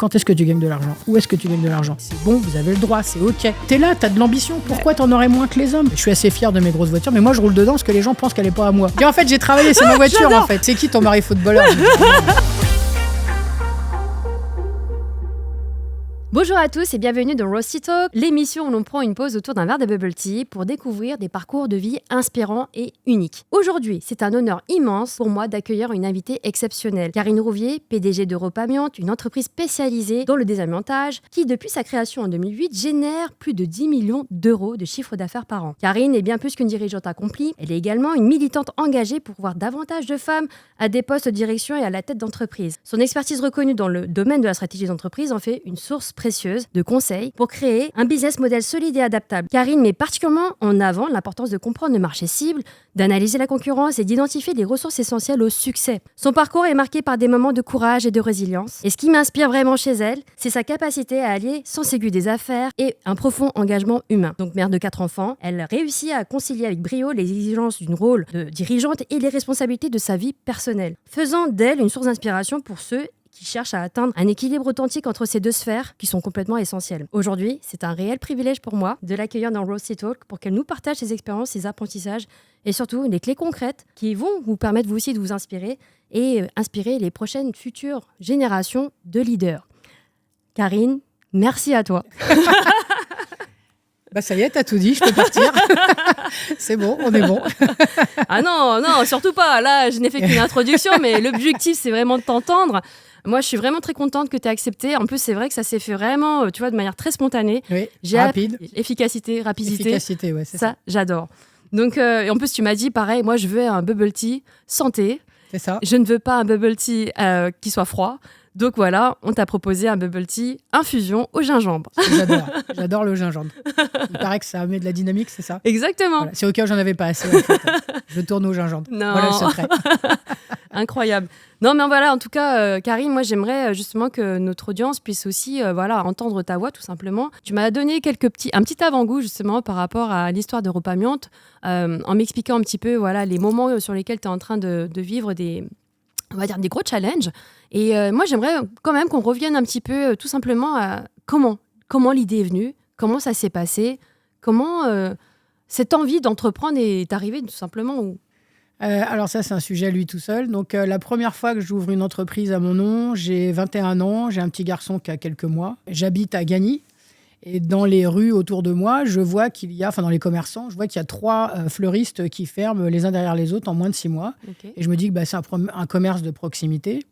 Quand est-ce que tu gagnes de l'argent? Où est-ce que tu gagnes de l'argent? C'est bon, vous avez le droit, c'est ok. T'es là, t'as de l'ambition, pourquoi t'en aurais moins que les hommes? Je suis assez fier de mes grosses voitures, mais moi je roule dedans parce que les gens pensent qu'elle est pas à moi. Et en fait, j'ai travaillé, c'est ma voiture en fait. C'est qui ton mari footballeur? Bonjour à tous et bienvenue dans Roasty Talk, l'émission où l'on prend une pause autour d'un verre de bubble tea pour découvrir des parcours de vie inspirants et uniques. Aujourd'hui, c'est un honneur immense pour moi d'accueillir une invitée exceptionnelle. Karine Rouvier, PDG d'Europamiante, une entreprise spécialisée dans le désamiantage qui, depuis sa création en 2008, génère plus de 10 millions d'euros de chiffre d'affaires par an. Karine est bien plus qu'une dirigeante accomplie, elle est également une militante engagée pour voir davantage de femmes à des postes de direction et à la tête d'entreprise. Son expertise reconnue dans le domaine de la stratégie d'entreprise en fait une source précieuse de conseils pour créer un business model solide et adaptable. Karine met particulièrement en avant l'importance de comprendre le marché cible, d'analyser la concurrence et d'identifier les ressources essentielles au succès. Son parcours est marqué par des moments de courage et de résilience. Et ce qui m'inspire vraiment chez elle, c'est sa capacité à allier sens aigu des affaires et un profond engagement humain. Donc mère de 4 enfants, elle réussit à concilier avec brio les exigences d'une rôle de dirigeante et les responsabilités de sa vie personnelle, faisant d'elle une source d'inspiration pour ceux qui cherchent à atteindre un équilibre authentique entre ces deux sphères qui sont complètement essentielles. Aujourd'hui, c'est un réel privilège pour moi de l'accueillir dans Roasty Talk pour qu'elle nous partage ses expériences, ses apprentissages et surtout les clés concrètes qui vont vous permettre vous aussi de vous inspirer et inspirer les prochaines futures générations de leaders. Karine, merci à toi. Bah ça y est, t'as tout dit, je peux partir. C'est bon, on est bon. Ah non, surtout pas. Là, je n'ai fait qu'une introduction, mais l'objectif, c'est vraiment de t'entendre. Moi, je suis vraiment très contente que tu aies accepté. En plus, c'est vrai que ça s'est fait vraiment, tu vois, de manière très spontanée. Oui, rapide. Efficacité, rapidité. Efficacité, ouais, c'est ça. Ça, j'adore. Donc, et en plus, tu m'as dit, pareil, moi, je veux un bubble tea santé. C'est ça. Je ne veux pas un bubble tea qui soit froid. Donc voilà, on t'a proposé un bubble tea infusion au gingembre. J'adore le gingembre. Il paraît que ça met de la dynamique, c'est ça? Exactement. Voilà. C'est au cas où j'en avais pas assez, en fait. Je tourne au gingembre. Non. Voilà le secret. Incroyable. Non, mais voilà, en tout cas, Karine, moi, j'aimerais justement que notre audience puisse aussi entendre ta voix, tout simplement. Tu m'as donné un petit avant-goût, justement, par rapport à l'histoire d'Europamiante, en m'expliquant un petit peu les moments sur lesquels tu es en train de vivre des gros challenges. Et moi, j'aimerais quand même qu'on revienne un petit peu, tout simplement, à comment l'idée est venue, comment ça s'est passé, comment cette envie d'entreprendre est arrivée, tout simplement, où... Alors ça, c'est un sujet à lui tout seul. Donc, la première fois que j'ouvre une entreprise à mon nom, j'ai 21 ans, j'ai un petit garçon qui a quelques mois. J'habite à Gagny. Et dans les rues autour de moi, je vois dans les commerçants, je vois qu'il y a 3 fleuristes qui ferment les uns derrière les autres en moins de 6 mois. Okay. Et je me dis que c'est un commerce de proximité.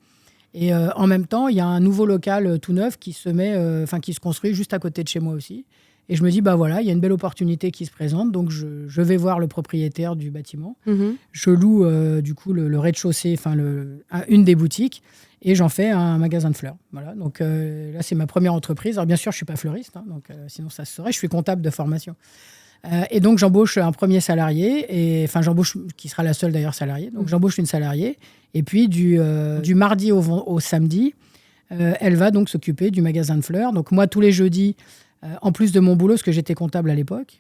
Et en même temps, il y a un nouveau local tout neuf qui se construit juste à côté de chez moi aussi. Et je me dis, il y a une belle opportunité qui se présente. Donc, je vais voir le propriétaire du bâtiment. Mm-hmm. Je loue le rez-de-chaussée, une des boutiques. Et j'en fais un magasin de fleurs. Voilà. Donc là, c'est ma première entreprise. Alors bien sûr, je ne suis pas fleuriste, donc sinon ça se saurait. Je suis comptable de formation. Et donc, j'embauche un premier salarié. J'embauche, qui sera la seule d'ailleurs salariée. Donc, j'embauche une salariée. Et puis, du mardi au samedi, elle va donc s'occuper du magasin de fleurs. Donc, moi, tous les jeudis, en plus de mon boulot, parce que j'étais comptable à l'époque,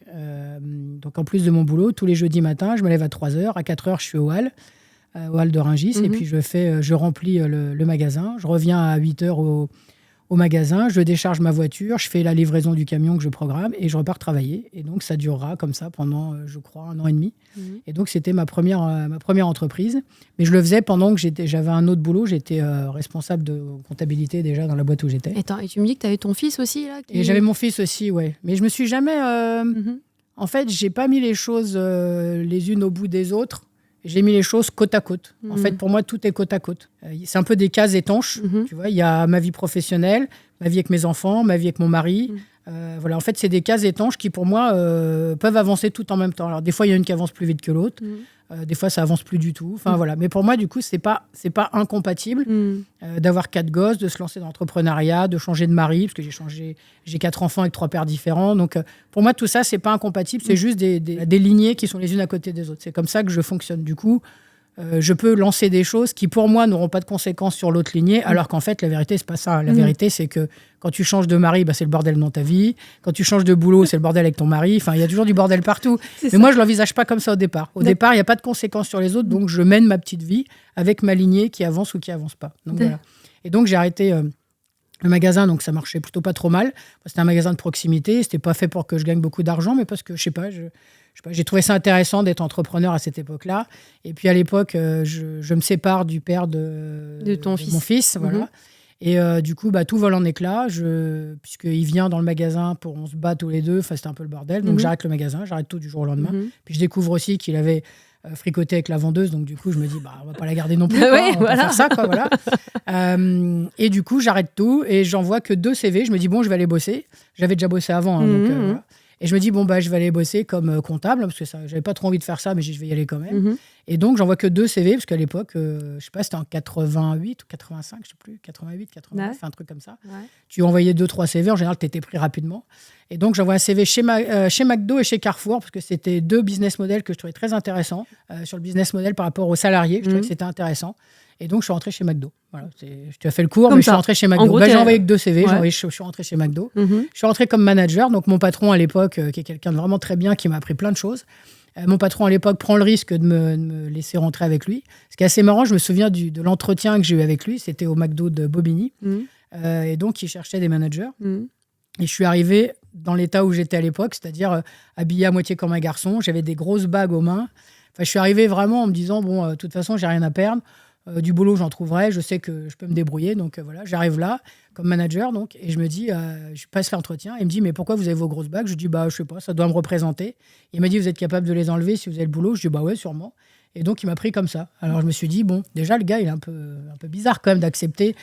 donc en plus de mon boulot, tous les jeudis matins, je me lève à 3h. À 4h, je suis au hall de Rungis, et puis je remplis le magasin. Je reviens à 8h au magasin, je décharge ma voiture, je fais la livraison du camion que je programme et je repars travailler. Et donc, ça durera comme ça pendant, je crois, 1 an et demi. Et donc, c'était ma première entreprise. Mais je le faisais pendant que j'avais un autre boulot. J'étais responsable de comptabilité déjà dans la boîte où j'étais. Et tu me dis que tu avais ton fils aussi là Et j'avais mon fils aussi, ouais. Mais je me suis jamais... En fait, j'ai pas mis les choses les unes au bout des autres. J'ai mis les choses côte à côte. En fait, pour moi, tout est côte à côte. C'est un peu des cases étanches. Tu vois, il y a ma vie professionnelle, ma vie avec mes enfants, ma vie avec mon mari. En fait, c'est des cases étanches qui, pour moi, peuvent avancer tout en même temps. Alors, des fois, il y a une qui avance plus vite que l'autre. Des fois, ça avance plus du tout. Mais pour moi, du coup, c'est pas incompatible d'avoir 4 gosses, de se lancer dans l'entrepreneuriat, de changer de mari, parce que j'ai 4 enfants avec 3 pères différents. Donc, pour moi, tout ça, c'est pas incompatible. C'est juste des lignées qui sont les unes à côté des autres. C'est comme ça que je fonctionne. Du coup, je peux lancer des choses qui, pour moi, n'auront pas de conséquences sur l'autre lignée, alors qu'en fait, la vérité, c'est pas ça. La vérité, c'est que quand tu changes de mari, c'est le bordel dans ta vie. Quand tu changes de boulot, c'est le bordel avec ton mari. Il y a toujours du bordel partout. Mais moi, je l'envisage pas comme ça au départ. Au départ, il n'y a pas de conséquences sur les autres, donc je mène ma petite vie avec ma lignée qui avance ou qui avance pas. Donc, voilà. Et donc, j'ai arrêté le magasin, donc ça marchait plutôt pas trop mal. C'était un magasin de proximité. C'était pas fait pour que je gagne beaucoup d'argent, mais parce que, je sais pas, j'ai trouvé ça intéressant d'être entrepreneur à cette époque-là. Et puis, à l'époque, je me sépare du père de mon fils. Voilà. Et du coup, tout vole en éclats, puisqu'il vient dans le magasin on se bat tous les deux. Enfin, c'était un peu le bordel. Donc, j'arrête le magasin, j'arrête tout du jour au lendemain. Puis, je découvre aussi qu'il avait fricoté avec la vendeuse. Donc, du coup, je me dis, on va pas la garder non plus. On va pas faire ça, quoi, voilà. Et du coup, j'arrête tout et j'envoie que 2 CV. Je me dis, bon, je vais aller bosser. J'avais déjà bossé avant. Donc, voilà. Et je me dis, je vais aller bosser comme comptable, parce que j'avais pas trop envie de faire ça, mais je vais y aller quand même. Et donc, j'envoie que 2 CV, parce qu'à l'époque, je sais pas, c'était en 88 ou 85, je sais plus, 88, 89, un truc comme ça. Ouais. Tu envoyais 2-3 CV, en général, tu étais pris rapidement. Et donc, j'envoie un CV chez McDo et chez Carrefour, parce que c'était 2 business models que je trouvais très intéressants. Sur le business model par rapport aux salariés, je trouvais que c'était intéressant. Et donc, je suis rentré chez McDo. Voilà, tu as fait le cours, mais je suis rentré chez McDo. J'ai envoyé que 2 CV, je suis rentré chez McDo. Je suis rentré comme manager. Donc, mon patron à l'époque, qui est quelqu'un de vraiment très bien, qui m'a appris plein de choses. Mon patron à l'époque prend le risque de me laisser rentrer avec lui. Ce qui est assez marrant, je me souviens de l'entretien que j'ai eu avec lui. C'était au McDo de Bobigny. Et donc, il cherchait des managers. Et je suis arrivé dans l'état où j'étais à l'époque, c'est-à-dire habillé à moitié comme un garçon. J'avais des grosses bagues aux mains. Enfin, je suis arrivé vraiment en me disant, de toute façon, j'ai rien à perdre. Du boulot, j'en trouverai. Je sais que je peux me débrouiller. Donc, voilà, j'arrive là comme manager. Donc, et je me dis, je passe l'entretien. Il me dit, mais pourquoi vous avez vos grosses bagues ? Je dis, je sais pas, ça doit me représenter. Il m'a dit, vous êtes capable de les enlever si vous avez le boulot ? Je dis, ouais, sûrement. Et donc, il m'a pris comme ça. Alors, je me suis dit, déjà, le gars, il est un peu bizarre quand même d'accepter,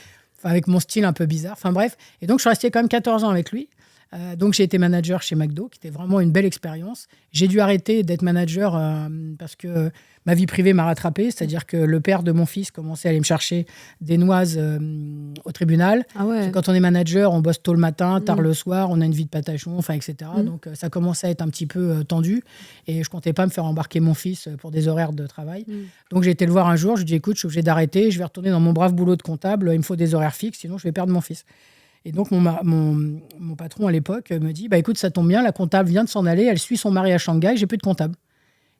avec mon style un peu bizarre. Enfin, bref. Et donc, je suis resté quand même 14 ans avec lui. Donc, j'ai été manager chez McDo, qui était vraiment une belle expérience. J'ai dû arrêter d'être manager parce que ma vie privée m'a rattrapé. C'est-à-dire que le père de mon fils commençait à aller me chercher des noises au tribunal. Ah ouais. Quand on est manager, on bosse tôt le matin, tard le soir, on a une vie de patachon, etc. Donc, ça commençait à être un petit peu tendu. Et je ne comptais pas me faire embarquer mon fils pour des horaires de travail. Donc, j'ai été le voir un jour. Je lui ai dit, écoute, je suis obligé d'arrêter. Je vais retourner dans mon brave boulot de comptable. Il me faut des horaires fixes, sinon je vais perdre mon fils. Et donc, mon patron à l'époque me dit, écoute, ça tombe bien, la comptable vient de s'en aller, elle suit son mari à Shanghai, j'ai plus de comptable.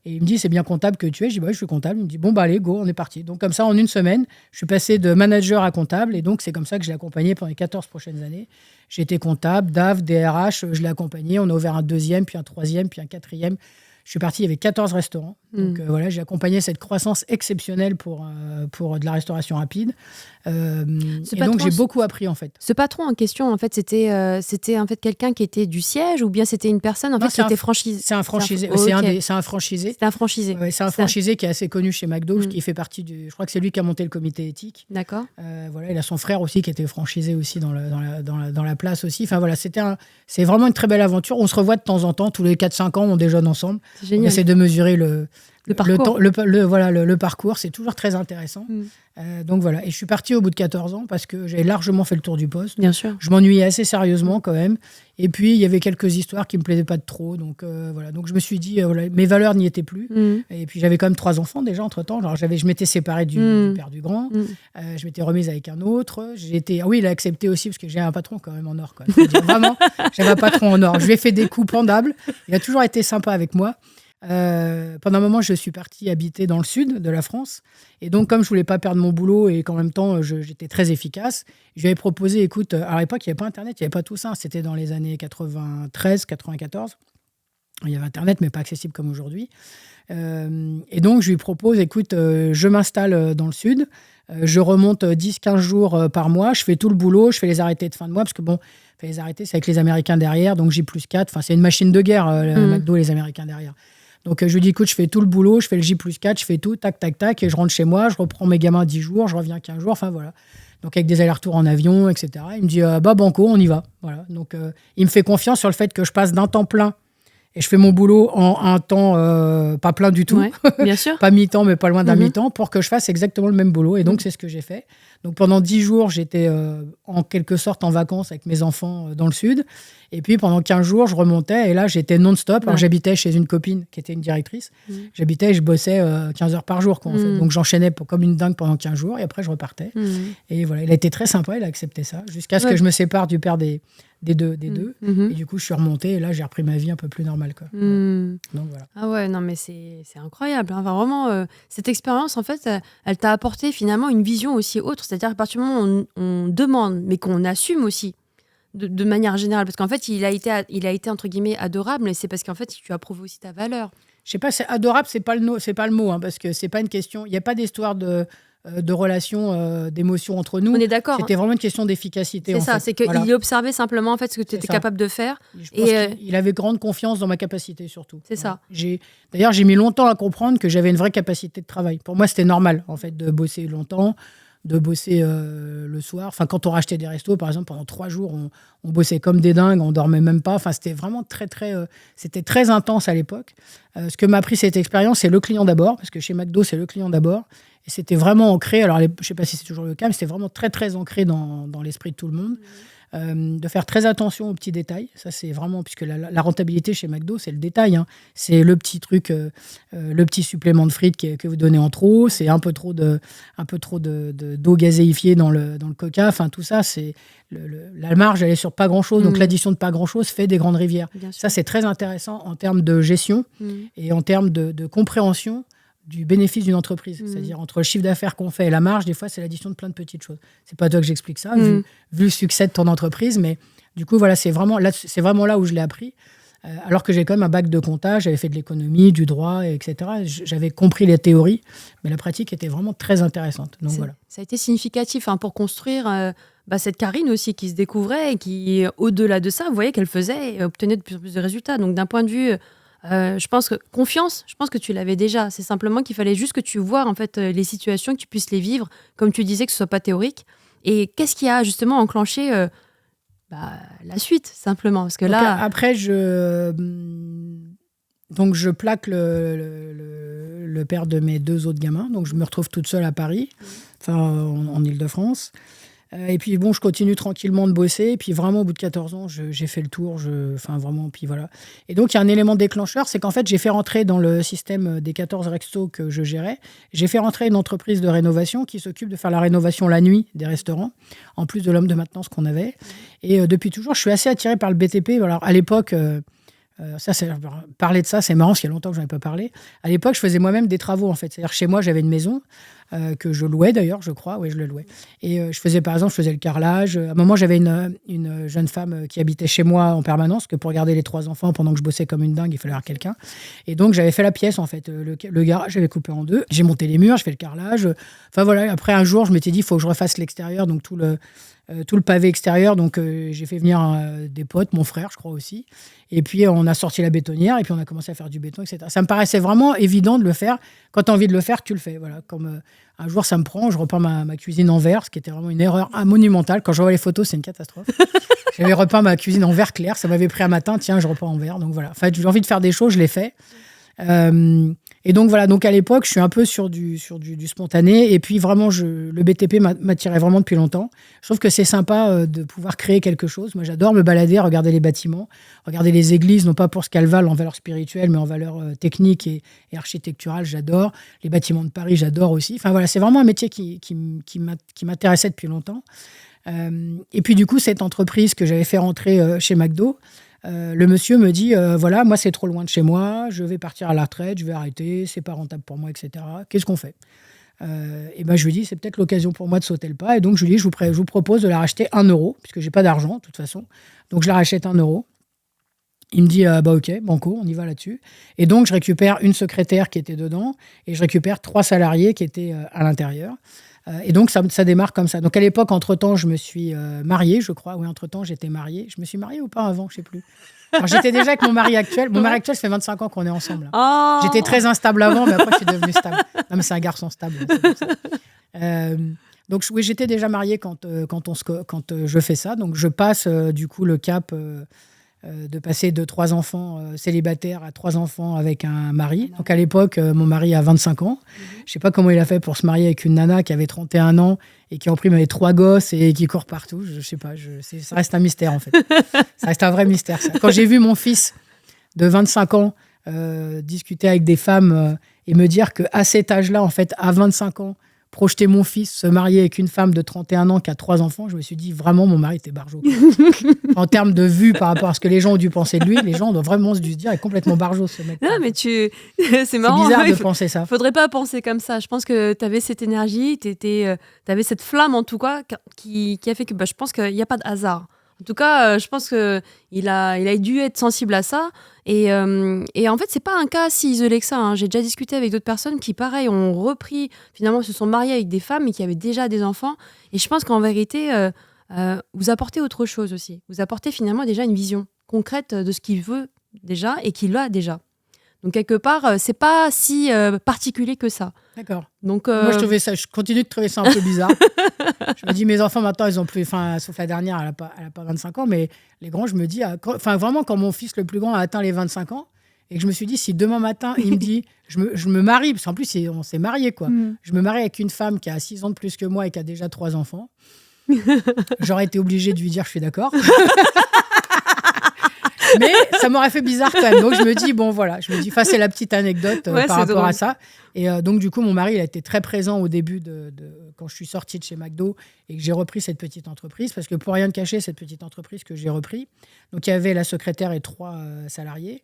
Et il me dit, c'est bien comptable que tu es ? Je dis, je suis comptable. Il me dit, allez, go, on est parti. Donc, comme ça, en une semaine, je suis passé de manager à comptable. Et donc, c'est comme ça que je l'ai accompagné pendant les 14 prochaines années. J'ai été comptable, DAF, DRH, je l'ai accompagné. On a ouvert un 2e, puis un 3e, puis un 4e. Je suis parti, il y avait 14 restaurants. Donc voilà, j'ai accompagné cette croissance exceptionnelle pour de la restauration rapide. Et donc j'ai beaucoup appris en fait. Ce patron en question, en fait, c'était en fait quelqu'un qui était du siège ou bien c'était une personne en fait qui était franchisée. C'est un franchisé. C'est un franchisé. C'est un franchisé. Ouais, c'est un franchisé qui est assez connu chez McDo, qui fait partie du. Je crois que c'est lui qui a monté le comité éthique. D'accord. Voilà, il a son frère aussi qui était franchisé aussi dans la place aussi. Enfin voilà, c'est vraiment une très belle aventure. On se revoit de temps en temps, tous les 4-5 ans, on déjeune ensemble. C'est génial. On essaie de mesurer le parcours. Le parcours, c'est toujours très intéressant. Donc voilà, et je suis partie au bout de 14 ans parce que j'avais largement fait le tour du poste. Bien sûr. Je m'ennuyais assez sérieusement quand même. Et puis, il y avait quelques histoires qui ne me plaisaient pas de trop. Donc voilà, donc je me suis dit, mes valeurs n'y étaient plus. Et puis, j'avais quand même 3 enfants déjà entre-temps. Alors, je m'étais séparée du père du grand. Je m'étais remise avec un autre. Il a accepté aussi parce que j'ai un patron quand même en or. Vraiment, j'avais un patron en or. Je lui ai fait des coups pendables. Il a toujours été sympa avec moi. Pendant un moment, je suis partie habiter dans le sud de la France. Et donc, comme je voulais pas perdre mon boulot et qu'en même temps, j'étais très efficace, je lui avais proposé, écoute, à l'époque, il n'y avait pas Internet, il n'y avait pas tout ça. C'était dans les années 93, 94. Il y avait Internet, mais pas accessible comme aujourd'hui. Et donc, je lui propose, écoute, je m'installe dans le sud. Je remonte 10-15 jours par mois. Je fais tout le boulot. Je fais les arrêtés de fin de mois. Parce que les arrêtés, c'est avec les Américains derrière. Donc, J+4. Enfin, c'est une machine de guerre, McDo et les Américains derrière. Donc, je lui dis, écoute, je fais tout le boulot, je fais le J+4, je fais tout, tac, tac, tac, et je rentre chez moi, je reprends mes gamins 10 jours, je reviens 15 jours, enfin voilà. Donc, avec des allers-retours en avion, etc. Il me dit, banco, on y va. Voilà. Donc, il me fait confiance sur le fait que je passe d'un temps plein et je fais mon boulot en un temps pas plein du tout. Ouais, bien sûr. Pas mi-temps, mais pas loin d'un mi-temps, pour que je fasse exactement le même boulot. Et donc, c'est ce que j'ai fait. Donc, pendant 10 jours, j'étais en quelque sorte en vacances avec mes enfants dans le sud. Et puis, pendant 15 jours, je remontais. Et là, j'étais non-stop. Alors, j'habitais chez une copine qui était une directrice. J'habitais et je bossais 15 heures par jour. En fait. Donc, j'enchaînais comme une dingue pendant 15 jours. Et après, je repartais. Et voilà, il a été très sympa. Il a accepté ça. Jusqu'à ce que je me sépare du père des des deux. Et du coup, je suis remontée et là, j'ai repris ma vie un peu plus normale, quoi. Donc voilà. Ah ouais, non mais c'est incroyable. Enfin, vraiment, cette expérience, en fait, elle t'a apporté finalement une vision aussi autre. C'est-à-dire qu'à partir du moment où on demande, mais qu'on assume aussi, de manière générale, parce qu'en fait, il a été entre guillemets adorable, mais c'est parce qu'en fait, tu as prouvé aussi ta valeur. Je sais pas, c'est adorable, c'est pas le mot, hein, parce que c'est pas une question. Il n'y a pas d'histoire de relation, d'émotion entre nous. On est d'accord. C'était vraiment une question d'efficacité. C'est ça, c'est qu'il observait simplement en fait ce que tu étais capable de faire. Je pense qu'il avait grande confiance dans ma capacité surtout. C'est ça. D'ailleurs, j'ai mis longtemps à comprendre que j'avais une vraie capacité de travail. Pour moi, c'était normal en fait de bosser longtemps, de bosser le soir. Enfin, quand on rachetait des restos, par exemple, pendant 3 jours, on bossait comme des dingues, on dormait même pas. Enfin, c'était vraiment c'était très intense à l'époque. Ce que m'a appris cette expérience, c'est le client d'abord, parce que chez McDo, c'est le client d'abord. Et c'était vraiment ancré, alors je ne sais pas si c'est toujours le cas, mais c'était vraiment très, très ancré dans l'esprit de tout le monde. De faire très attention aux petits détails. Ça, c'est vraiment, puisque la rentabilité chez McDo, c'est le détail. Hein. C'est le petit truc, le petit supplément de frites que vous donnez en trop. C'est un peu trop d'eau gazéifiée dans le coca. Enfin, tout ça, c'est la marge, elle est sur pas grand-chose. Donc, l'addition de pas grand-chose fait des grandes rivières. Ça, c'est très intéressant en termes de gestion et en termes de compréhension du bénéfice d'une entreprise. C'est-à-dire entre le chiffre d'affaires qu'on fait et la marge, des fois, c'est l'addition de plein de petites choses. C'est pas toi que j'explique ça, vu le succès de ton entreprise, mais du coup, voilà, c'est vraiment là où je l'ai appris. Alors que j'ai quand même un bac de compta, j'avais fait de l'économie, du droit, etc. J'avais compris les théories, mais la pratique était vraiment très intéressante. Donc, voilà. Ça a été significatif pour construire cette Karine aussi qui se découvrait et qui, au-delà de ça, vous voyez qu'elle faisait et obtenait de plus en plus de résultats. Donc d'un point de vue... je pense que confiance, je pense que tu l'avais déjà. C'est simplement qu'il fallait juste que tu vois en fait les situations, que tu puisses les vivre, comme tu disais, que ce soit pas théorique. Et qu'est-ce qui a justement enclenché la suite, simplement parce que donc là. Après, je plaque le père de mes 2 autres gamins. Donc je me retrouve toute seule à Paris, en Île-de-France. Et puis bon, je continue tranquillement de bosser. Et puis vraiment, au bout de 14 ans, j'ai fait le tour. Vraiment, puis voilà. Et donc, il y a un élément déclencheur, c'est qu'en fait, j'ai fait rentrer dans le système des 14 restos que je gérais, j'ai fait rentrer une entreprise de rénovation qui s'occupe de faire la rénovation la nuit des restaurants, en plus de l'homme de maintenance qu'on avait. Et depuis toujours, je suis assez attirée par le BTP. Alors, à l'époque... parler de ça, c'est marrant, parce qu'il y a longtemps que je n'en ai pas parlé. À l'époque, je faisais moi-même des travaux, en fait. C'est-à-dire, chez moi, j'avais une maison que je louais, d'ailleurs, je crois. Oui, je le louais. Et je faisais le carrelage. À un moment, j'avais une jeune femme qui habitait chez moi en permanence, que pour garder les 3 enfants, pendant que je bossais comme une dingue, il fallait avoir quelqu'un. Et donc, j'avais fait la pièce, en fait. Le garage, j'avais coupé en 2. J'ai monté les murs, je fais le carrelage. Enfin, voilà. Après, un jour, je m'étais dit, il faut que je refasse l'extérieur, donc tout le pavé extérieur. Donc, j'ai fait venir des potes, mon frère, je crois aussi. Et puis, on a sorti la bétonnière et puis on a commencé à faire du béton, etc. Ça me paraissait vraiment évident de le faire. Quand tu as envie de le faire, tu le fais. Voilà. Comme un jour, ça me prend, je repeins ma cuisine en verre, ce qui était vraiment une erreur monumentale. Quand je vois les photos, c'est une catastrophe. J'avais repeint ma cuisine en verre clair. Ça m'avait pris un matin. Tiens, je repeins en verre. Donc voilà. Enfin, j'ai envie de faire des choses, je l'ai fait. Et donc voilà, donc à l'époque, je suis un peu sur du spontané. Et puis vraiment, le BTP m'attirait vraiment depuis longtemps. Je trouve que c'est sympa de pouvoir créer quelque chose. Moi, j'adore me balader, regarder les bâtiments, regarder les églises, non pas pour ce qu'elles valent en valeur spirituelle, mais en valeur technique et architecturale. J'adore. Les bâtiments de Paris, j'adore aussi. Enfin voilà, c'est vraiment un métier qui m'intéressait depuis longtemps. Et puis du coup, cette entreprise que j'avais fait rentrer chez McDo, le monsieur me dit voilà, moi c'est trop loin de chez moi, je vais partir à la retraite, je vais arrêter, c'est pas rentable pour moi, etc. Qu'est-ce qu'on fait? Et ben je lui dis c'est peut-être l'occasion pour moi de sauter le pas. Et donc je lui dis je vous propose de la racheter 1 euro, puisque j'ai pas d'argent de toute façon. Donc je la rachète 1 euro. Il me dit bah ok, banco, on y va là-dessus. Et donc je récupère une secrétaire qui était dedans et je récupère 3 salariés qui étaient à l'intérieur. Et donc, ça démarre comme ça. Donc, à l'époque, entre-temps, je me suis mariée, je crois. Oui, entre-temps, j'étais mariée. Je me suis mariée ou pas avant? Je ne sais plus. Alors, j'étais déjà avec mon mari actuel. Mon mari actuel, ça fait 25 ans qu'on est ensemble. Oh. J'étais très instable avant, mais après, je suis devenue stable. Non, mais c'est un garçon stable. Donc, oui, j'étais déjà mariée quand je fais ça. Donc, je passe, du coup, le cap... de passer de 3 enfants célibataires à 3 enfants avec un mari. Donc à l'époque, mon mari a 25 ans. Je ne sais pas comment il a fait pour se marier avec une nana qui avait 31 ans et qui en prime avait 3 gosses et qui court partout. Je ne sais pas, ça reste un mystère en fait. Ça reste un vrai mystère. Ça. Quand j'ai vu mon fils de 25 ans discuter avec des femmes et me dire qu'à cet âge-là, en fait, à 25 ans, projeter mon fils se marier avec une femme de 31 ans qui a 3 enfants, je me suis dit vraiment mon mari était barjot. En termes de vue par rapport à ce que les gens ont dû penser de lui, les gens ont vraiment dû se dire il est complètement barjot ce mec. Non, mais c'est marrant. C'est bizarre de penser ça. Faudrait pas penser comme ça. Je pense que tu avais cette énergie, tu avais cette flamme en tout cas qui a fait que je pense qu'il n'y a pas de hasard. En tout cas, je pense qu'il a dû être sensible à ça. Et en fait, c'est pas un cas si isolé que ça. Hein. J'ai déjà discuté avec d'autres personnes qui, pareil, ont repris, finalement, se sont mariées avec des femmes et qui avaient déjà des enfants. Et je pense qu'en vérité, vous apportez autre chose aussi. Vous apportez finalement déjà une vision concrète de ce qu'il veut déjà et qu'il a déjà. Donc, quelque part, c'est pas si particulier que ça. D'accord. Donc, moi, je continue de trouver ça un peu bizarre. Je me dis, mes enfants, maintenant, ils ont plus... Enfin, sauf la dernière, elle a pas 25 ans, mais les grands, je me dis... vraiment, quand mon fils le plus grand a atteint les 25 ans, et que je me suis dit, si demain matin, il me dit, je me marie, parce qu'en plus, on s'est mariés, quoi. Je me marie avec une femme qui a 6 ans de plus que moi et qui a déjà 3 enfants. J'aurais été obligée de lui dire, je suis d'accord. Mais ça m'aurait fait bizarre quand même. Donc je me dis, bon voilà, c'est la petite anecdote par rapport à ça. Et donc du coup, mon mari, il a été très présent au début quand je suis sortie de chez McDo et que j'ai repris cette petite entreprise. Parce que pour rien te cacher, cette petite entreprise que j'ai repris, donc il y avait la secrétaire et 3 salariés.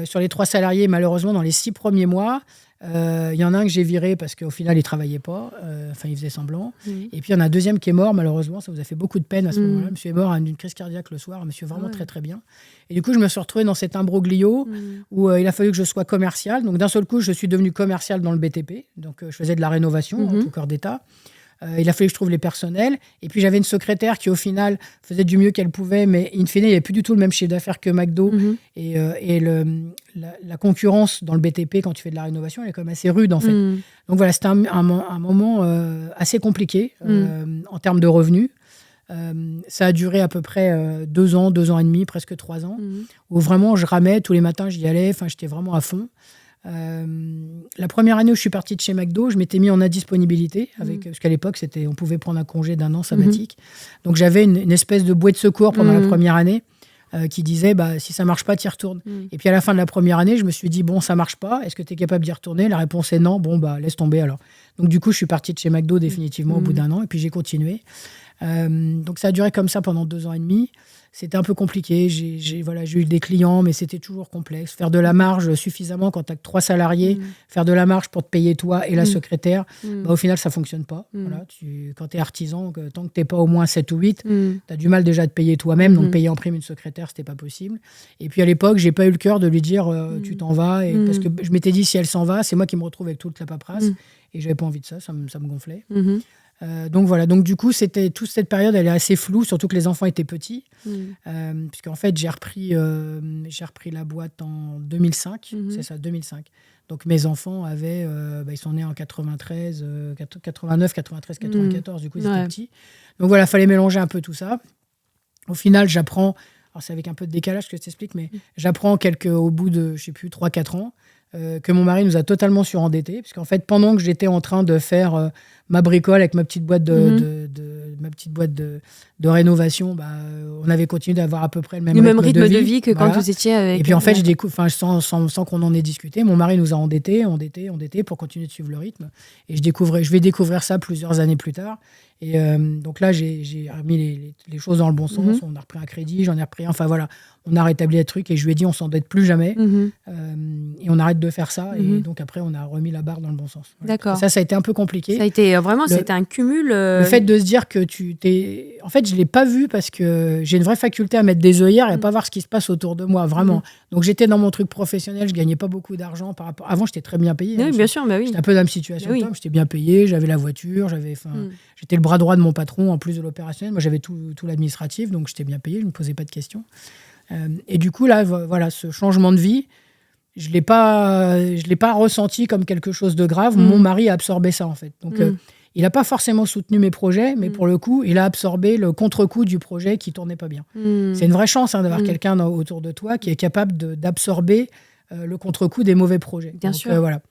Sur les 3 salariés, malheureusement, dans les 6 premiers mois, il y en a un que j'ai viré parce qu'au final, il ne travaillait pas. Enfin, il faisait semblant. Et puis, il y en a un deuxième qui est mort, malheureusement. Ça vous a fait beaucoup de peine à ce moment-là. Monsieur est mort d'une crise cardiaque le soir. Monsieur vraiment très, très bien. Et du coup, je me suis retrouvée dans cet imbroglio où il a fallu que je sois commerciale. Donc, d'un seul coup, je suis devenue commerciale dans le BTP. Donc, je faisais de la rénovation en tout corps d'État. Il a fallu que je trouve les personnels. Et puis, j'avais une secrétaire qui, au final, faisait du mieux qu'elle pouvait. Mais in fine, il n'y avait plus du tout le même chiffre d'affaires que McDo. Et la concurrence dans le BTP, quand tu fais de la rénovation, elle est quand même assez rude, en fait. Donc, voilà, c'était un moment assez compliqué en termes de revenus. Ça a duré à peu près 2 ans, 2 ans et demi, presque 3 ans, où vraiment, je ramais. Tous les matins, j'y allais. Enfin, j'étais vraiment à fond. La première année où je suis partie de chez McDo, je m'étais mis en indisponibilité parce qu'à l'époque on pouvait prendre un congé d'1 an sabbatique. Donc j'avais une espèce de bouée de secours pendant la première année qui disait si ça marche pas, t'y retournes. Et puis à la fin de la première année, je me suis dit bon, ça marche pas, est-ce que tu es capable d'y retourner? La réponse est non. Bon, laisse tomber alors. Donc du coup, je suis partie de chez McDo définitivement au bout d'1 an et puis j'ai continué. Donc ça a duré comme ça pendant 2 ans et demi. C'était un peu compliqué. J'ai eu des clients, mais c'était toujours complexe. Faire de la marge suffisamment quand tu n'as que 3 salariés, faire de la marge pour te payer toi et la secrétaire, au final, ça ne fonctionne pas. Voilà, quand tu es artisan, tant que tu n'es pas au moins 7 ou 8, tu as du mal déjà à te payer toi-même. Donc, payer en prime une secrétaire, ce n'était pas possible. Et puis, à l'époque, je n'ai pas eu le cœur de lui dire tu t'en vas. Parce que je m'étais dit, si elle s'en va, c'est moi qui me retrouve avec toute la paperasse. Et je n'avais pas envie de ça, ça me gonflait. Donc voilà, donc du coup, toute cette période, elle est assez floue, surtout que les enfants étaient petits. Puisqu'en fait, j'ai repris la boîte en 2005, c'est ça, 2005. Donc mes enfants avaient, ils sont nés en 93, 89, 93, 94, du coup, ils étaient petits. Donc voilà, il fallait mélanger un peu tout ça. Au final, j'apprends, alors c'est avec un peu de décalage que je t'explique, mais j'apprends au bout de, 3-4 ans, que mon mari nous a totalement surendettés, parce qu'en fait, pendant que j'étais en train de faire ma bricole avec ma petite boîte de rénovation, on avait continué d'avoir à peu près le même rythme de vie que quand vous étiez avec... Et puis en fait, sans qu'on en ait discuté, mon mari nous a endettés pour continuer de suivre le rythme. Et je vais découvrir ça plusieurs années plus tard. Et donc là, j'ai remis les choses dans le bon sens. On a repris un crédit, j'en ai repris un. Enfin voilà, on a rétabli les trucs et je lui ai dit on s'endette plus jamais et on arrête de faire ça. Et donc après, on a remis la barre dans le bon sens. Voilà. D'accord. Ça a été un peu compliqué. Ça a été vraiment, c'était un cumul. Le fait de se dire que en fait, je l'ai pas vu parce que j'ai une vraie faculté à mettre des œillères et à pas voir ce qui se passe autour de moi, vraiment. Donc j'étais dans mon truc professionnel, je gagnais pas beaucoup d'argent par rapport. Avant, j'étais très bien payé. Oui, bien sûr, mais oui. J'étais un peu dans la même situation. J'étais bien payé, j'avais la voiture, j'étais le bras droit de mon patron en plus de l'opérationnel. Moi, j'avais tout l'administratif, donc j'étais bien payé, je ne me posais pas de questions. Et du coup, là, voilà, ce changement de vie, je l'ai pas ressenti comme quelque chose de grave. Mon mari a absorbé ça, en fait. Donc, il n'a pas forcément soutenu mes projets, mais pour le coup, il a absorbé le contre-coup du projet qui ne tournait pas bien. C'est une vraie chance d'avoir quelqu'un autour de toi qui est capable d'absorber le contre-coup des mauvais projets. Bien sûr. Voilà.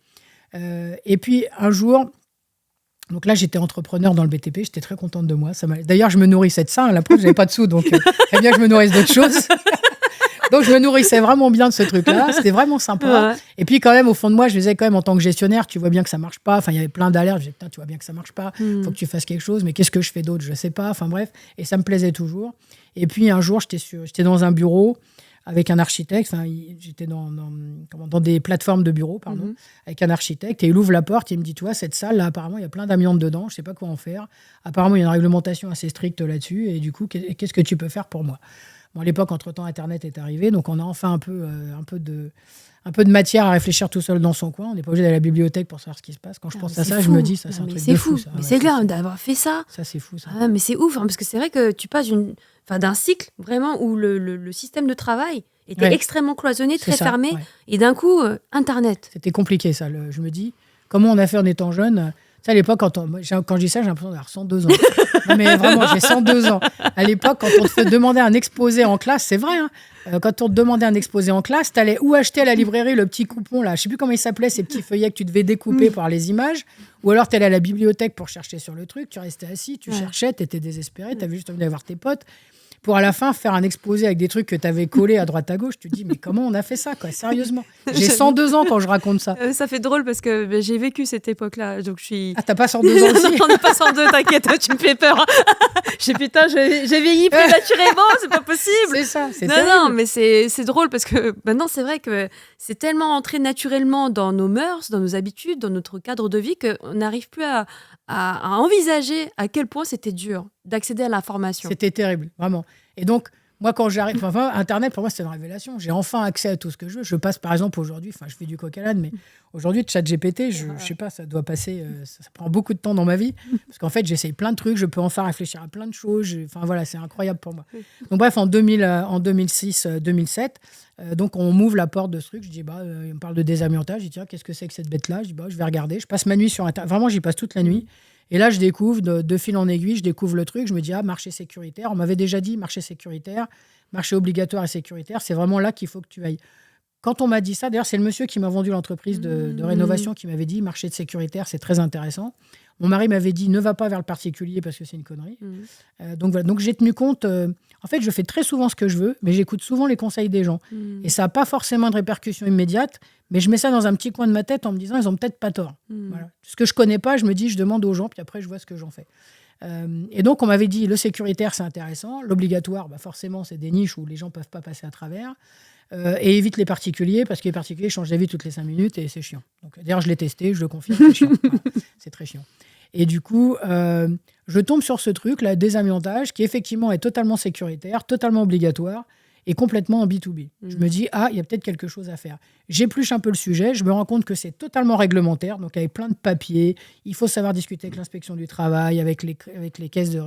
Et puis, un jour... Donc là, j'étais entrepreneur dans le BTP, j'étais très contente de moi. D'ailleurs, je me nourrissais de ça. La preuve, je n'avais pas de sous, donc bien que je me nourrisse d'autres choses. Donc, je me nourrissais vraiment bien de ce truc-là. C'était vraiment sympa. Ouais. Et puis, quand même, au fond de moi, je me disais quand même, en tant que gestionnaire, tu vois bien que ça marche pas. Enfin, il y avait plein d'alertes. Je disais, putain, tu vois bien que ça marche pas. Faut que tu fasses quelque chose. Mais qu'est-ce que je fais d'autre? Je sais pas. Enfin, bref. Et ça me plaisait toujours. Et puis, un jour, j'étais dans un bureau avec un architecte. Enfin, j'étais dans des plateformes de bureau, pardon, avec un architecte. Et il ouvre la porte et il me dit, tu vois, cette salle, là, apparemment, il y a plein d'amiante dedans. Je sais pas quoi en faire. Apparemment, il y a une réglementation assez stricte là-dessus. Et du coup, qu'est-ce que tu peux faire pour moi? Bon, à l'époque, entre-temps, Internet est arrivé. Donc, on a enfin un peu de matière à réfléchir tout seul dans son coin. On n'est pas obligé d'aller à la bibliothèque pour savoir ce qui se passe. Quand je pense à ça, je me dis, ça, c'est un truc de fou. Ça. Mais Ouais, c'est ça, clair d'avoir fait ça. Ça, c'est fou, ça. Ah, mais c'est ouf, hein, parce que c'est vrai que tu passes d'un cycle vraiment où le système de travail était extrêmement cloisonné, très fermé, et d'un coup, Internet. C'était compliqué, ça. Je me dis, comment on a fait en étant jeune? Tu sais, à l'époque, quand je dis ça, j'ai l'impression d'avoir 102 ans. Non, mais vraiment, j'ai 102 ans. À l'époque, quand on te demandait un exposé en classe, c'est vrai, hein, quand on te demandait un exposé en classe, tu allais ou acheter à la librairie le petit coupon, là, je ne sais plus comment il s'appelait, ces petits feuillets que tu devais découper pour les images, ou alors tu allais à la bibliothèque pour chercher sur le truc, tu restais assis, tu cherchais, tu étais désespéré, tu avais juste envie d'aller voir tes potes. Pour à la fin faire un exposé avec des trucs que tu avais collés à droite à gauche, tu te dis, mais comment on a fait ça, quoi, sérieusement? J'ai 102 ans quand je raconte ça. Ça fait drôle parce que j'ai vécu cette époque-là, donc je suis... Ah, t'as pas 102 ans aussi? J'en ai pas 102, t'inquiète, tu me fais peur. Putain, j'ai vieilli prématurément, c'est pas possible. C'est ça, c'est Non, terrible. non, mais c'est drôle parce que maintenant, c'est vrai que c'est tellement entré naturellement dans nos mœurs, dans nos habitudes, dans notre cadre de vie qu'on n'arrive plus à envisager à quel point c'était dur d'accéder à l'information. C'était terrible, vraiment. Et donc, moi, quand j'arrive, Internet, pour moi, c'était une révélation. J'ai enfin accès à tout ce que je veux. Je passe, par exemple, aujourd'hui, je fais du coq à l'âne, mais aujourd'hui, ChatGPT, je sais pas, ça doit passer, ça prend beaucoup de temps dans ma vie, parce qu'en fait, j'essaye plein de trucs, je peux enfin réfléchir à plein de choses. Enfin, voilà, c'est incroyable pour moi. Donc, bref, en 2006, 2007, donc, on m'ouvre la porte de ce truc. Je dis, on parle de désamiantage. Je dis, tiens, qu'est-ce que c'est que cette bête-là? Je dis, je vais regarder. Je passe ma nuit sur Internet. Vraiment, j'y passe toute la nuit. Et là, je découvre, de fil en aiguille, je découvre le truc. Je me dis, marché sécuritaire. On m'avait déjà dit marché sécuritaire, marché obligatoire et sécuritaire. C'est vraiment là qu'il faut que tu ailles. Quand on m'a dit ça, d'ailleurs, c'est le monsieur qui m'a vendu l'entreprise de rénovation qui m'avait dit, marché de sécuritaire, c'est très intéressant. Mon mari m'avait dit, ne va pas vers le particulier parce que c'est une connerie. Donc voilà, donc j'ai tenu compte. En fait, je fais très souvent ce que je veux, mais j'écoute souvent les conseils des gens. Et ça n'a pas forcément de répercussions immédiates, mais je mets ça dans un petit coin de ma tête en me disant, ils n'ont peut-être pas tort. Voilà. Ce que je ne connais pas, je me dis, je demande aux gens, puis après, je vois ce que j'en fais. Et donc, on m'avait dit, le sécuritaire, c'est intéressant. L'obligatoire, forcément, c'est des niches où les gens ne peuvent pas passer à travers. Et évite les particuliers, parce que les particuliers changent d'avis toutes les 5 minutes et c'est chiant. Donc, d'ailleurs, je l'ai testé, je le confirme, c'est chiant. Voilà, c'est très chiant. Et du coup, je tombe sur ce truc, là, désamiantage, qui effectivement est totalement sécuritaire, totalement obligatoire et complètement en B2B. Je me dis, il y a peut-être quelque chose à faire. J'épluche un peu le sujet, je me rends compte que c'est totalement réglementaire, donc avec plein de papiers. Il faut savoir discuter avec l'inspection du travail, avec les caisses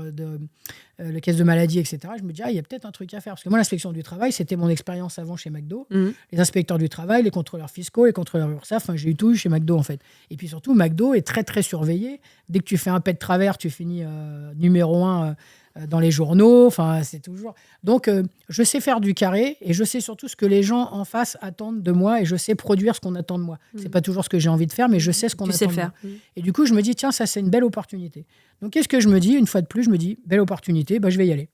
les caisses de maladie, etc. Je me dis, il y a peut-être un truc à faire. Parce que moi, l'inspection du travail, c'était mon expérience avant chez McDo. Les inspecteurs du travail, les contrôleurs fiscaux, les contrôleurs URSSAF, j'ai eu tout chez McDo, en fait. Et puis surtout, McDo est très, très surveillé. Dès que tu fais un pet de travers, tu finis numéro 1 dans les journaux. Enfin, c'est toujours... Donc, je sais faire du carré et je sais surtout ce que les gens en face attendent de moi et je sais produire ce qu'on attend de moi. C'est pas toujours ce que j'ai envie de faire, mais je sais ce qu'on attend de moi. Et du coup, je me dis, tiens, ça, c'est une belle opportunité. Donc, qu'est-ce que je me dis? Une fois de plus, je me dis, belle opportunité, je vais y aller.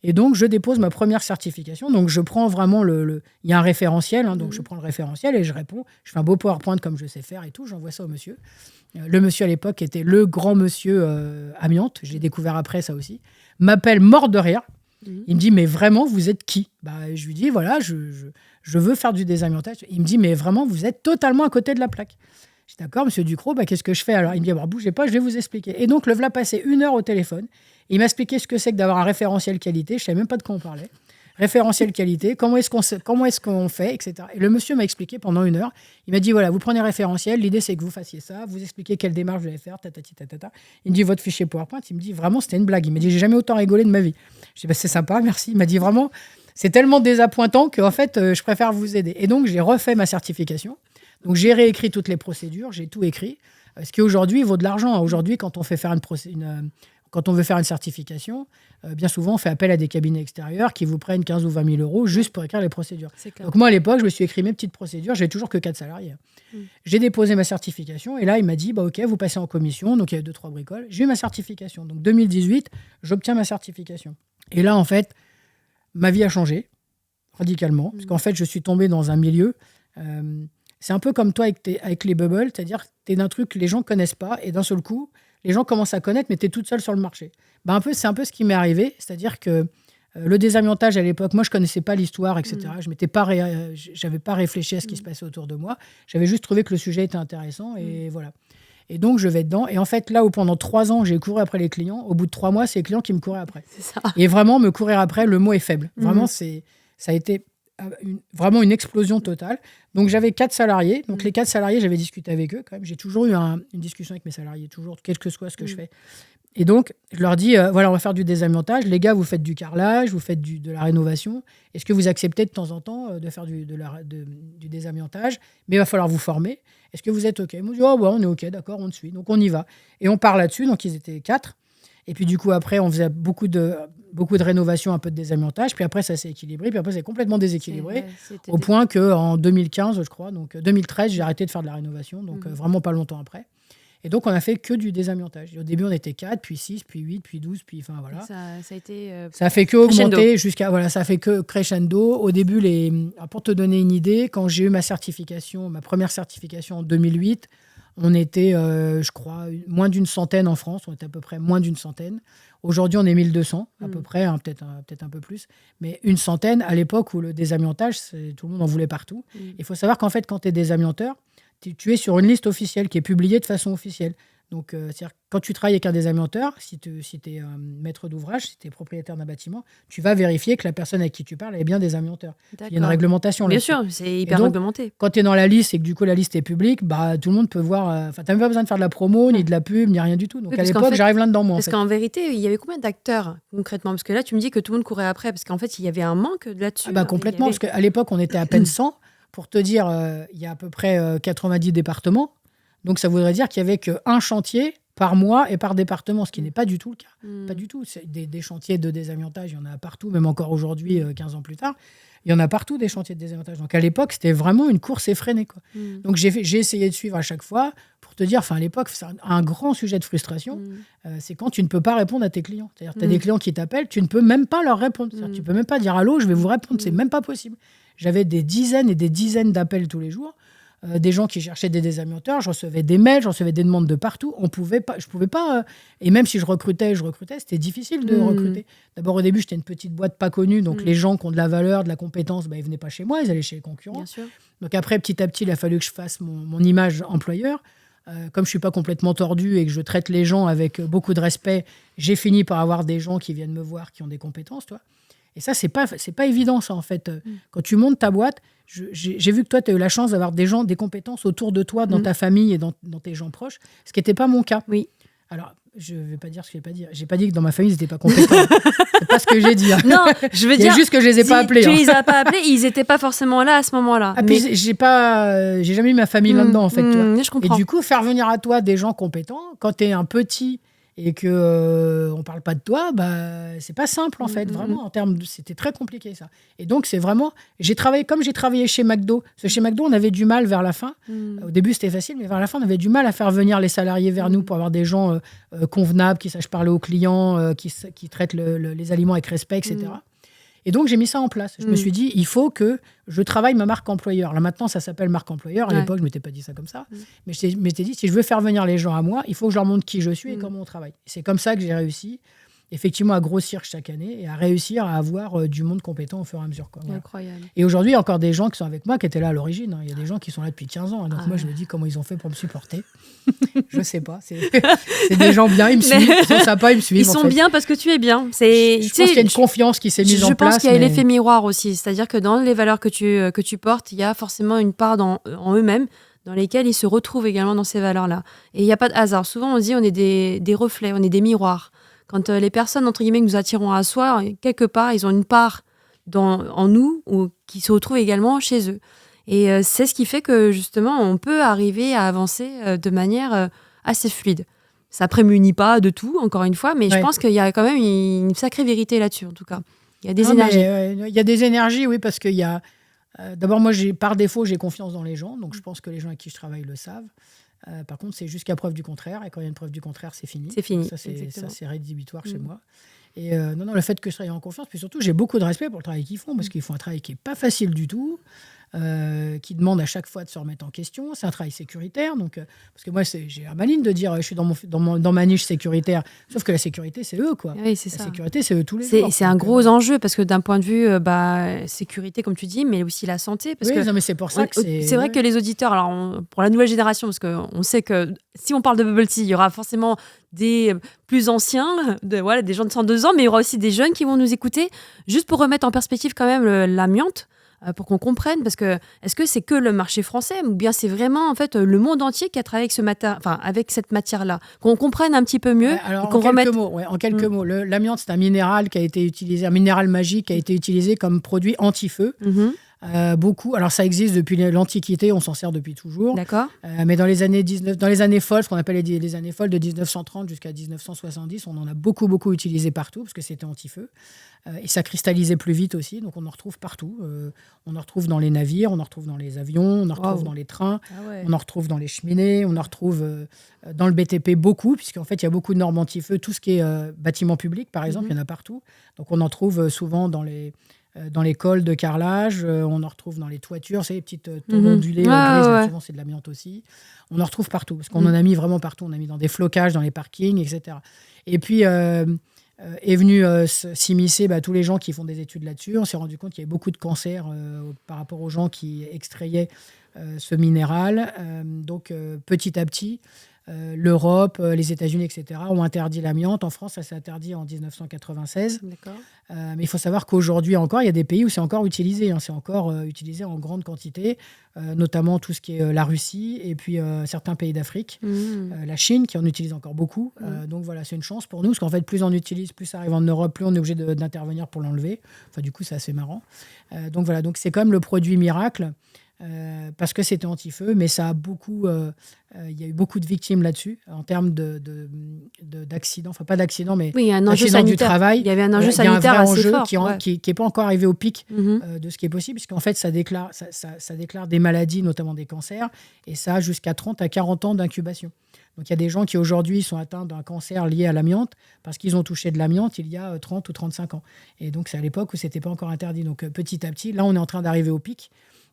Et donc, je dépose ma première certification. Donc, je prends vraiment il y a un référentiel, donc je prends le référentiel et je réponds. Je fais un beau PowerPoint comme je sais faire et tout. J'envoie ça au monsieur. Le monsieur, à l'époque, était le grand monsieur amiante. Je l'ai découvert après, ça aussi. M'appelle mort de rire. Il me dit, mais vraiment, vous êtes qui? Je lui dis, voilà, je veux faire du désamiantage. Il me dit, mais vraiment, vous êtes totalement à côté de la plaque. Je dis, d'accord, monsieur Ducrot, qu'est-ce que je fais alors? Il me dit, bougez pas, je vais vous expliquer. Et donc, le voilà passé 1 heure au téléphone. Il m'a expliqué ce que c'est que d'avoir un référentiel qualité. Je ne savais même pas de quoi on parlait. Référentiel qualité, comment est-ce qu'on fait, etc. Et le monsieur m'a expliqué pendant 1 heure. Il m'a dit, voilà, vous prenez référentiel, l'idée c'est que vous fassiez ça, vous expliquez quelle démarche vous allez faire, tatati, tatata. Il me dit, votre fichier PowerPoint, il me dit, vraiment, c'était une blague. Il m'a dit, j'ai jamais autant rigolé de ma vie. Je dis, c'est sympa, merci. Il m'a dit, vraiment, c'est tellement désappointant qu'en fait, je préfère vous aider. Et donc, j'ai refait ma certification. Donc, j'ai réécrit toutes les procédures, j'ai tout écrit. Ce qui aujourd'hui vaut de l'argent. Aujourd'hui, quand on fait faire quand on veut faire une certification, bien souvent, on fait appel à des cabinets extérieurs qui vous prennent 15 ou 20 000 euros juste pour écrire les procédures. Donc moi, à l'époque, je me suis écrit mes petites procédures. J'ai toujours que 4 salariés. J'ai déposé ma certification et là, il m'a dit, OK, vous passez en commission. Donc, il y a 2-3 bricoles. J'ai eu ma certification. Donc, 2018, j'obtiens ma certification. Et là, en fait, ma vie a changé. radicalement. Parce qu'en fait, je suis tombée dans un milieu. C'est un peu comme toi avec les bubbles, c'est-à-dire que tu es d'un truc que les gens ne connaissent pas, et d'un seul coup, les gens commencent à connaître, mais tu es toute seule sur le marché. C'est un peu ce qui m'est arrivé, c'est-à-dire que le désamiantage à l'époque, moi je ne connaissais pas l'histoire, etc. Je n'avais pas réfléchi à ce qui se passait autour de moi. J'avais juste trouvé que le sujet était intéressant, et voilà. Et donc, je vais dedans. Et en fait, là où pendant 3 ans, j'ai couru après les clients, au bout de 3 mois, c'est les clients qui me couraient après. C'est ça. Et vraiment, me courir après, le mot est faible. Vraiment, ça a été vraiment une explosion totale. Donc, j'avais 4 salariés. Donc, les 4 salariés, j'avais discuté avec eux quand même. J'ai toujours eu une discussion avec mes salariés, toujours, quel que soit ce que je fais. Et donc, je leur dis, voilà, on va faire du désamiantage. Les gars, vous faites du carrelage, vous faites de la rénovation. Est-ce que vous acceptez de temps en temps de faire du désamiantage? Mais il va falloir vous former. Est-ce que vous êtes OK? Ils m'ont dit, on est OK, d'accord, on te suit. Donc, on y va. Et on part là-dessus. Donc, ils étaient 4. Et puis, du coup, après, on faisait beaucoup de rénovation, un peu de désamiantage. Puis après, ça s'est équilibré. Puis après, c'est complètement déséquilibré. Au point qu'en 2015, je crois, donc 2013, j'ai arrêté de faire de la rénovation. Donc, vraiment pas longtemps après. Et donc, on a fait que du désamiantage. Et au début, on était 4, puis 6, puis 8, puis 12, puis enfin voilà. Ça a été. Ça a fait que augmenter jusqu'à. Voilà, ça a fait que crescendo. Au début, pour te donner une idée, quand j'ai eu ma première certification en 2008, on était, je crois, moins d'une centaine en France. On était à peu près moins d'une centaine. Aujourd'hui, on est 1200 à peu près, peut-être un peu plus. Mais une centaine, à l'époque où le désamiantage, tout le monde en voulait partout. Il faut savoir qu'en fait, quand tu es désamianteur, tu es sur une liste officielle qui est publiée de façon officielle. Donc, c'est-à-dire quand tu travailles avec un désamianteur, si tu es maître d'ouvrage, si tu es propriétaire d'un bâtiment, tu vas vérifier que la personne avec qui tu parles est bien désamianteur. Il y a une réglementation là. Bien sûr, c'est hyper réglementé. Quand tu es dans la liste et que du coup la liste est publique, tout le monde peut voir. Tu n'as même pas besoin de faire de la promo, ni de la pub, ni rien du tout. Donc à l'époque, j'arrive là-dedans, moi. Parce qu'en vérité, il y avait combien d'acteurs concrètement? Parce que là, tu me dis que tout le monde courait après. Parce qu'en fait, il y avait un manque là-dessus. Complètement, parce qu'à l'époque, on était à peine 100. Pour te dire, il y a à peu près 90 départements. Donc, ça voudrait dire qu'il n'y avait qu'un chantier par mois et par département, ce qui n'est pas du tout le cas. Pas du tout. C'est des chantiers de désamiantage, il y en a partout, même encore aujourd'hui, 15 ans plus tard. Il y en a partout des chantiers de désamiantage. Donc, à l'époque, c'était vraiment une course effrénée, quoi. Donc, j'ai essayé de suivre à chaque fois pour te dire, à l'époque, c'est un grand sujet de frustration. C'est quand tu ne peux pas répondre à tes clients. C'est-à-dire, tu as des clients qui t'appellent, tu ne peux même pas leur répondre. Tu ne peux même pas dire « Allô, je vais vous répondre ». C'est même pas possible. J'avais des dizaines et des dizaines d'appels tous les jours, des gens qui cherchaient des désamianteurs. Je recevais des mails, je recevais des demandes de partout. Je pouvais pas. Et même si je recrutais, c'était difficile de recruter. D'abord, au début, j'étais une petite boîte pas connue. Donc, les gens qui ont de la valeur, de la compétence, ils venaient pas chez moi, ils allaient chez les concurrents. Bien sûr. Donc, après, petit à petit, il a fallu que je fasse mon image employeur. Comme je suis pas complètement tordu et que je traite les gens avec beaucoup de respect, j'ai fini par avoir des gens qui viennent me voir, qui ont des compétences, toi. Et ça, c'est pas évident, ça, en fait. Quand tu montes ta boîte, j'ai vu que toi, tu as eu la chance d'avoir des gens, des compétences autour de toi, dans ta famille et dans tes gens proches, ce qui n'était pas mon cas. Oui. Alors, je ne vais pas dire ce que je n'ai pas dit. Je n'ai pas dit que dans ma famille, ils n'étaient pas compétents. C'est pas ce que j'ai dit. Non, je veux dire... C'est juste que je ne les ai pas appelés. Tu les as pas appelés, ils n'étaient pas forcément là à ce moment-là. Puis, j'ai jamais eu ma famille là-dedans, en fait. Tu vois. Je comprends. Et du coup, faire venir à toi des gens compétents, quand tu es un petit... et que on parle pas de toi, c'est pas simple en fait, vraiment c'était très compliqué ça. Et donc c'est vraiment, j'ai travaillé chez McDo. Parce que chez McDo, on avait du mal vers la fin. Au début, c'était facile, mais vers la fin, on avait du mal à faire venir les salariés vers nous pour avoir des gens convenables, qui sachent parler aux clients, qui traitent les aliments avec respect, etc. Et donc, j'ai mis ça en place. Je me suis dit, il faut que je travaille ma marque employeur. Là, maintenant, ça s'appelle marque employeur. À l'époque, je ne m'étais pas dit ça comme ça. Mais je m'étais dit, si je veux faire venir les gens à moi, il faut que je leur montre qui je suis et comment on travaille. Et c'est comme ça que j'ai réussi, effectivement, à grossir chaque année et à réussir à avoir du monde compétent au fur et à mesure. Quoi. Voilà. Incroyable. Et aujourd'hui, il y a encore des gens qui sont avec moi qui étaient là à l'origine. Il y a des gens qui sont là depuis 15 ans. Donc moi, je me dis comment ils ont fait pour me supporter. Je ne sais pas. C'est des gens bien, ils me suivent. Ils sont sympas, ils me suivent. Ils sont bien parce que tu es bien. Je pense qu'il y a une confiance qui s'est mise en place. Je pense qu'il y a l'effet miroir aussi. C'est-à-dire que dans les valeurs que tu portes, il y a forcément une part en eux-mêmes dans lesquelles ils se retrouvent également dans ces valeurs-là. Et il n'y a pas de hasard. Souvent, on dit on est des reflets, on est des miroirs. Quand les personnes, entre guillemets, que nous attirons à soi, quelque part, ils ont une part en nous ou qui se retrouve également chez eux. Et c'est ce qui fait que, justement, on peut arriver à avancer de manière assez fluide. Ça ne prémunit pas de tout, encore une fois, mais je pense qu'il y a quand même une sacrée vérité là-dessus, en tout cas. Il y a des énergies. Il y a des énergies, oui, parce qu'il y a... D'abord, moi, par défaut, j'ai confiance dans les gens, donc je pense que les gens avec qui je travaille le savent. Par contre, c'est jusqu'à preuve du contraire. Et quand il y a une preuve du contraire, c'est fini. C'est fini. Ça, c'est rédhibitoire chez moi. Et non, le fait que je travaille en confiance, puis surtout, j'ai beaucoup de respect pour le travail qu'ils font, parce qu'ils font un travail qui n'est pas facile du tout, qui demande à chaque fois de se remettre en question. C'est un travail sécuritaire, donc, parce que moi, j'ai la maligne de dire je suis dans ma niche sécuritaire, sauf que la sécurité, c'est eux, quoi. Oui, c'est La ça. sécurité, c'est eux tous les jours. C'est un gros enjeu parce que d'un point de vue sécurité, comme tu dis, mais aussi la santé. Parce que non, mais c'est pour ça que c'est vrai que les auditeurs, alors pour la nouvelle génération, parce qu'on sait que si on parle de bubble tea, il y aura forcément des plus anciens, des gens de 102 ans, mais il y aura aussi des jeunes qui vont nous écouter, juste pour remettre en perspective quand même l'amiante, pour qu'on comprenne, parce que est-ce que c'est que le marché français ou bien c'est vraiment en fait le monde entier qui a travaillé avec cette matière-là, qu'on comprenne un petit peu mieux. Alors, et qu'on en quelques mots, l'amiante, c'est un minéral qui a été utilisé, un minéral magique qui a été utilisé comme produit anti-feu. Beaucoup. Alors ça existe depuis l'Antiquité, on s'en sert depuis toujours. D'accord. Mais dans les années folles, ce qu'on appelle les années folles de 1930 jusqu'à 1970, on en a beaucoup utilisé partout parce que c'était anti-feu. Et ça cristallisait plus vite aussi, donc on en retrouve partout. On en retrouve dans les navires, on en retrouve dans les avions, on en retrouve dans les trains, on en retrouve dans les cheminées, on en retrouve dans le BTP beaucoup, puisqu'en fait il y a beaucoup de normes anti-feu. Tout ce qui est bâtiment public, par exemple, il y en a partout. Donc on en trouve souvent dans les cols de carrelage, on en retrouve dans les toitures, c'est les petites tôles ondulées grises, souvent c'est de l'amiante aussi. On en retrouve partout, parce qu'on en a mis vraiment partout. On a mis dans des flocages, dans les parkings, etc. Et puis est venu s'immiscer tous les gens qui font des études là-dessus. On s'est rendu compte qu'il y avait beaucoup de cancers par rapport aux gens qui extrayaient ce minéral. Donc petit à petit, l'Europe, les États-Unis, etc., ont interdit l'amiante. En France, ça s'est interdit en 1996. D'accord. Mais il faut savoir qu'aujourd'hui encore, il y a des pays où c'est encore utilisé. C'est encore utilisé en grande quantité, notamment tout ce qui est la Russie et puis certains pays d'Afrique. La Chine qui en utilise encore beaucoup. Donc voilà, c'est une chance pour nous, parce qu'en fait, plus on utilise, plus ça arrive en Europe, plus on est obligé d'intervenir pour l'enlever. Enfin, du coup, c'est assez marrant. Donc voilà, donc c'est comme le produit miracle. Parce que c'était anti-feu, mais ça a beaucoup. Il y a eu beaucoup de victimes là-dessus en termes d'accidents, enfin pas d'accidents, mais un enjeu d'accidents du sanitaire. travail. Il y avait un enjeu Il y a un sanitaire vrai assez enjeu fort. qui n'est pas encore arrivé au pic de ce qui est possible, puisqu'en fait ça déclare des maladies, notamment des cancers, et ça a jusqu'à 30 à 40 ans d'incubation. Donc il y a des gens qui aujourd'hui sont atteints d'un cancer lié à l'amiante parce qu'ils ont touché de l'amiante il y a 30 ou 35 ans. Et donc c'est à l'époque où ce n'était pas encore interdit. Donc petit à petit, là on est en train d'arriver au pic.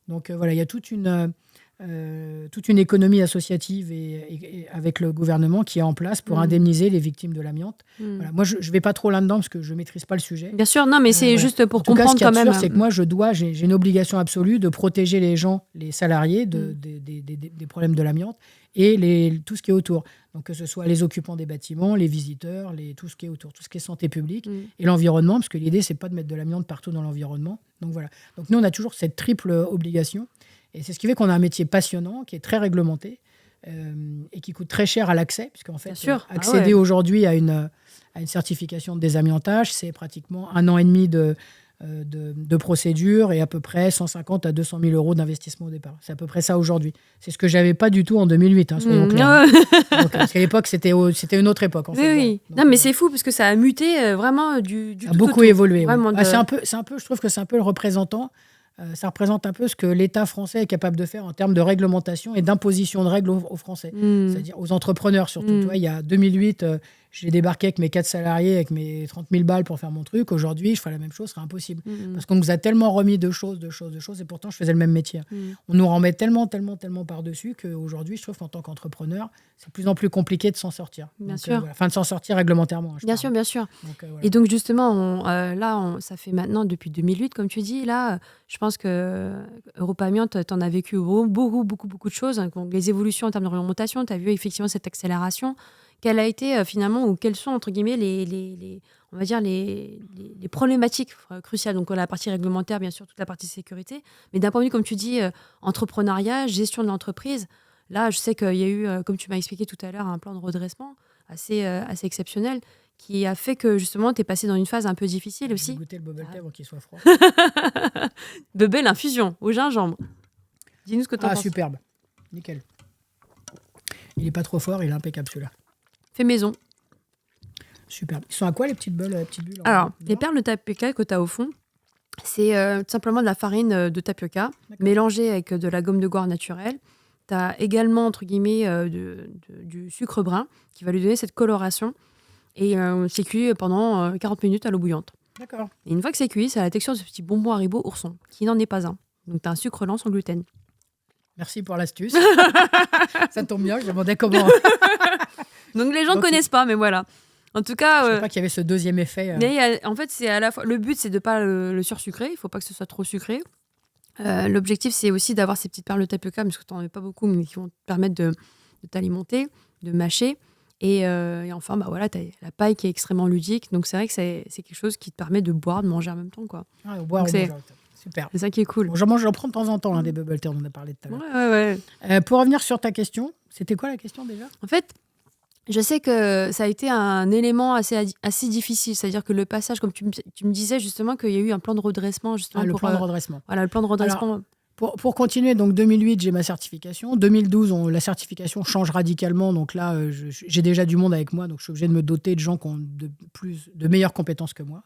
Donc voilà, il y a toute une économie associative et avec le gouvernement qui est en place pour indemniser les victimes de l'amiante. Voilà. Moi, je ne vais pas trop là-dedans parce que je ne maîtrise pas le sujet. Bien sûr, non, mais c'est juste pour comprendre quand même. Ce c'est que moi, j'ai une obligation absolue de protéger les gens, les salariés des problèmes de l'amiante et tout ce qui est autour. Donc que ce soit les occupants des bâtiments, les visiteurs, tout ce qui est autour, tout ce qui est santé publique et l'environnement, parce que l'idée, c'est pas de mettre de l'amiante partout dans l'environnement. Donc voilà. Donc nous, on a toujours cette triple obligation. Et c'est ce qui fait qu'on a un métier passionnant, qui est très réglementé et qui coûte très cher à l'accès, puisqu'en fait, accéder aujourd'hui à une certification de désamiantage, c'est pratiquement 1 an et demi de procédure et à peu près 150 à 200 000 euros d'investissement au départ. C'est à peu près ça aujourd'hui. C'est ce que je n'avais pas du tout en 2008, soyons clairs. Donc, parce qu'à l'époque, c'était une autre époque. En fait, oui. Donc, non, mais c'est fou, parce que ça a muté vraiment du ça a beaucoup évolué. Oui. Je trouve que c'est un peu le représentant. Ça représente un peu ce que l'État français est capable de faire en termes de réglementation et d'imposition de règles aux Français, c'est-à-dire aux entrepreneurs surtout. Tu vois, il y a 2008, j'ai débarqué avec mes 4 salariés, avec mes 30 000 balles pour faire mon truc. Aujourd'hui, je ferais la même chose, ce serait impossible. Parce qu'on nous a tellement remis de choses, et pourtant, je faisais le même métier. On nous remet tellement par-dessus qu'aujourd'hui, je trouve qu'en tant qu'entrepreneur, c'est de plus en plus compliqué de s'en sortir. Bien sûr. Voilà. Enfin, de s'en sortir réglementairement. Bien sûr. Donc, voilà. Et donc, justement, ça fait maintenant depuis 2008, comme tu dis, là, je pense que Europa Amiante, tu en as vécu beaucoup de choses. Donc, les évolutions en termes de réglementation, tu as vu effectivement cette accélération. Quelle a été finalement, ou quelles sont, entre guillemets, les problématiques cruciales. Donc, la partie réglementaire, bien sûr, toute la partie sécurité. Mais d'un point de vue, comme tu dis, entrepreneuriat, gestion de l'entreprise, là, je sais qu'il y a eu, comme tu m'as expliqué tout à l'heure, un plan de redressement assez exceptionnel qui a fait que, justement, tu es passé dans une phase un peu difficile aussi. J'ai goûté le bubble tea avant qu'il soit froid. Bubble, l'infusion au gingembre. Dis-nous ce que tu en penses. Ah, superbe. Nickel. Il n'est pas trop fort, il est impeccable celui-là. Fait maison. Superbe. Ils sont à quoi les petites bulles Alors, les perles de tapioca que tu as au fond, c'est tout simplement de la farine de tapioca mélangée avec de la gomme de goire naturelle. Tu as également, entre guillemets, du sucre brun qui va lui donner cette coloration. Et c'est cuit pendant 40 minutes à l'eau bouillante. D'accord. Et une fois que c'est cuit, ça a la texture de ce petit bonbon Haribo ourson, qui n'en est pas un. Donc, tu as un sucre lent sans gluten. Merci pour l'astuce. Ça tombe bien, je demandais comment. Donc, les gens ne connaissent pas, mais voilà. En tout cas... Je ne savais pas qu'il y avait ce deuxième effet. Mais en fait, c'est à la fois... le but, c'est de ne pas le sursucrer. Il ne faut pas que ce soit trop sucré. L'objectif, c'est aussi d'avoir ces petites perles de tapioca, parce que tu n'en as pas beaucoup, mais qui vont te permettre de t'alimenter, de mâcher. Et enfin, voilà, tu as la paille qui est extrêmement ludique. Donc, c'est vrai que c'est quelque chose qui te permet de boire, de manger en même temps, quoi. Ah, boire, donc, super. C'est ça qui est cool. Bon, j'en prends de temps en temps, des bubble tea, on en a parlé tout à Ouais. l'heure. Pour revenir sur ta question, c'était quoi la question déjà ? En fait, je sais que ça a été un élément assez difficile. C'est-à-dire que le passage, comme tu me disais justement, qu'il y a eu un plan de redressement. Justement, le plan de redressement. Voilà, le plan de redressement. Alors, pour continuer, donc 2008, j'ai ma certification. 2012, la certification change radicalement. Donc là, j'ai déjà du monde avec moi. Donc je suis obligé de me doter de gens qui ont de meilleures compétences que moi.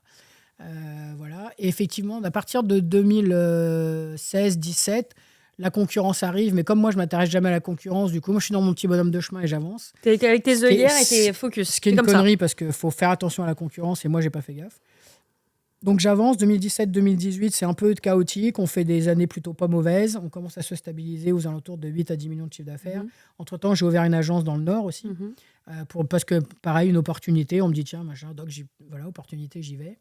Voilà. Et effectivement, à partir de 2016-17, la concurrence arrive. Mais comme moi, je ne m'intéresse jamais à la concurrence, du coup, moi, je suis dans mon petit bonhomme de chemin et j'avance. T'es avec tes œillères et tes focus. Ce qui est une connerie parce qu'il faut faire attention à la concurrence et moi, je n'ai pas fait gaffe. Donc j'avance, 2017-2018, c'est un peu chaotique. On fait des années plutôt pas mauvaises. On commence à se stabiliser aux alentours de 8 à 10 millions de chiffre d'affaires. Entre-temps, j'ai ouvert une agence dans le Nord aussi. Parce que, pareil, une opportunité. On me dit, tiens, machin, donc voilà, opportunité, j'y vais.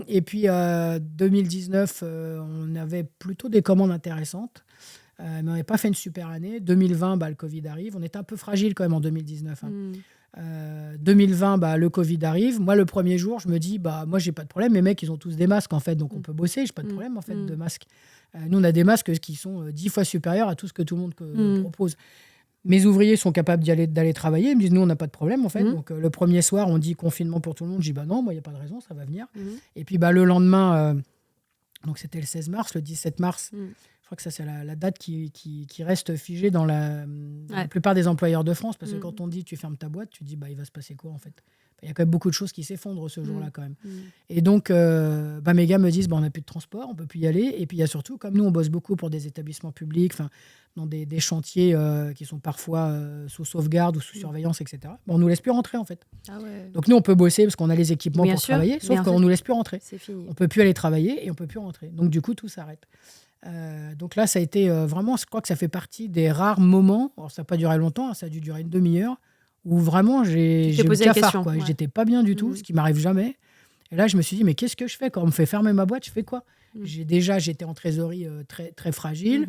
Et puis, 2019, on avait plutôt des commandes intéressantes. Mais on n'avait pas fait une super année. 2020, le Covid arrive. On était un peu fragile quand même en 2019. 2020, le Covid arrive. Moi, le premier jour, je me dis, moi, j'ai pas de problème. Mes mecs, ils ont tous des masques, en fait, donc on peut bosser. J'ai pas de problème, en fait, de masques. Nous, on a des masques qui sont 10 fois supérieurs à tout ce que tout le monde propose. Mes ouvriers sont capables d'aller travailler. Ils me disent, nous, on n'a pas de problème, en fait. Donc, le premier soir, on dit confinement pour tout le monde. Je dis, non, moi, il n'y a pas de raison, ça va venir. Et puis, le lendemain, donc c'était le 16 mars, le 17 mars, je crois que ça, c'est la date qui reste figée dans la plupart des employeurs de France. Parce que quand on dit tu fermes ta boîte, tu dis il va se passer quoi en fait ? Il y a quand même beaucoup de choses qui s'effondrent ce jour-là quand même. Et donc, mes gars me disent on n'a plus de transport, on ne peut plus y aller. Et puis il y a surtout, comme nous, on bosse beaucoup pour des établissements publics, dans des chantiers qui sont parfois sous sauvegarde ou sous surveillance, etc. On ne nous laisse plus rentrer en fait. Ah ouais. Donc nous, on peut bosser parce qu'on a les équipements Bien pour sûr, travailler, sauf qu'on ne nous laisse plus rentrer. C'est fini. On ne peut plus aller travailler et on ne peut plus rentrer. Donc du coup, tout s'arrête. Donc là, ça a été vraiment, je crois que ça fait partie des rares moments, alors ça n'a pas duré longtemps, ça a dû durer une demi-heure, où vraiment j'ai eu le cafard. Ouais. J'étais pas bien du tout, ce qui m'arrive jamais. Et là, je me suis dit, mais qu'est-ce que je fais ? Quand on me fait fermer ma boîte, je fais quoi ? J'étais en trésorerie très, très fragile.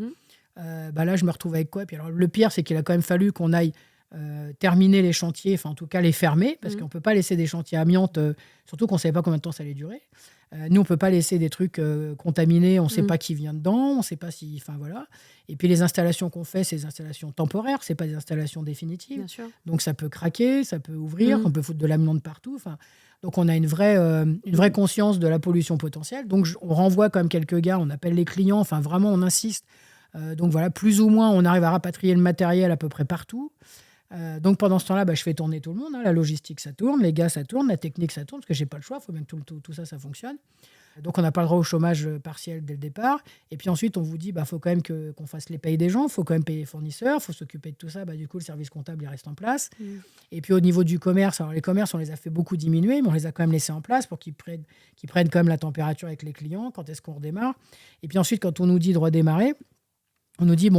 Là, je me retrouve avec quoi ? Puis alors, le pire, c'est qu'il a quand même fallu qu'on aille terminer les chantiers, en tout cas les fermer, parce qu'on ne peut pas laisser des chantiers amiantes, surtout qu'on ne savait pas combien de temps ça allait durer. Nous, on ne peut pas laisser des trucs contaminés, on ne sait pas qui vient dedans, on ne sait pas si... Enfin, voilà. Et puis, les installations qu'on fait, c'est des installations temporaires, ce n'est pas des installations définitives. Bien sûr. Donc, ça peut craquer, ça peut ouvrir, on peut foutre de l'amiante partout. Donc, on a une vraie conscience de la pollution potentielle. Donc, on renvoie quand même quelques gars, on appelle les clients, vraiment, on insiste. Donc, voilà, plus ou moins, on arrive à rapatrier le matériel à peu près partout. Donc pendant ce temps-là, je fais tourner tout le monde. La logistique, ça tourne. Les gars, ça tourne. La technique, ça tourne. Parce que je n'ai pas le choix. Il faut bien que tout ça fonctionne. Donc on n'a pas le droit au chômage partiel dès le départ. Et puis ensuite, on vous dit faut quand même qu'on fasse les payes des gens. Il faut quand même payer les fournisseurs. Il faut s'occuper de tout ça. Du coup, le service comptable, il reste en place. Et puis au niveau du commerce, alors les commerces, on les a fait beaucoup diminuer, mais on les a quand même laissés en place pour qu'ils prennent quand même la température avec les clients. Quand est-ce qu'on redémarre ? Et puis ensuite, quand on nous dit de redémarrer, on nous dit,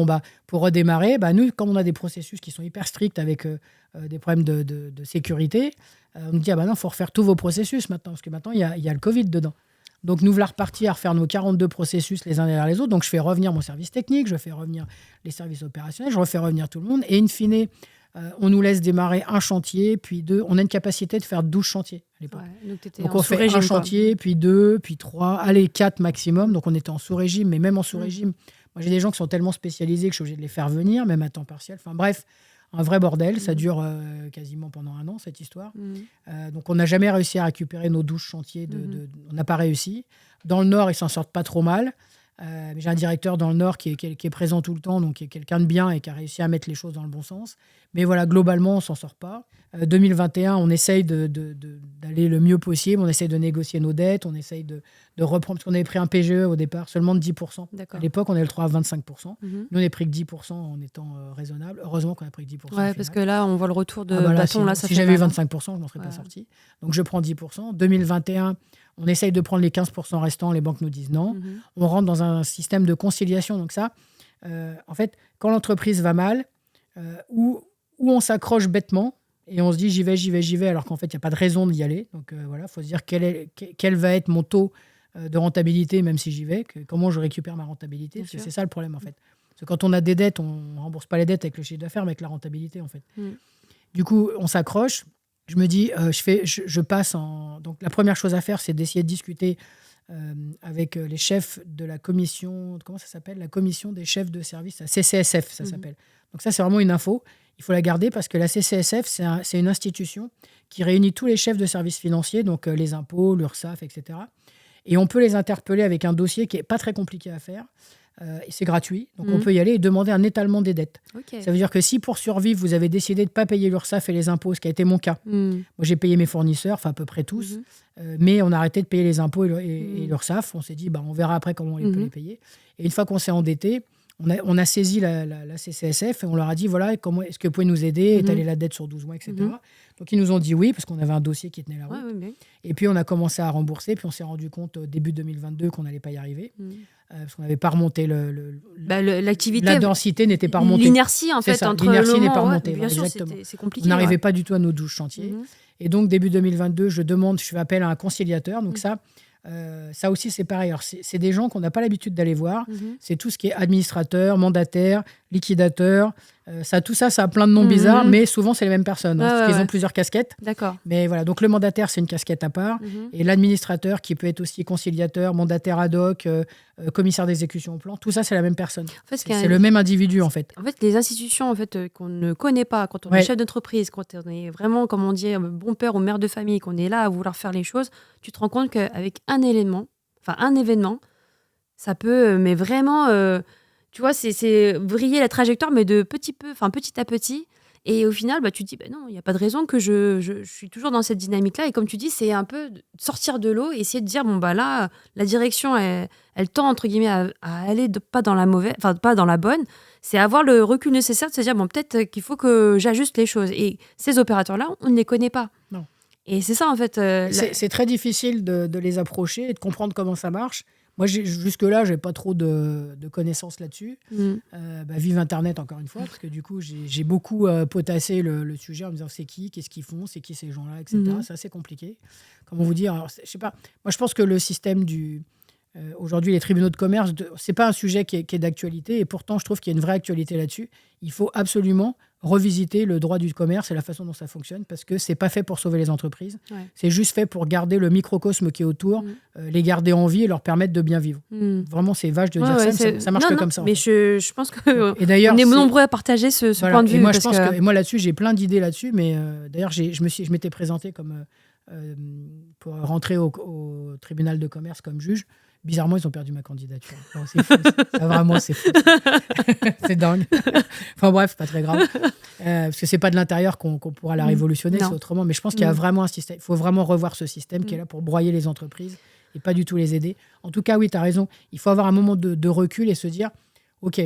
pour redémarrer, nous, comme on a des processus qui sont hyper stricts avec des problèmes de sécurité, on nous dit, non, il faut refaire tous vos processus maintenant, parce que maintenant, il y a le Covid dedans. Donc, nous voilà repartir à refaire nos 42 processus les uns derrière les autres. Donc, je fais revenir mon service technique, je fais revenir les services opérationnels, je refais revenir tout le monde. Et in fine, on nous laisse démarrer un chantier, puis deux. On a une capacité de faire 12 chantiers à l'époque. Ouais, donc on fait un chantier, puis 2, puis 3, allez, 4 maximum. Donc, on était en sous-régime, mais même en sous-régime, moi, j'ai des gens qui sont tellement spécialisés que je suis obligé de les faire venir, même à temps partiel. Bref, un vrai bordel. Ça dure quasiment pendant 1 an, cette histoire. Donc, on n'a jamais réussi à récupérer nos 12 chantiers. On n'a pas réussi. Dans le Nord, ils s'en sortent pas trop mal. J'ai un directeur dans le Nord qui est présent tout le temps, donc qui est quelqu'un de bien et qui a réussi à mettre les choses dans le bon sens. Mais voilà, globalement, on ne s'en sort pas. 2021, on essaye d'aller le mieux possible. On essaye de négocier nos dettes. On essaye de de reprendre, parce qu'on avait pris un PGE au départ, seulement de 10%. D'accord. À l'époque, on avait le droit à 25%. Mhm. Nous, on n'a pris que 10% en étant raisonnable. Heureusement qu'on a pris que 10%. Ouais, parce que là, on voit le retour de Ah bah là, bâton. si Là, ça si fait j'avais eu mal, hein. 25%, je n'en serais pas Ouais. sorti. Donc, je prends 10%. 2021, on essaye de prendre les 15% restants. Les banques nous disent non. Mhm. On rentre dans un système de conciliation. Donc ça, en fait, quand l'entreprise va mal, ou on s'accroche bêtement et on se dit j'y vais, alors qu'en fait, il n'y a pas de raison d'y aller. Donc voilà, il faut se dire quel va être mon taux de rentabilité, même si j'y vais, comment je récupère ma rentabilité. Bien Parce que sûr. c'est ça le problème, en fait. Parce que quand on a des dettes, on ne rembourse pas les dettes avec le chiffre d'affaires, mais avec la rentabilité, en fait. Du coup, on s'accroche. Je me dis, je passe en... Donc, la première chose à faire, c'est d'essayer de discuter avec les chefs de la commission... Comment ça s'appelle? La commission des chefs de service, la CCSF, ça s'appelle. Donc ça, c'est vraiment une info. Il faut la garder parce que la CCSF, c'est une institution qui réunit tous les chefs de services financiers, donc les impôts, l'URSSAF, etc. Et on peut les interpeller avec un dossier qui n'est pas très compliqué à faire. Et c'est gratuit. Donc on peut y aller et demander un étalement des dettes. Ok. Ça veut dire que si pour survivre, vous avez décidé de ne pas payer l'URSSAF et les impôts, ce qui a été mon cas. Moi, j'ai payé mes fournisseurs, enfin à peu près tous, mais on a arrêté de payer les impôts et l'URSSAF. On s'est dit, on verra après comment on peut les payer. Et une fois qu'on s'est endetté, on a saisi la CCSF et on leur a dit, voilà, comment est-ce que vous pouvez nous aider, étaler la dette sur 12 mois, etc. Donc ils nous ont dit oui, parce qu'on avait un dossier qui tenait la route. Ouais. Et puis on a commencé à rembourser, puis on s'est rendu compte au début 2022 qu'on n'allait pas y arriver. Parce qu'on n'avait pas remonté L'activité. la densité n'était pas remontée. L'inertie, en C'est fait, ça, entre l'inertie le n'est moment, pas ouais, remontée, bien sûr, exactement. c'est compliqué. On n'arrivait ouais. pas du tout à nos 12 chantiers. Et donc, début 2022, je fais appel à un conciliateur. Donc ça aussi, c'est pareil. Alors, c'est des gens qu'on n'a pas l'habitude d'aller voir. C'est tout ce qui est administrateur, mandataire, liquidateur. Tout ça, ça a plein de noms bizarres, mais souvent, c'est les mêmes personnes. Parce qu'ils ont plusieurs casquettes. D'accord. Mais voilà, donc le mandataire, c'est une casquette à part. Et l'administrateur, qui peut être aussi conciliateur, mandataire ad hoc, commissaire d'exécution au plan, tout ça, c'est la même personne. En fait, C'est le même individu, en fait. En fait, les institutions en fait, qu'on ne connaît pas, quand on est chef d'entreprise, quand on est vraiment, comme on dit, bon père ou mère de famille, qu'on est là à vouloir faire les choses, tu te rends compte qu'avec un événement, ça peut, mais vraiment, tu vois, c'est vriller la trajectoire, mais de petit à petit. Et au final, tu te dis, non, il n'y a pas de raison que je suis toujours dans cette dynamique-là. Et comme tu dis, c'est un peu sortir de l'eau et essayer de dire, là, la direction, elle tend, entre guillemets, à aller pas dans la mauvaise, enfin, pas dans la bonne. C'est avoir le recul nécessaire de se dire, peut-être qu'il faut que j'ajuste les choses. Et ces opérateurs-là, on ne les connaît pas. Non. Et c'est ça, en fait. C'est très difficile de les approcher et de comprendre comment ça marche. Moi, jusque-là, je n'ai pas trop de connaissances là-dessus. Vive Internet, encore une fois, parce que du coup, j'ai beaucoup potassé le sujet en me disant c'est qui, qu'est-ce qu'ils font, c'est qui ces gens-là, etc. C'est assez compliqué. Comment vous dire? Alors, je sais pas. Moi, je pense que le système aujourd'hui, les tribunaux de commerce, c'est pas un sujet qui est d'actualité. Et pourtant, je trouve qu'il y a une vraie actualité là-dessus. Il faut absolument revisiter le droit du commerce et la façon dont ça fonctionne, parce que c'est pas fait pour sauver les entreprises. C'est juste fait pour garder le microcosme qui est autour, les garder en vie et leur permettre de bien vivre. Vraiment, c'est vache de dire ça marche que comme ça. Mais je pense qu'on est nombreux à partager ce point de vue. Et moi, je pense que moi là-dessus, j'ai plein d'idées là-dessus, mais d'ailleurs, je m'étais présenté comme pour rentrer au tribunal de commerce comme juge. Bizarrement, ils ont perdu ma candidature. Non, c'est fou. Ça, vraiment, c'est fou. C'est dingue. Enfin bref, pas très grave. Parce que c'est pas de l'intérieur qu'on pourra la révolutionner, c'est autrement. Mais je pense qu'il y a vraiment un système. Il faut vraiment revoir ce système qui est là pour broyer les entreprises et pas du tout les aider. En tout cas, oui, tu as raison. Il faut avoir un moment de recul et se dire, OK,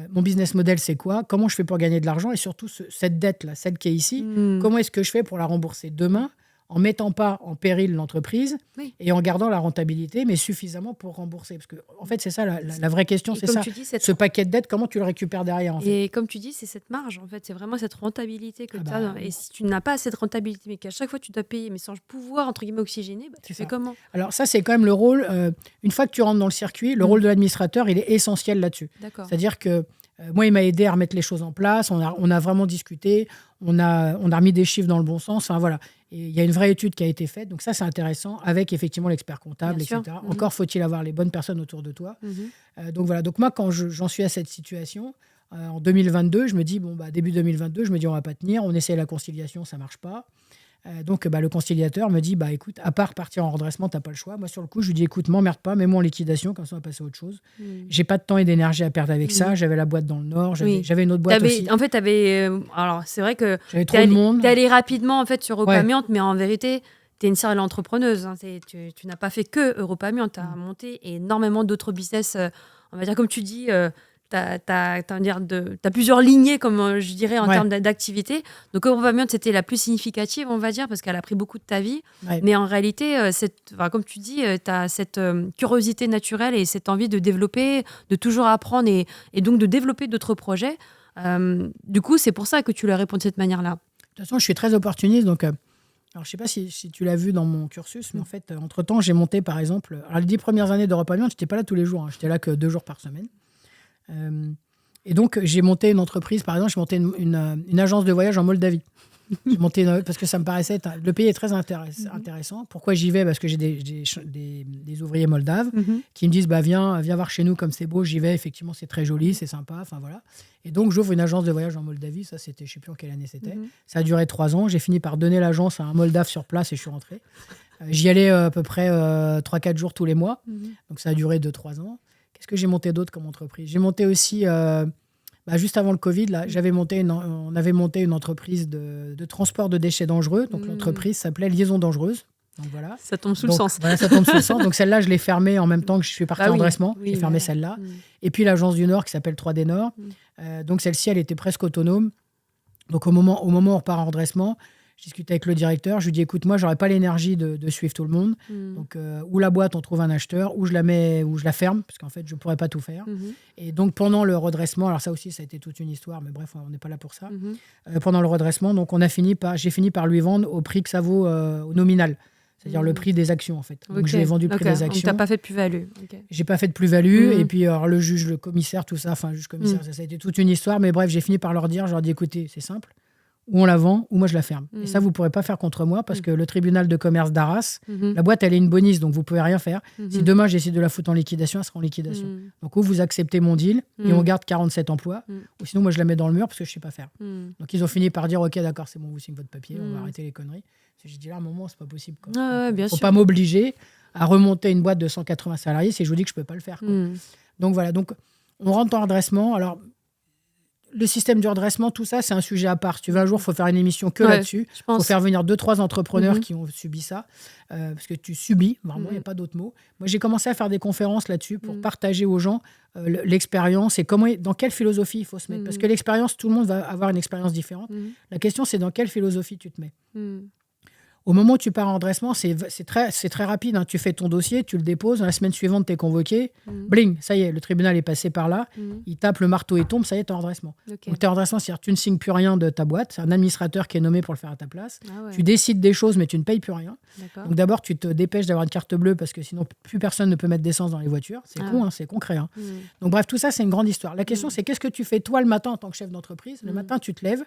mon business model, c'est quoi? Comment je fais pour gagner de l'argent? Et surtout, cette dette-là, celle qui est ici, comment est-ce que je fais pour la rembourser demain, en mettant pas en péril l'entreprise et en gardant la rentabilité, mais suffisamment pour rembourser. Parce que, en fait, c'est ça la vraie question, c'est ça. Ce paquet de dettes, comment tu le récupères derrière, en fait. Et comme tu dis, c'est cette marge, en fait. C'est vraiment cette rentabilité que tu as. Et si tu n'as pas assez de rentabilité, mais qu'à chaque fois tu dois payer, mais sans pouvoir, entre guillemets, oxygéner, tu fais comment? Alors ça, c'est quand même le rôle, une fois que tu rentres dans le circuit, le rôle de l'administrateur, il est essentiel là-dessus. D'accord. C'est-à-dire que moi, il m'a aidé à remettre les choses en place, on a vraiment discuté, on a remis des chiffres dans le bon sens, enfin voilà. Et il y a une vraie étude qui a été faite, donc ça c'est intéressant, avec effectivement l'expert comptable, Bien etc. sûr. Encore faut-il avoir les bonnes personnes autour de toi. Donc voilà, donc moi quand j'en suis à cette situation, en 2022, je me dis, début 2022, je me dis on va pas tenir, on essaie la conciliation, ça marche pas. Donc le conciliateur me dit, écoute, à part partir en redressement, t'as pas le choix. Moi sur le coup, je lui dis, écoute, m'emmerde pas, mets-moi en liquidation, comme ça on va passer à autre chose. J'ai pas de temps et d'énergie à perdre avec ça, j'avais la boîte dans le Nord, j'avais une autre boîte aussi. En fait, alors c'est vrai que j'avais trop de monde. T'es allé rapidement en fait sur Opamiante, mais en vérité, es une serial entrepreneuse. Hein. Tu n'as pas fait que Europe Amiens. Tu as monté énormément d'autres business. On va dire, comme tu dis, tu as plusieurs lignées, comme je dirais, en termes d'activité. Donc, Europe Amiens, c'était la plus significative, on va dire, parce qu'elle a pris beaucoup de ta vie. Ouais. Mais en réalité, comme tu dis, tu as cette curiosité naturelle et cette envie de développer, de toujours apprendre et donc de développer d'autres projets. Du coup, c'est pour ça que tu leur réponds de cette manière-là. De toute façon, je suis très opportuniste. Donc, alors, je ne sais pas si tu l'as vu dans mon cursus, mais en fait, entre-temps, j'ai monté, par exemple... Alors, les 10 premières années d'Europe Amiens, je n'étais pas là tous les jours. Hein, j'étais là que 2 jours par semaine. Et donc, j'ai monté une entreprise. Par exemple, j'ai monté une agence de voyage en Moldavie. J'ai monté parce que ça me paraissait... Le pays est très intéressant. Pourquoi j'y vais ? Parce que j'ai des ouvriers moldaves qui me disent viens voir chez nous comme c'est beau. J'y vais, effectivement, c'est très joli, c'est sympa. Enfin, voilà. Et donc, j'ouvre une agence de voyage en Moldavie. Ça, c'était, je ne sais plus en quelle année c'était. Ça a duré 3 ans. J'ai fini par donner l'agence à un Moldave sur place et je suis rentré. J'y allais à peu près 3-4 jours tous les mois. Donc, ça a duré 2-3 ans. Qu'est-ce que j'ai monté d'autre comme entreprise ? J'ai monté aussi... juste avant le Covid, là, on avait monté une entreprise de transport de déchets dangereux. Donc, l'entreprise s'appelait Liaison Dangereuse. Donc, voilà. Ça tombe sous le sens. Voilà, ça tombe sous le sens. Donc, celle-là, je l'ai fermée en même temps que je suis parti en redressement. J'ai fermé celle-là. Et puis, l'agence du Nord qui s'appelle 3D Nord. Donc, celle-ci, elle était presque autonome. Donc, au moment où on repart en redressement, je discutais avec le directeur. Je lui dis, écoute, moi, j'aurais pas l'énergie de suivre tout le monde. Donc, ou la boîte, on trouve un acheteur, ou je la mets, ou je la ferme, parce qu'en fait, je pourrais pas tout faire. Et donc, pendant le redressement, alors ça aussi, ça a été toute une histoire, mais bref, on n'est pas là pour ça. Pendant le redressement, donc, j'ai fini par lui vendre au prix que ça vaut au nominal. C'est-à-dire le prix des actions, en fait. Donc, je lui ai vendu le prix des actions. Donc, tu n'as pas fait de plus-value. J'ai pas fait de plus-value. Et puis, alors, le juge, le commissaire, tout ça, enfin, juge-commissaire, ça a été toute une histoire. Mais bref, j'ai fini par leur dire, je leur ai dit, écoutez, c'est simple. Ou on la vend, ou moi je la ferme. Et ça, vous ne pourrez pas faire contre moi parce que le tribunal de commerce d'Arras, la boîte, elle est une bonus, donc vous ne pouvez rien faire. Si demain, j'essaie de la foutre en liquidation, elle sera en liquidation. Donc, ou vous acceptez mon deal et on garde 47 emplois, ou sinon, moi, je la mets dans le mur parce que je ne sais pas faire. Donc, ils ont fini par dire, OK, d'accord, c'est bon, vous signez votre papier, on va arrêter les conneries. J'ai dit, là, à un moment, ce n'est pas possible. Il ne faut pas m'obliger à remonter une boîte de 180 salariés si je vous dis que je ne peux pas le faire. Donc, voilà. Donc, on rentre en redressement. Alors, le système du redressement, tout ça, c'est un sujet à part. Si tu veux, un jour, il faut faire une émission que là-dessus. Il faut faire venir 2-3 entrepreneurs qui ont subi ça. Parce que tu subis, vraiment, il n'y a pas d'autre mot. Moi, j'ai commencé à faire des conférences là-dessus pour partager aux gens l'expérience et dans quelle philosophie il faut se mettre. Parce que l'expérience, tout le monde va avoir une expérience différente. La question, c'est dans quelle philosophie tu te mets. Au moment où tu pars en redressement, c'est très rapide. Hein. Tu fais ton dossier, tu le déposes. La semaine suivante, tu es convoqué. Bling, ça y est, le tribunal est passé par là. Il tape le marteau et tombe, ça y est, tu es en redressement. Donc, tu es en redressement, c'est-à-dire que tu ne signes plus rien de ta boîte. C'est un administrateur qui est nommé pour le faire à ta place. Tu décides des choses, mais tu ne payes plus rien. Donc, d'abord, tu te dépêches d'avoir une carte bleue parce que sinon, plus personne ne peut mettre d'essence dans les voitures. C'est con, hein, c'est concret. Hein. Donc, bref, tout ça, c'est une grande histoire. La question, c'est qu'est-ce que tu fais, toi, le matin, en tant que chef d'entreprise ? Le matin, tu te lèves.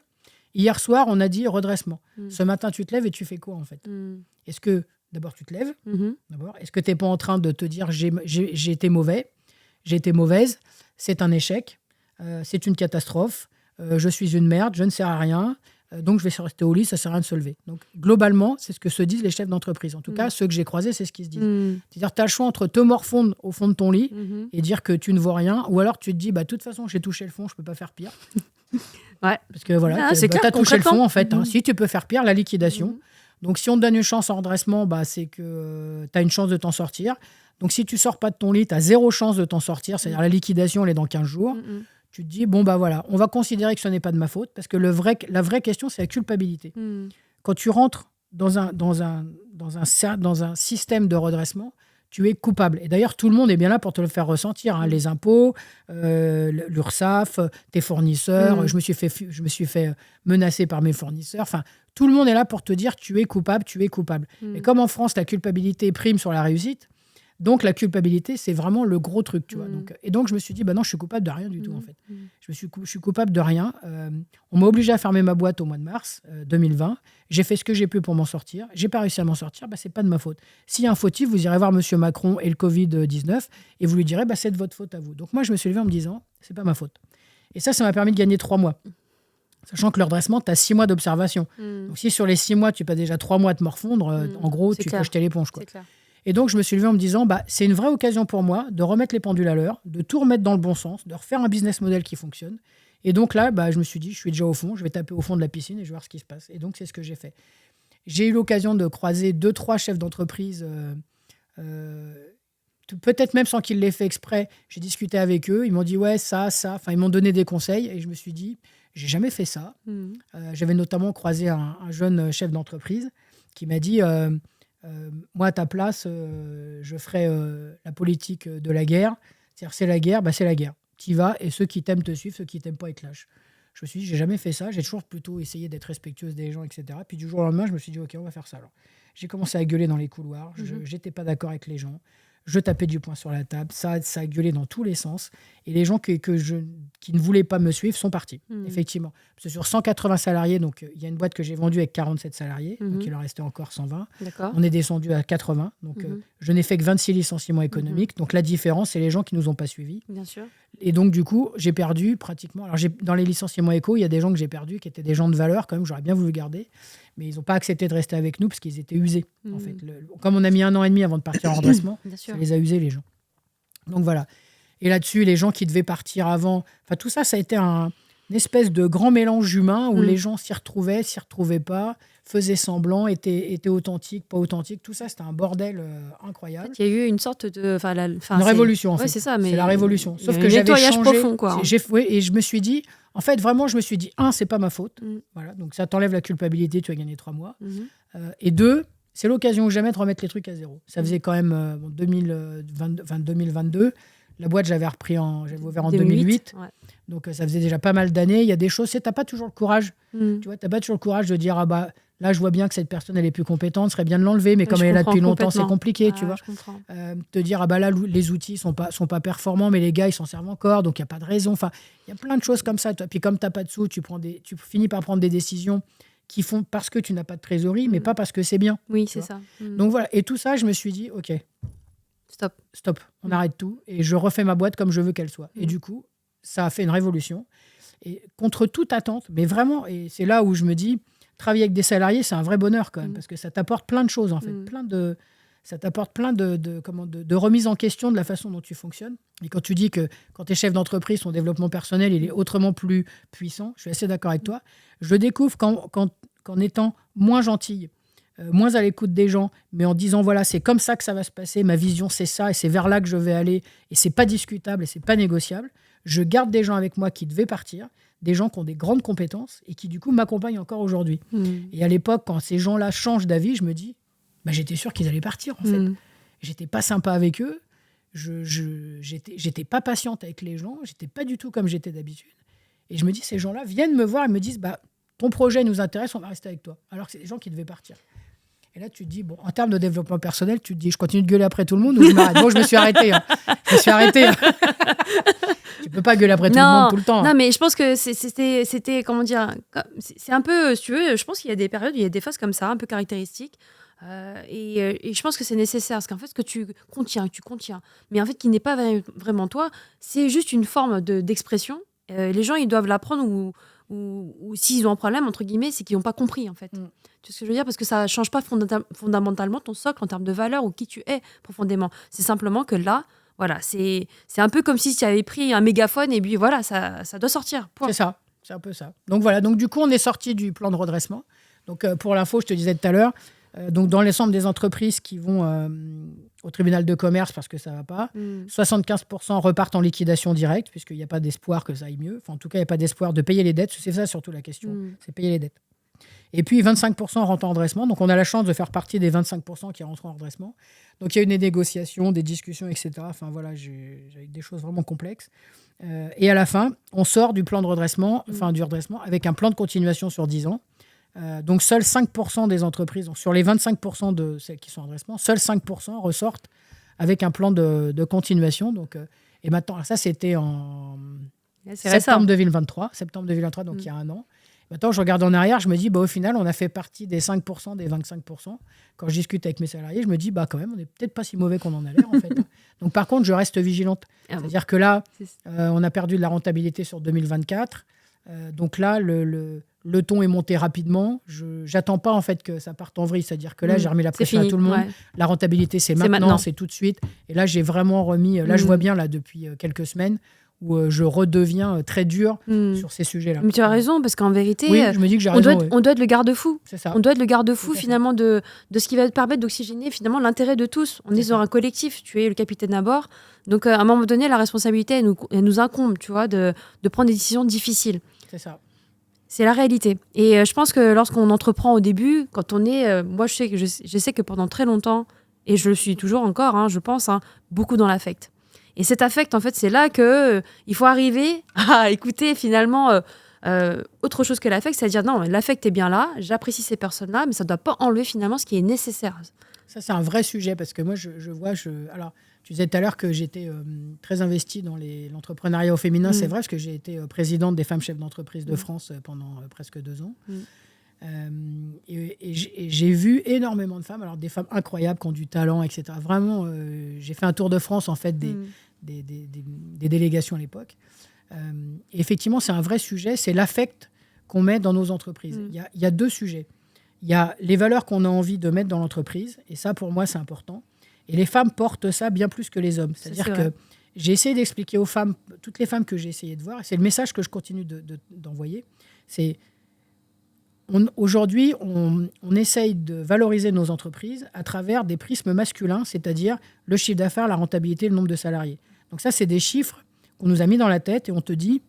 Hier soir, on a dit redressement. Ce matin, tu te lèves et tu fais quoi, en fait ? Est-ce que, d'abord, tu te lèves ? Est-ce que tu n'es pas en train de te dire j'ai été mauvais, j'ai été mauvaise, c'est un échec, c'est une catastrophe, je suis une merde, je ne sers à rien, donc je vais rester au lit, ça ne sert à rien de se lever. Donc, globalement, c'est ce que se disent les chefs d'entreprise. En tout cas, ceux que j'ai croisés, c'est ce qu'ils se disent. C'est-à-dire, tu as le choix entre te morfondre au fond de ton lit et dire que tu ne vaux rien, ou alors tu te dis, de toute façon, j'ai touché le fond, je ne peux pas faire pire. Ouais. Parce que voilà, tu as touché le fond, en fait. Hein. Si tu peux faire pire, la liquidation. Donc, si on te donne une chance en redressement, c'est que tu as une chance de t'en sortir. Donc, si tu ne sors pas de ton lit, tu as 0 chance de t'en sortir. C'est-à-dire la liquidation, elle est dans 15 jours. Tu te dis, voilà, on va considérer que ce n'est pas de ma faute. Parce que la vraie question, c'est la culpabilité. Quand tu rentres dans un système de redressement, tu es coupable. Et d'ailleurs, tout le monde est bien là pour te le faire ressentir. Hein. Les impôts, l'URSSAF, tes fournisseurs. Je me suis fait menacer par mes fournisseurs. Enfin, tout le monde est là pour te dire tu es coupable, tu es coupable. Et comme en France, la culpabilité prime sur la réussite, donc la culpabilité, c'est vraiment le gros truc. Tu vois. Donc, je me suis dit, non, je suis coupable de rien du tout, en fait. Je suis coupable de rien. On m'a obligé à fermer ma boîte au mois de mars 2020. J'ai fait ce que j'ai pu pour m'en sortir. J'ai pas réussi à m'en sortir, c'est pas de ma faute. S'il y a un fautif, vous irez voir M. Macron et le Covid-19 et vous lui direz, c'est de votre faute à vous. Donc moi, je me suis levé en me disant, c'est pas ma faute. Et ça m'a permis de gagner 3 mois. Sachant que le redressement, tu as 6 mois d'observation. Donc si sur les 6 mois, tu passes déjà 3 mois à te morfondre, en gros, tu peux jeter l'éponge. Quoi. Et donc, je me suis levé en me disant, c'est une vraie occasion pour moi de remettre les pendules à l'heure, de tout remettre dans le bon sens, de refaire un business model qui fonctionne. Et donc là, je me suis dit, je suis déjà au fond, je vais taper au fond de la piscine et je vais voir ce qui se passe. Et donc, c'est ce que j'ai fait. J'ai eu l'occasion de croiser 2-3 chefs d'entreprise, peut-être même sans qu'ils l'aient fait exprès. J'ai discuté avec eux, ils m'ont dit ouais, ça. Enfin, ils m'ont donné des conseils et je me suis dit, j'ai jamais fait ça. J'avais notamment croisé un jeune chef d'entreprise qui m'a dit moi, à ta place, je ferais la politique de la guerre. C'est-à-dire, c'est la guerre, c'est la guerre. Tu y vas et ceux qui t'aiment te suivent, ceux qui t'aiment pas, ils te lâchent. Je me suis dit, j'ai jamais fait ça. J'ai toujours plutôt essayé d'être respectueuse des gens, etc. Puis du jour au lendemain, je me suis dit, OK, on va faire ça alors. J'ai commencé à gueuler dans les couloirs. J'étais pas d'accord avec les gens. Je tapais du poing sur la table. Ça a gueulé dans tous les sens. Et les gens qui ne voulaient pas me suivre sont partis, effectivement. Parce que sur 180 salariés, donc il y a une boîte que j'ai vendue avec 47 salariés, donc il en restait encore 120. D'accord. On est descendu à 80. Donc je n'ai fait que 26 licenciements économiques. Donc la différence, c'est les gens qui ne nous ont pas suivis. Bien sûr. Et donc, du coup, j'ai perdu pratiquement... Alors, dans les licenciements éco, il y a des gens que j'ai perdus qui étaient des gens de valeur, quand même, j'aurais bien voulu garder. Mais ils n'ont pas accepté de rester avec nous parce qu'ils étaient usés, en fait. Comme on a mis 1 an et demi avant de partir en redressement, ça les a usés, les gens. Donc, voilà. Et là-dessus, les gens qui devaient partir avant... Enfin, tout ça, ça a été une espèce de grand mélange humain où les gens s'y retrouvaient pas, faisaient semblant, étaient authentiques, pas authentiques. Tout ça, c'était un bordel incroyable. En fait, il y a eu une sorte de... une révolution, en fait. C'est ça, mais... C'est la révolution. Sauf que j'avais changé. Profond, quoi. Et je me suis dit... En fait, vraiment, je me suis dit, 1, c'est pas ma faute. Voilà, donc ça t'enlève la culpabilité, tu as gagné 3 mois. Et 2, c'est l'occasion ou jamais de remettre les trucs à zéro. Ça faisait quand même 2022. La boîte, j'avais ouvert en 2008. Ouais. Donc, ça faisait déjà pas mal d'années. Il y a des choses, tu n'as pas toujours le courage. Tu vois, tu n'as pas toujours le courage de dire, là, je vois bien que cette personne, elle est plus compétente, ce serait bien de l'enlever, mais comme elle est là depuis longtemps, c'est compliqué, tu vois. Te dire, là, les outils sont pas performants, mais les gars, ils s'en servent encore, donc il n'y a pas de raison. Enfin, il y a plein de choses comme ça. Puis comme tu n'as pas de sous, tu finis par prendre des décisions qui font parce que tu n'as pas de trésorerie, mais pas parce que c'est bien. Oui, c'est ça. Donc voilà. Et tout ça, je me suis dit, OK, stop, on arrête tout, et je refais ma boîte comme je veux qu'elle soit. Et du coup, ça a fait une révolution. Et contre toute attente, mais vraiment, et c'est là où je me dis, travailler avec des salariés, c'est un vrai bonheur quand même, parce que ça t'apporte plein de choses, en fait. Ça t'apporte plein de remises en question de la façon dont tu fonctionnes. Et quand tu dis que quand tu es chef d'entreprise, ton développement personnel, il est autrement plus puissant, je suis assez d'accord avec toi. Je découvre qu'en étant moins gentille, moins à l'écoute des gens, mais en disant, voilà, c'est comme ça que ça va se passer, ma vision, c'est ça, et c'est vers là que je vais aller, et c'est pas discutable, et c'est pas négociable. Je garde des gens avec moi qui devaient partir, des gens qui ont des grandes compétences et qui, du coup, m'accompagnent encore aujourd'hui. Et à l'époque, quand ces gens-là changent d'avis, je me dis, j'étais sûr qu'ils allaient partir, en fait. J'étais pas sympa avec eux, j'étais pas patiente avec les gens, j'étais pas du tout comme j'étais d'habitude. Et je me dis, ces gens-là viennent me voir et me disent, ton projet nous intéresse, on va rester avec toi. Alors que c'est des gens qui devaient partir. Et là, tu te dis, en termes de développement personnel, tu te dis, je continue de gueuler après tout le monde ou je m'arrête. Bon, je me suis arrêtée. Tu peux pas gueuler après tout le monde tout le temps. Non, mais je pense que c'était comment dire, c'est un peu, si tu veux, je pense qu'il y a des périodes, il y a des phases comme ça, un peu caractéristiques. Et je pense que c'est nécessaire, parce qu'en fait, ce que tu contiens, mais en fait, qui n'est pas vraiment toi, c'est juste une forme d'expression. Les gens, ils doivent l'apprendre ou s'ils ont un problème, entre guillemets, c'est qu'ils n'ont pas compris, en fait. Tu vois ce que je veux dire ? Parce que ça ne change pas fondamentalement ton socle en termes de valeur ou qui tu es profondément. C'est simplement que là, voilà, c'est un peu comme si tu avais pris un mégaphone et puis voilà, ça doit sortir. Point. C'est ça, c'est un peu ça. Donc voilà, donc du coup, on est sorti du plan de redressement. Donc pour l'info, je te disais tout à l'heure, donc dans l'ensemble des entreprises qui vont au tribunal de commerce parce que ça ne va pas, 75% repartent en liquidation directe, puisqu'il n'y a pas d'espoir que ça aille mieux. Enfin, en tout cas, il n'y a pas d'espoir de payer les dettes. C'est ça surtout la question, c'est payer les dettes. Et puis 25% rentrent en redressement. Donc on a la chance de faire partie des 25% qui rentrent en redressement. Donc il y a eu des négociations, des discussions, etc. Enfin voilà, j'ai des choses vraiment complexes. Et à la fin, on sort du plan de redressement, du redressement, avec un plan de continuation sur 10 ans. Donc seuls 5% des entreprises, donc sur les 25% de celles qui sont en redressement, seuls 5% ressortent avec un plan de continuation. Donc, et maintenant, ça c'était en septembre 2023, donc il y a un an. Maintenant, je regarde en arrière, je me dis, au final, on a fait partie des 5%, des 25%. Quand je discute avec mes salariés, je me dis, quand même, on n'est peut-être pas si mauvais qu'on en a l'air, en fait. Donc, par contre, je reste vigilante. C'est-à-dire que là, on a perdu de la rentabilité sur 2024. Donc là, le ton est monté rapidement. J'attends pas, en fait, que ça parte en vrille. C'est-à-dire que là, j'ai remis la pression à tout le monde. Ouais. La rentabilité, c'est maintenant, c'est tout de suite. Et là, j'ai vraiment remis... Là, je vois bien, là, depuis quelques semaines, où je redeviens très dur sur ces sujets-là. Mais tu as raison, parce qu'en vérité, oui, je me dis que j'ai raison, on doit être le garde-fou. C'est ça. On doit être le garde-fou finalement de ce qui va te permettre d'oxygéner finalement l'intérêt de tous. On est dans un collectif, tu es le capitaine à bord. Donc à un moment donné, la responsabilité, elle nous incombe, tu vois, de prendre des décisions difficiles. C'est ça. C'est la réalité. Et je pense que lorsqu'on entreprend au début, quand on est... moi, je sais que pendant très longtemps, et je le suis toujours encore, je pense, beaucoup dans l'affect. Et cet affect, en fait, c'est là qu'il faut arriver à écouter finalement autre chose que l'affect, c'est-à-dire non, l'affect est bien là, j'apprécie ces personnes-là, mais ça ne doit pas enlever finalement ce qui est nécessaire. Ça, c'est un vrai sujet parce que moi, je vois... Alors, tu disais tout à l'heure que j'étais très investie dans l'entrepreneuriat au féminin. C'est vrai parce que j'ai été présidente des femmes chefs d'entreprise de France pendant presque 2 ans. Et j'ai vu énormément de femmes, alors des femmes incroyables qui ont du talent, etc. Vraiment, j'ai fait un tour de France, en fait, des délégations à l'époque. Et effectivement, c'est un vrai sujet, c'est l'affect qu'on met dans nos entreprises. Il y a 2 sujets. Il y a les valeurs qu'on a envie de mettre dans l'entreprise, et ça, pour moi, c'est important. Et les femmes portent ça bien plus que les hommes. C'est-à-dire que j'ai essayé d'expliquer aux femmes, toutes les femmes que j'ai essayé de voir, et c'est le message que je continue d'envoyer, c'est aujourd'hui, on essaye de valoriser nos entreprises à travers des prismes masculins, c'est-à-dire le chiffre d'affaires, la rentabilité, le nombre de salariés. Donc ça, c'est des chiffres qu'on nous a mis dans la tête et on te dit,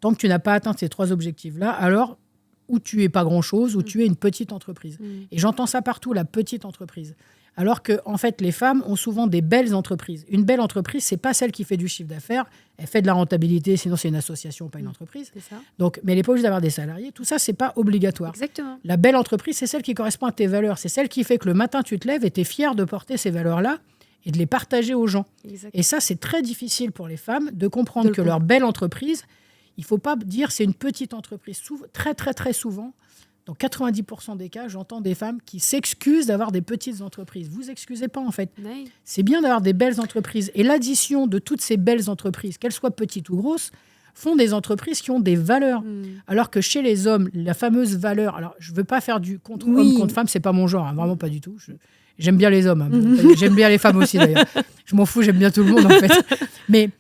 tant que tu n'as pas atteint ces 3 objectifs-là, alors ou tu es pas grand-chose, ou tu es une petite entreprise. Et j'entends ça partout, la petite entreprise. Alors que, en fait, les femmes ont souvent des belles entreprises. Une belle entreprise, c'est pas celle qui fait du chiffre d'affaires. Elle fait de la rentabilité, sinon c'est une association, pas une entreprise. C'est ça. Donc, mais elle n'est pas obligée d'avoir des salariés. Tout ça, c'est pas obligatoire. Exactement. La belle entreprise, c'est celle qui correspond à tes valeurs. C'est celle qui fait que le matin, tu te lèves et tu es fier de porter ces valeurs-là et de les partager aux gens. Exactement. Et ça, c'est très difficile pour les femmes de comprendre que leur belle entreprise, il ne faut pas dire c'est une petite entreprise. Très, très, très souvent, dans 90% des cas, j'entends des femmes qui s'excusent d'avoir des petites entreprises. Vous excusez pas, en fait. Oui. C'est bien d'avoir des belles entreprises. Et l'addition de toutes ces belles entreprises, qu'elles soient petites ou grosses, font des entreprises qui ont des valeurs. Alors que chez les hommes, la fameuse valeur... Alors, je ne veux pas faire du contre-homme, contre-femme, c'est pas mon genre, vraiment pas du tout. J'aime bien les hommes. J'aime bien les femmes aussi, d'ailleurs. Je m'en fous, j'aime bien tout le monde, en fait. Mais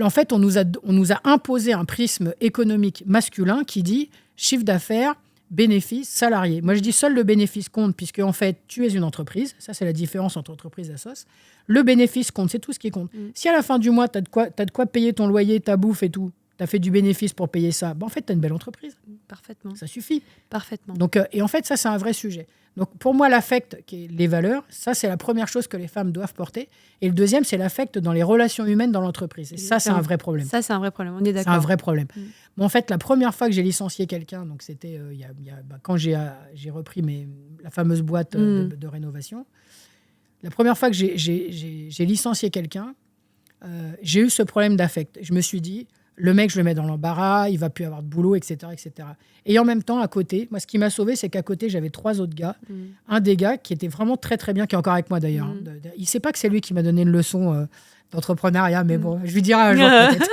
en fait, on nous a imposé un prisme économique masculin qui dit chiffre d'affaires, bénéfice, salarié. Moi, je dis seul le bénéfice compte, puisque en fait, tu es une entreprise. Ça, c'est la différence entre entreprise et assoce. Le bénéfice compte, c'est tout ce qui compte. Si à la fin du mois, tu as de quoi payer ton loyer, ta bouffe et tout, tu as fait du bénéfice pour payer ça, en fait, tu as une belle entreprise. Parfaitement. Ça suffit. Parfaitement. Donc, et en fait, ça, c'est un vrai sujet. Donc, pour moi, l'affect, qui est les valeurs, ça, c'est la première chose que les femmes doivent porter. Et le deuxième, c'est l'affect dans les relations humaines dans l'entreprise. Et ça, c'est un vrai problème. Ça, c'est un vrai problème. On est d'accord. C'est un vrai problème. Bon, en fait, la première fois que j'ai licencié quelqu'un, donc c'était quand j'ai repris la fameuse boîte de rénovation, la première fois que j'ai licencié quelqu'un, j'ai eu ce problème d'affect. Je me suis dit, le mec, je le mets dans l'embarras, il va plus avoir de boulot, etc., etc. Et en même temps, à côté, moi, ce qui m'a sauvé, c'est qu'à côté, j'avais 3 autres gars. Un des gars qui était vraiment très, très bien, qui est encore avec moi d'ailleurs. Il ne sait pas que c'est lui qui m'a donné une leçon d'entrepreneuriat, mais bon, je lui dirai un jour peut-être.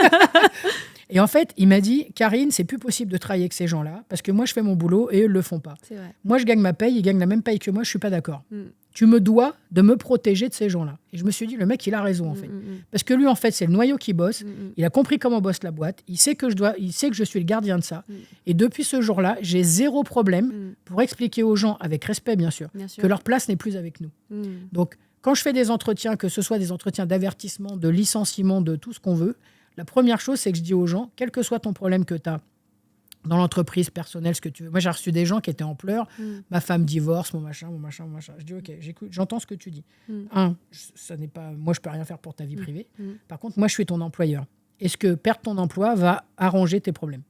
Et en fait, il m'a dit, Karine, c'est plus possible de travailler avec ces gens-là, parce que moi, je fais mon boulot et eux ne le font pas. C'est vrai. Moi, je gagne ma paye, ils gagnent la même paye que moi, je ne suis pas d'accord. Tu me dois de me protéger de ces gens-là. Et je me suis dit, le mec, il a raison, en fait. Parce que lui, en fait, c'est le noyau qui bosse. Il a compris comment bosse la boîte. Il sait que je suis le gardien de ça. Et depuis ce jour-là, j'ai 0 problème pour expliquer aux gens, avec respect, bien sûr, que leur place n'est plus avec nous. Donc, quand je fais des entretiens, que ce soit des entretiens d'avertissement, de licenciement, de tout ce qu'on veut, la première chose, c'est que je dis aux gens, quel que soit ton problème que tu as, dans l'entreprise personnelle, ce que tu veux. Moi, j'ai reçu des gens qui étaient en pleurs. Ma femme divorce, mon machin. Je dis, OK, j'écoute, j'entends ce que tu dis. Ça n'est pas, moi, je peux rien faire pour ta vie privée. Par contre, moi, je suis ton employeur. Est-ce que perdre ton emploi va arranger tes problèmes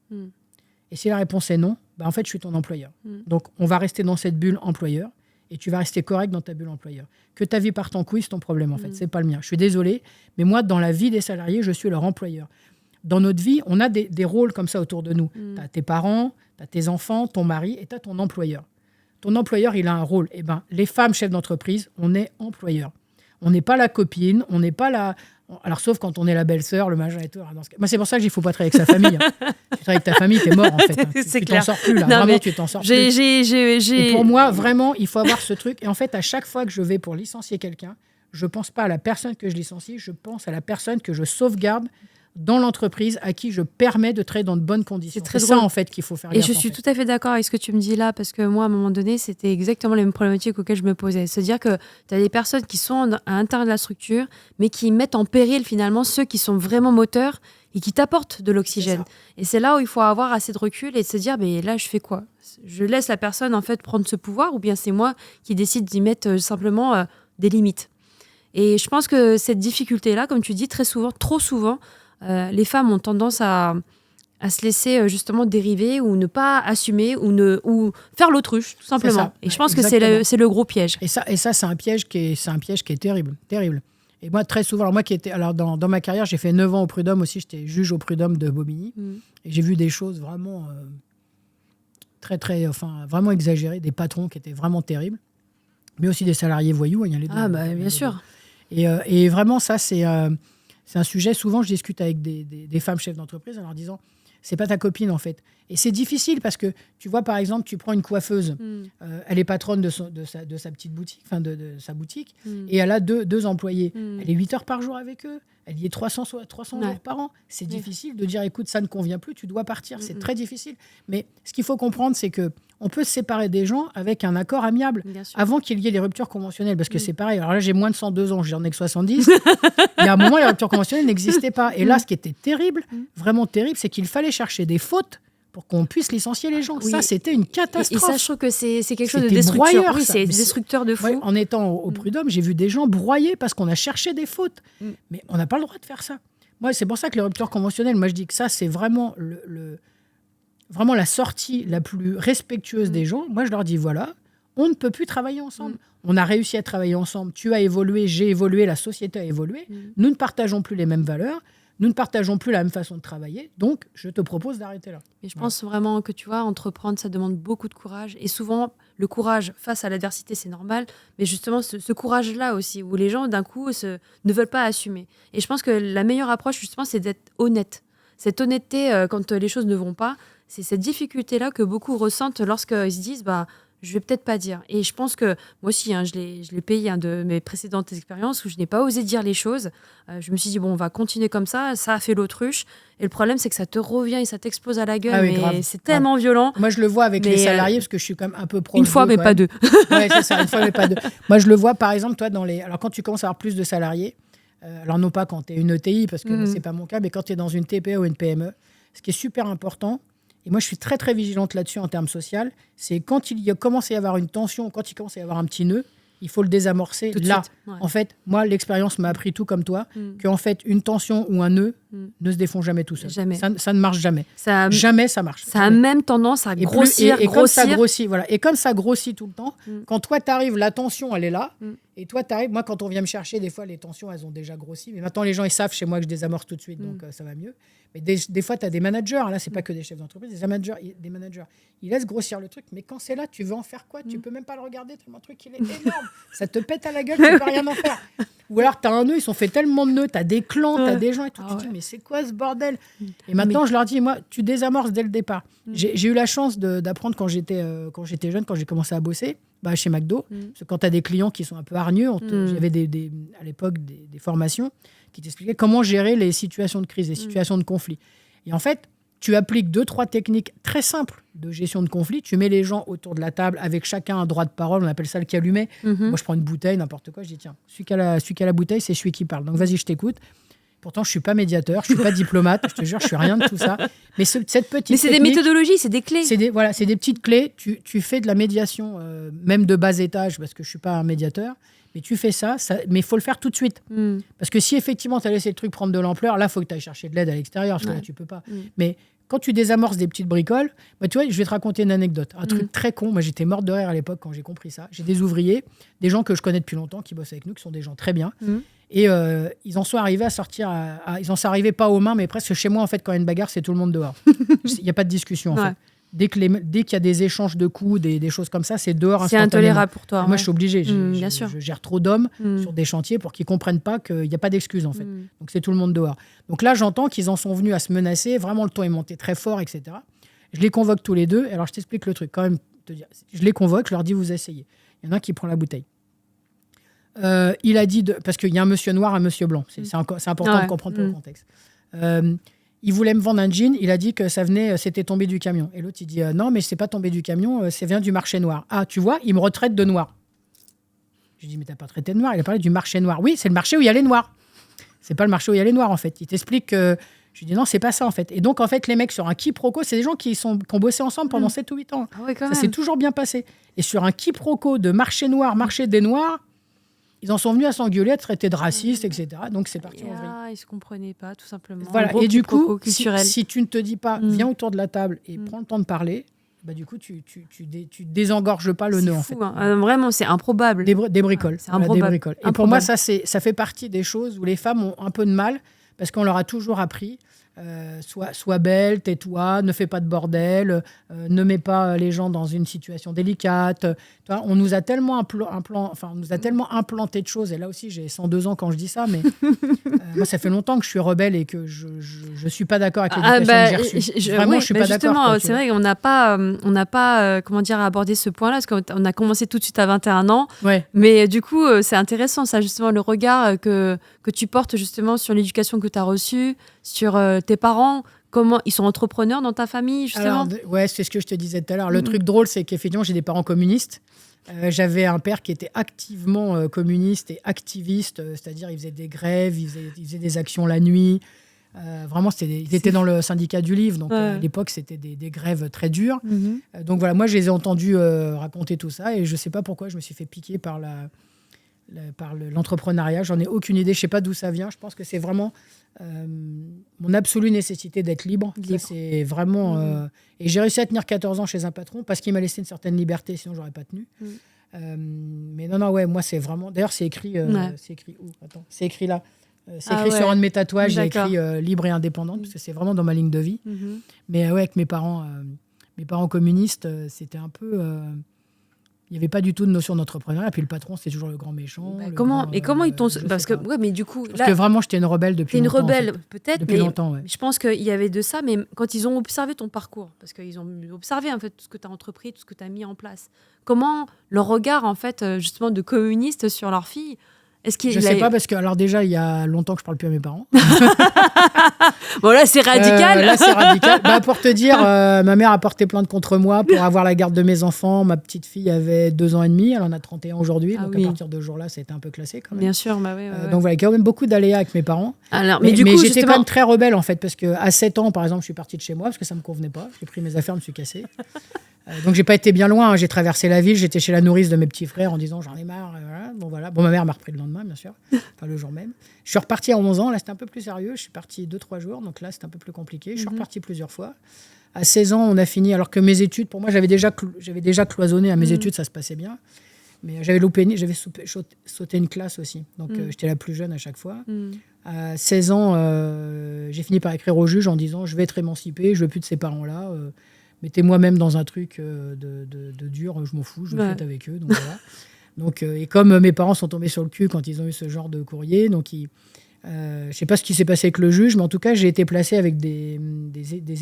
Et si la réponse est non, en fait, je suis ton employeur. Donc, on va rester dans cette bulle employeur et tu vas rester correct dans ta bulle employeur. Que ta vie parte en couille, c'est ton problème, en fait. C'est pas le mien. Je suis désolé, mais moi, dans la vie des salariés, je suis leur employeur. Dans notre vie, on a des rôles comme ça autour de nous. Tu as tes parents, tu as tes enfants, ton mari et tu as ton employeur. Ton employeur, il a un rôle. Eh ben, les femmes chefs d'entreprise, on est employeur. On n'est pas la copine, on n'est pas la... Alors, sauf quand on est la belle-sœur, le machin et tout. Moi, c'est pour ça que je dis qu'il ne faut pas travailler avec sa famille. Tu travailles avec ta famille, t'es mort, en fait. C'est tu clair. t'en sors plus, là. Non, Vraiment, mais tu t'en sors plus. Et pour moi, vraiment, il faut avoir ce truc. Et en fait, à chaque fois que je vais pour licencier quelqu'un, je ne pense pas à la personne que je licencie, je pense à la personne que je sauvegarde dans l'entreprise à qui je permets de travailler dans de bonnes conditions. C'est très ça, drôle. en fait, qu'il faut faire Et gaffe, je suis en fait. tout à fait d'accord avec ce que tu me dis là, parce que moi, à un moment donné, c'était exactement les mêmes problématiques auxquelles je me posais. C'est-à-dire que tu as des personnes qui sont à l'intérieur de la structure, mais qui mettent en péril finalement ceux qui sont vraiment moteurs et qui t'apportent de l'oxygène. Et c'est là où il faut avoir assez de recul et de se dire, mais là, je fais quoi ? Je laisse la personne en fait prendre ce pouvoir, ou bien c'est moi qui décide d'y mettre simplement des limites. Et je pense que cette difficulté-là, comme tu dis, très souvent, trop souvent, les femmes ont tendance à se laisser justement dériver ou ne pas assumer ou faire l'autruche, tout simplement. ça. Et je pense Exactement. que c'est le gros piège. Et ça, c'est un piège qui est terrible, terrible. Et moi, très souvent, dans ma carrière, j'ai fait 9 ans au prud'homme aussi, j'étais juge au prud'homme de Bobigny, et j'ai vu des choses vraiment vraiment exagérées, des patrons qui étaient vraiment terribles, mais aussi des salariés voyous, il y a les deux. Ah bah bien sûr. Et vraiment, ça, c'est un sujet, souvent, je discute avec des femmes chefs d'entreprise en leur disant, c'est pas ta copine, en fait. Et c'est difficile parce que, tu vois, par exemple, tu prends une coiffeuse, elle est patronne de sa petite boutique, de sa boutique, et elle a deux employés. Elle est 8 heures par jour avec eux, elle y est 300 jours par an. C'est difficile de dire, écoute, ça ne convient plus, tu dois partir. C'est très difficile. Mais ce qu'il faut comprendre, c'est que on peut se séparer des gens avec un accord amiable avant qu'il y ait les ruptures conventionnelles. Parce que c'est pareil. Alors là, j'ai moins de 102 ans, j'en ai que 70. Il y a un moment, les ruptures conventionnelles n'existaient pas. Et là, ce qui était terrible, vraiment terrible, c'est qu'il fallait chercher des fautes pour qu'on puisse licencier les gens. Oui. Ça, c'était une catastrophe. Et ça, je trouve que c'est quelque chose de C'était destructeur. broyeur, Oui, ça. c'est Mais destructeur de fou. Ouais, en étant au prud'homme, j'ai vu des gens broyer parce qu'on a cherché des fautes. Mais on n'a pas le droit de faire ça. Moi, c'est pour ça que les ruptures conventionnelles, moi, je dis que ça, c'est vraiment vraiment la sortie la plus respectueuse des gens. Moi, je leur dis, voilà, on ne peut plus travailler ensemble. On a réussi à travailler ensemble. Tu as évolué, j'ai évolué, la société a évolué. Nous ne partageons plus les mêmes valeurs. Nous ne partageons plus la même façon de travailler. Donc, je te propose d'arrêter là. Mais je pense vraiment que, tu vois, entreprendre, ça demande beaucoup de courage. Et souvent, le courage face à l'adversité, c'est normal. Mais justement, ce courage-là aussi, où les gens, d'un coup, ne veulent pas assumer. Et je pense que la meilleure approche, justement, c'est d'être honnête. Cette honnêteté, quand les choses ne vont pas, c'est cette difficulté-là que beaucoup ressentent lorsqu'ils se disent, je vais peut-être pas dire. Et je pense que moi aussi, je l'ai payé de mes précédentes expériences où je n'ai pas osé dire les choses. Je me suis dit, on va continuer comme ça. Ça a fait l'autruche. Et le problème, c'est que ça te revient et ça t'explose à la gueule. Oui, grave. C'est tellement violent. Moi, je le vois avec les salariés parce que je suis quand même un peu proche. Une fois, mais pas deux. Ouais, c'est ça, une fois, mais pas deux. Moi, je le vois, par exemple, toi, alors, quand tu commences à avoir plus de salariés, alors non pas quand tu es une ETI, parce que c'est pas mon cas, mais quand tu es dans une TPE ou une PME, ce qui est super important, et moi, je suis très, très vigilante là-dessus en termes social, c'est quand il commence à y avoir une tension, quand il commence à y avoir un petit nœud, il faut le désamorcer tout là. Ouais. En fait, moi, l'expérience m'a appris tout comme toi, qu'en fait, une tension ou un nœud ne se défont jamais tout seul. Jamais. Ça ne marche jamais. Jamais ça marche. Ça a même tendance à grossir, et comme ça grossit, voilà. Et comme ça grossit tout le temps, quand toi, tu arrives, la tension, elle est là. Et toi, tu arrives. Moi, quand on vient me chercher, des fois, les tensions, elles ont déjà grossi. Mais maintenant, les gens, ils savent chez moi que je désamorce tout de suite, donc ça va mieux. Mais des fois, tu as des managers. Là, c'est pas que des chefs d'entreprise, des managers. Ils laissent grossir le truc. Mais quand c'est là, tu veux en faire quoi ? Tu peux même pas le regarder. Tellement le truc, il est énorme. Ça te pète à la gueule, tu peux rien en faire. Ou alors, tu as un nœud, ils sont fait tellement de nœuds. Tu as des clans, tu as des gens et tout. Tu te dis, mais c'est quoi ce bordel ? Et maintenant, je leur dis, moi, tu désamorces dès le départ. J'ai eu la chance d'apprendre quand j'étais jeune, quand j'ai commencé à bosser chez McDo. Parce que quand tu as des clients qui sont un peu hargneux, j'avais à l'époque des formations qui t'expliquaient comment gérer les situations de crise, les situations de conflit. Et en fait, tu appliques 2-3 techniques très simples de gestion de conflit. Tu mets les gens autour de la table avec chacun un droit de parole. On appelle ça le calumet. Moi, je prends une bouteille, n'importe quoi. Je dis, tiens, celui qui a la bouteille, c'est celui qui parle. Donc, vas-y, je t'écoute. Pourtant, je ne suis pas médiateur, je ne suis pas diplomate, je te jure, je ne suis rien de tout ça. Mais cette petite Mais c'est des méthodologies, c'est des clés. C'est des petites clés. Tu fais de la médiation, même de bas étage, parce que je ne suis pas un médiateur. Mais tu fais ça mais il faut le faire tout de suite. Parce que si effectivement, tu as laissé le truc prendre de l'ampleur, là, il faut que tu ailles chercher de l'aide à l'extérieur, parce que là, tu ne peux pas. Mais quand tu désamorces des petites bricoles, tu vois, je vais te raconter une anecdote. Un truc très con. Moi, j'étais morte de rire à l'époque quand j'ai compris ça. J'ai des ouvriers, des gens que je connais depuis longtemps, qui bossent avec nous, qui sont des gens très bien. Et ils en sont arrivés à sortir. Ils en sont arrivés pas aux mains, mais presque chez moi, en fait, quand il y a une bagarre, c'est tout le monde dehors. Il n'y a pas de discussion, en fait. Dès qu'il y a des échanges de coups, des choses comme ça, c'est dehors instantanément. C'est intolérable pour toi. Moi, je suis obligée. Bien sûr. Je gère trop d'hommes sur des chantiers pour qu'ils ne comprennent pas qu'il n'y a pas d'excuse, en fait. Donc, c'est tout le monde dehors. Donc là, j'entends qu'ils en sont venus à se menacer. Vraiment, le ton est monté très fort, etc. Je les convoque tous les deux. Alors, je t'explique le truc. Quand même, je les convoque, je leur dis, vous essayez. Il y en a un qui prend la bouteille. Il a dit, parce qu'il y a un monsieur noir, un monsieur blanc. C'est important de comprendre le contexte. Il voulait me vendre un jean, il a dit que c'était tombé du camion. Et l'autre, il dit non, mais c'est pas tombé du camion, ça vient du marché noir. Ah, tu vois, il me retraite de noir. Je lui dis, mais t'as pas traité de noir, il a parlé du marché noir. Oui, c'est le marché où il y a les noirs. C'est pas le marché où il y a les noirs, en fait. Il t'explique que. Je lui dis, non, c'est pas ça, en fait. Et donc, en fait, les mecs, sur un quiproquo, c'est des gens qui ont bossé ensemble pendant 7 ou 8 ans. Ah ouais, quand ça même. s'est toujours bien passé. Et sur un quiproquo de marché noir, marché des noirs, ils en sont venus à s'engueuler, à traiter de racistes, etc. Donc, c'est parti en vrille. Ils ne se comprenaient pas, tout simplement. Voilà. Gros Et du coup, culturel. si tu ne te dis pas, viens autour de la table et prends le temps de parler, bah, du coup, tu désengorges pas le nœud, en fait. Hein. Vraiment, c'est improbable. Des bricoles. C'est improbable. Des bricoles. Et pour moi, ça fait partie des choses où les femmes ont un peu de mal parce qu'on leur a toujours appris sois belle, tais-toi, ne fais pas de bordel, ne mets pas les gens dans une situation délicate. On nous a tellement implanté de choses. Et là aussi, j'ai 102 ans quand je dis ça, mais moi, ça fait longtemps que je suis rebelle et que je suis pas d'accord avec l'éducation que j'ai reçue. Vraiment, je suis pas d'accord. Justement, c'est vrai qu'on n'a pas, abordé ce point-là parce qu'on a commencé tout de suite à 21 ans. Ouais. Mais du coup, c'est intéressant, ça, justement, le regard que tu portes justement sur l'éducation que tu as reçue, sur tes parents. Comment ils sont entrepreneurs dans ta famille, justement? Alors, ouais, c'est ce que je te disais tout à l'heure. Le truc drôle, c'est qu'effectivement, j'ai des parents communistes. J'avais un père qui était activement communiste et activiste, c'est-à-dire il faisait des grèves, il faisait des actions la nuit. Vraiment, ils étaient dans le syndicat du livre, donc à l'époque, c'était des grèves très dures. Donc voilà, moi, je les ai entendus raconter tout ça et je ne sais pas pourquoi je me suis fait piquer par l'entrepreneuriat. J'en ai aucune idée, je ne sais pas d'où ça vient. Je pense que c'est vraiment mon absolue nécessité d'être libre. Ça, c'est vraiment... Et j'ai réussi à tenir 14 ans chez un patron parce qu'il m'a laissé une certaine liberté, sinon je n'aurais pas tenu. Mais non, ouais, moi, c'est vraiment... D'ailleurs, c'est écrit... C'est écrit où? Attends, c'est écrit là. C'est écrit sur un de mes tatouages, j'ai écrit libre et indépendante, parce que c'est vraiment dans ma ligne de vie. Mais ouais, avec mes parents communistes, c'était un peu... Il n'y avait pas du tout de notion d'entrepreneuriat. Et puis le patron, c'est toujours le grand méchant. Comment ils t'ont... Parce que, ouais, mais du coup... Parce que vraiment, j'étais une rebelle depuis longtemps. T'es une rebelle, en fait. peut-être, depuis longtemps, ouais. Je pense qu'il y avait de ça, mais quand ils ont observé ton parcours, parce qu'ils ont observé en fait, tout ce que tu as entrepris, tout ce que tu as mis en place, comment leur regard, en fait, justement, de communiste sur leur fille... Je sais pas, parce que alors déjà, il y a longtemps que je parle plus à mes parents. Bon, là, c'est radical. Là, c'est radical. Pour te dire, ma mère a porté plainte contre moi pour avoir la garde de mes enfants. Ma petite fille avait 2 ans et demi. Elle en a 31 aujourd'hui. Donc, à partir de ce jour-là, ça a été un peu classé quand même. Bien sûr, ouais. Donc, voilà, il y a quand même beaucoup d'aléas avec mes parents. Alors, mais du coup, j'étais quand même très rebelle, en fait, parce qu'à 7 ans, par exemple, je suis partie de chez moi parce que ça me convenait pas. J'ai pris mes affaires, je me suis cassée. Donc, j'ai pas été bien loin. J'ai traversé la ville. J'étais chez la nourrice de mes petits frères en disant j'en ai marre. Voilà. Bon, ma mère m'a repris le lendemain, bien sûr. Enfin, le jour même. Je suis reparti à 11 ans. Là, c'était un peu plus sérieux. Je suis parti 2-3 jours. Donc là, c'était un peu plus compliqué. Je suis reparti plusieurs fois. À 16 ans, on a fini. Alors que mes études, pour moi, j'avais déjà cloisonné à mes études. Ça se passait bien. Mais j'avais sauté une classe aussi. Donc, j'étais la plus jeune à chaque fois. À 16 ans, j'ai fini par écrire au juge en disant je vais être émancipée. Je veux plus de ces parents-là. Mettez-moi même dans un truc de dur, je m'en fous, je me fête avec eux. Donc, voilà. Donc, et comme mes parents sont tombés sur le cul quand ils ont eu ce genre de courrier, donc je ne sais pas ce qui s'est passé avec le juge, mais en tout cas, j'ai été placée avec des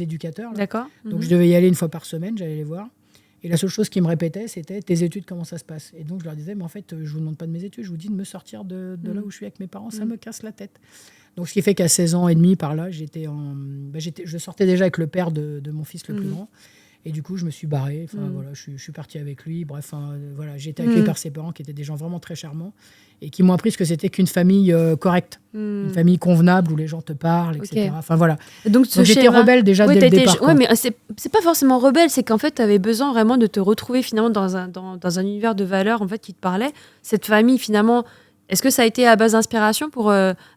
éducateurs. Là. D'accord. Donc, je devais y aller une fois par semaine, j'allais les voir. Et la seule chose qu'ils me répétaient, c'était tes études, comment ça se passe? Et donc, je leur disais, mais en fait, je ne vous demande pas de mes études, je vous dis de me sortir de là où je suis avec mes parents, ça me casse la tête. Donc, ce qui fait qu'à 16 ans et demi, par là, je sortais déjà avec le père de mon fils le plus grand. Et du coup, je me suis barrée. Enfin, voilà, je suis partie avec lui. Bref, voilà, j'ai été accueillie par ses parents qui étaient des gens vraiment très charmants et qui m'ont appris ce que c'était qu'une famille correcte, une famille convenable où les gens te parlent, etc. Enfin, voilà. Donc j'étais rebelle déjà dès le départ. Oui, mais c'est pas forcément rebelle. C'est qu'en fait, tu avais besoin vraiment de te retrouver finalement dans un univers de valeurs en fait, qui te parlait. Cette famille, finalement... Est-ce que ça a été à base d'inspiration pour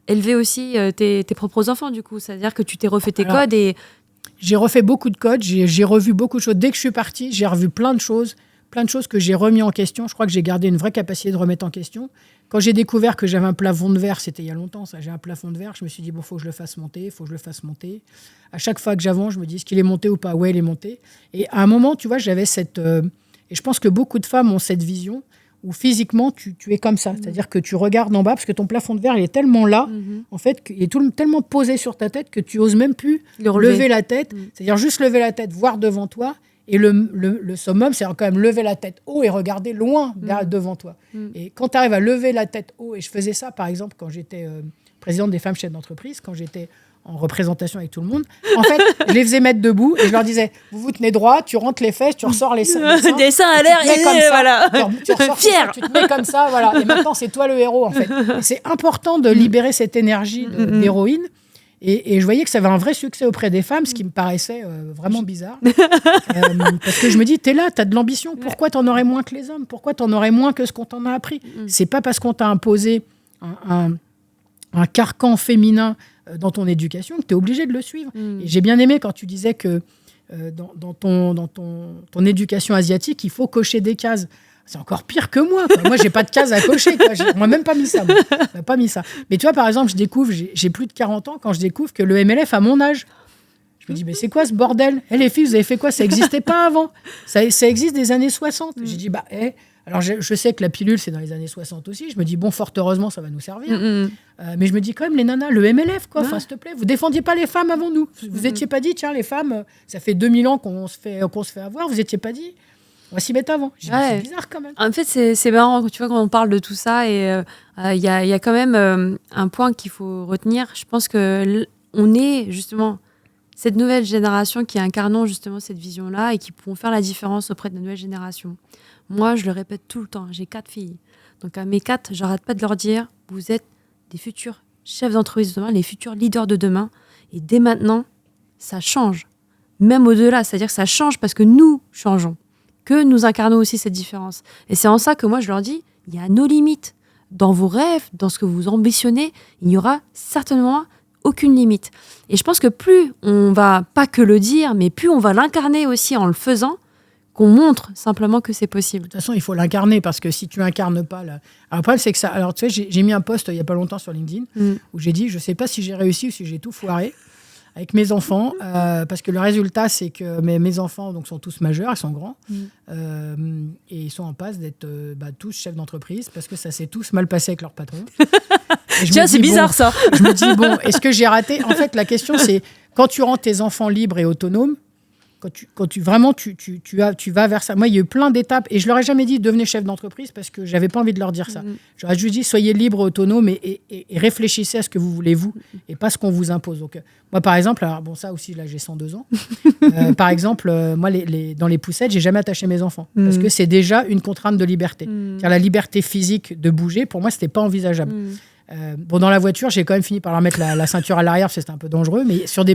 élever aussi tes propres enfants, du coup? C'est-à-dire que tu t'es refait tes codes et... J'ai refait beaucoup de codes, j'ai revu beaucoup de choses. Dès que je suis partie, j'ai revu plein de choses que j'ai remis en question. Je crois que j'ai gardé une vraie capacité de remettre en question. Quand j'ai découvert que j'avais un plafond de verre, c'était il y a longtemps ça, j'ai un plafond de verre, je me suis dit, bon, il faut que je le fasse monter, À chaque fois que j'avance, je me dis, est-ce qu'il est monté ou pas? Ouais, il est monté. Et à un moment, tu vois, j'avais cette... et je pense que beaucoup de femmes ont cette vision où physiquement, tu es comme ça. C'est-à-dire que tu regardes en bas, parce que ton plafond de verre, il est tellement là, en fait, qu'il est tellement posé sur ta tête que tu oses même plus lever la tête. C'est-à-dire juste lever la tête, voir devant toi. Et le summum, c'est quand même lever la tête haut et regarder loin devant toi. Et quand tu arrives à lever la tête haut, et je faisais ça, par exemple, quand j'étais présidente des femmes chefs d'entreprise, quand j'étais en représentation avec tout le monde. En fait, je les faisais mettre debout et je leur disais, vous vous tenez droit, tu rentres les fesses, tu ressors les seins. Des seins à l'air, et voilà. Tu ressors fier. Tu te mets comme ça, voilà. Et maintenant, c'est toi le héros, en fait. Et c'est important de libérer cette énergie d'héroïne. Et je voyais que ça avait un vrai succès auprès des femmes, ce qui me paraissait vraiment bizarre. Parce que je me dis, t'es là, t'as de l'ambition, pourquoi t'en aurais moins que les hommes? Pourquoi t'en aurais moins que ce qu'on t'en a appris? C'est pas parce qu'on t'a imposé un carcan féminin dans ton éducation que t'es obligé de le suivre. Et j'ai bien aimé quand tu disais que dans ton éducation asiatique, il faut cocher des cases. C'est encore pire que moi, quoi. Moi, j'ai pas de case à cocher, quoi. On m'a même pas mis ça. Pas mis ça. Mais tu vois, par exemple, je découvre, j'ai plus de 40 ans, quand je découvre que le MLF a mon âge. Je me dis, mais c'est quoi ce bordel? Les filles, vous avez fait quoi? Ça n'existait pas avant. Ça existe des années 60. J'ai dit, alors je sais que la pilule, c'est dans les années 60 aussi. Je me dis, bon, fort heureusement, ça va nous servir. Mais je me dis quand même, les nanas, le MLF, quoi. Enfin, s'il te plaît, vous défendiez pas les femmes avant nous. Vous étiez pas dit, tiens, les femmes, ça fait 2000 ans qu'on se fait avoir. Vous étiez pas dit, on va s'y mettre avant. C'est bizarre quand même. En fait, c'est marrant, tu vois, quand on parle de tout ça, et il y a quand même un point qu'il faut retenir. Je pense qu'on est justement cette nouvelle génération qui incarnons justement cette vision-là et qui pourront faire la différence auprès de la nouvelle génération. Moi, je le répète tout le temps, j'ai 4 filles. Donc à mes 4, j'arrête pas de leur dire, vous êtes des futurs chefs d'entreprise de demain, les futurs leaders de demain. Et dès maintenant, ça change. Même au-delà, c'est-à-dire que ça change parce que nous changeons. Que nous incarnons aussi cette différence. Et c'est en ça que moi, je leur dis, il y a nos limites. Dans vos rêves, dans ce que vous ambitionnez, il n'y aura certainement aucune limite. Et je pense que plus on va, pas que le dire, mais plus on va l'incarner aussi en le faisant, qu'on montre simplement que c'est possible. De toute façon, il faut l'incarner, parce que si tu incarnes pas... Alors, le problème, c'est que ça... Alors, tu sais, j'ai mis un post il n'y a pas longtemps sur LinkedIn, où j'ai dit, je ne sais pas si j'ai réussi ou si j'ai tout foiré avec mes enfants, parce que le résultat, c'est que mes enfants donc, sont tous majeurs, ils sont grands, et ils sont en passe d'être tous chefs d'entreprise, parce que ça s'est tous mal passé avec leur patron. Tiens, c'est bizarre, ça. Je me dis, est-ce que j'ai raté? En fait, la question, c'est, quand tu rends tes enfants libres et autonomes, quand tu vraiment tu vas vers ça. Moi, il y a eu plein d'étapes et je leur ai jamais dit devenez chef d'entreprise parce que j'avais pas envie de leur dire ça. J'aurais juste dit soyez libres, autonomes et réfléchissez à ce que vous voulez vous et pas ce qu'on vous impose. Donc moi, par exemple, alors bon, ça aussi là, j'ai 102 ans. Par exemple, moi, dans les poussettes, j'ai jamais attaché mes enfants parce que c'est déjà une contrainte de liberté. Car la liberté physique de bouger, pour moi, c'était pas envisageable. Dans la voiture, j'ai quand même fini par leur mettre la ceinture à l'arrière parce que c'était un peu dangereux, mais sur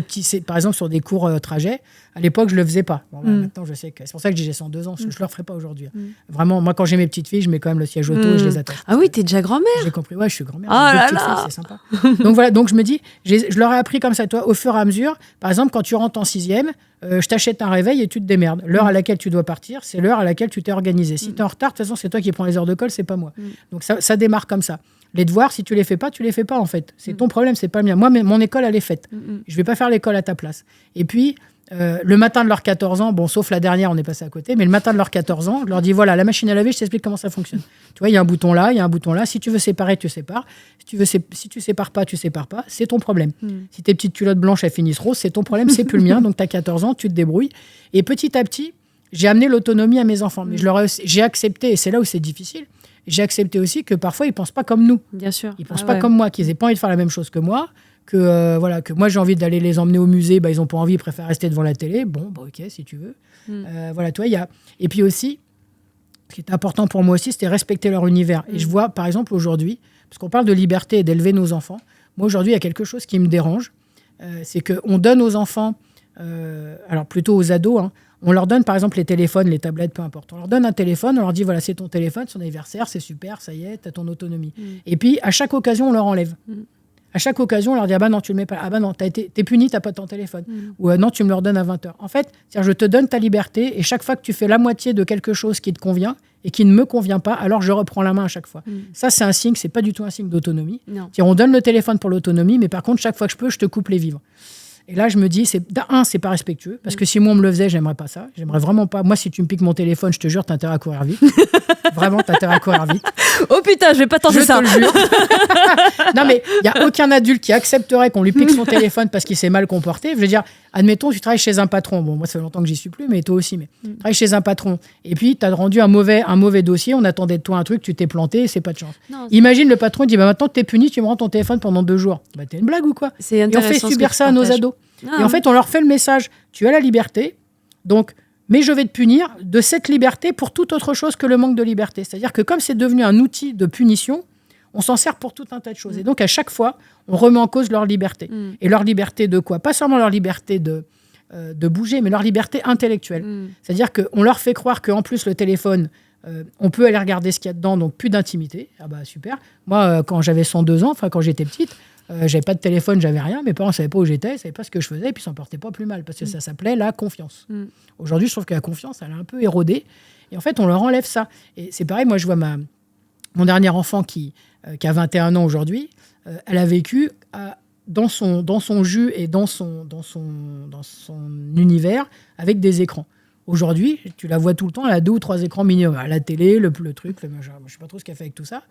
par exemple sur des courts trajets, à l'époque, je le faisais pas. Maintenant, je sais que c'est pour ça que j'ai 102 ans, parce que je le referai pas aujourd'hui. Vraiment, moi, quand j'ai mes petites filles, je mets quand même le siège auto et je les attache. Ah oui, t'es déjà grand-mère. J'ai compris, je suis grand-mère. Oh là là, c'est sympa. Donc voilà, donc je me dis, je leur ai appris comme ça, toi, au fur et à mesure. Par exemple, quand tu rentres en 6e, je t'achète un réveil et tu te démerdes. L'heure à laquelle tu dois partir, c'est l'heure à laquelle tu t'es organisé. Si tu es en retard, de toute façon, c'est toi qui prends les heures de colle, c'est pas moi. Donc ça démarre comme ça. Les devoirs, si tu les fais pas, en fait. C'est ton problème, c'est pas le mien. Moi, mon école, elle est faite. Je vais pas faire l'école à ta place. Et puis, le matin de leurs 14 ans, bon, sauf la dernière, on est passé à côté, mais le matin de leurs 14 ans, je leur dis, voilà, la machine à laver, je t'explique comment ça fonctionne. Tu vois, il y a un bouton là, il y a un bouton là. Si tu veux séparer, tu sépares. Si tu sépares pas, tu sépares pas. C'est ton problème. Si tes petites culottes blanches, elles finissent roses, c'est ton problème, c'est plus le mien. Donc, tu as 14 ans, tu te débrouilles. Et petit à petit, j'ai amené l'autonomie à mes enfants. Mais j'ai accepté, et c'est là où c'est difficile, j'ai accepté aussi que parfois, ils ne pensent pas comme nous. Bien sûr. Ils ne pensent pas comme moi, qu'ils n'aient pas envie de faire la même chose que moi, que moi, j'ai envie d'aller les emmener au musée, ils n'ont pas envie, ils préfèrent rester devant la télé. Bon, ok, si tu veux. Toi, Et puis aussi, ce qui était important pour moi aussi, c'était respecter leur univers. Et je vois, par exemple, aujourd'hui, parce qu'on parle de liberté et d'élever nos enfants, moi, aujourd'hui, il y a quelque chose qui me dérange. C'est qu'on donne aux enfants, alors plutôt aux ados, on leur donne par exemple les téléphones, les tablettes, peu importe. On leur donne un téléphone, on leur dit voilà, c'est ton téléphone, son anniversaire, c'est super, ça y est, t'as ton autonomie. Et puis à chaque occasion, on leur enlève. À chaque occasion, on leur dit ah bah non, tu le mets pas. Ah bah non, t'es puni, t'as pas ton téléphone. Ou non, tu me le redonnes à 20h. En fait, je te donne ta liberté et chaque fois que tu fais la moitié de quelque chose qui te convient et qui ne me convient pas, alors je reprends la main à chaque fois. Ça, c'est un signe, c'est pas du tout un signe d'autonomie. On donne le téléphone pour l'autonomie, mais par contre, chaque fois que je peux, je te coupe les vivres. Et là, je me dis, c'est pas respectueux. Parce que si moi, on me le faisait, j'aimerais pas ça. J'aimerais vraiment pas. Moi, si tu me piques mon téléphone, je te jure, t'as intérêt à courir vite. Vraiment, t'as intérêt à courir vite. Oh putain, je vais pas tenter ça. Je te le jure. Non, mais il n'y a aucun adulte qui accepterait qu'on lui pique son téléphone parce qu'il s'est mal comporté. Je veux dire, admettons, tu travailles chez un patron. Bon, moi, ça fait longtemps que j'y suis plus, mais toi aussi. Mais tu travailles chez un patron. Et puis, tu as rendu un mauvais dossier. On attendait de toi un truc, tu t'es planté, c'est pas de chance. Non, imagine le patron, il dit maintenant que t'es puni, tu me rends ton téléphone pendant 2 jours. Bah, t'es une blague ou quoi? C'est Et on fait subir ça à nos ados. Et en fait, on leur fait le message, tu as la liberté, donc, mais je vais te punir de cette liberté pour toute autre chose que le manque de liberté. C'est-à-dire que comme c'est devenu un outil de punition, on s'en sert pour tout un tas de choses. Et donc, à chaque fois, on remet en cause leur liberté. Et leur liberté de quoi? Pas seulement leur liberté de bouger, mais leur liberté intellectuelle. C'est-à-dire qu'on leur fait croire qu'en plus, le téléphone, on peut aller regarder ce qu'il y a dedans, donc plus d'intimité. Ah bah super. Moi, quand j'avais 102 ans, enfin quand j'étais petite, j'avais pas de téléphone, j'avais rien. Mes parents ne savaient pas où j'étais, ne savaient pas ce que je faisais, et puis ils s'en portaient pas plus mal, parce que ça s'appelait la confiance. Aujourd'hui, je trouve que la confiance, elle est un peu érodée. Et en fait, on leur enlève ça. Et c'est pareil, moi, je vois mon dernier enfant qui a 21 ans aujourd'hui, elle a vécu dans son jus et dans son univers avec des écrans. Aujourd'hui, tu la vois tout le temps, elle a 2 ou 3 écrans minimum. La télé, le truc, le machin. Je ne sais pas trop ce qu'elle fait avec tout ça.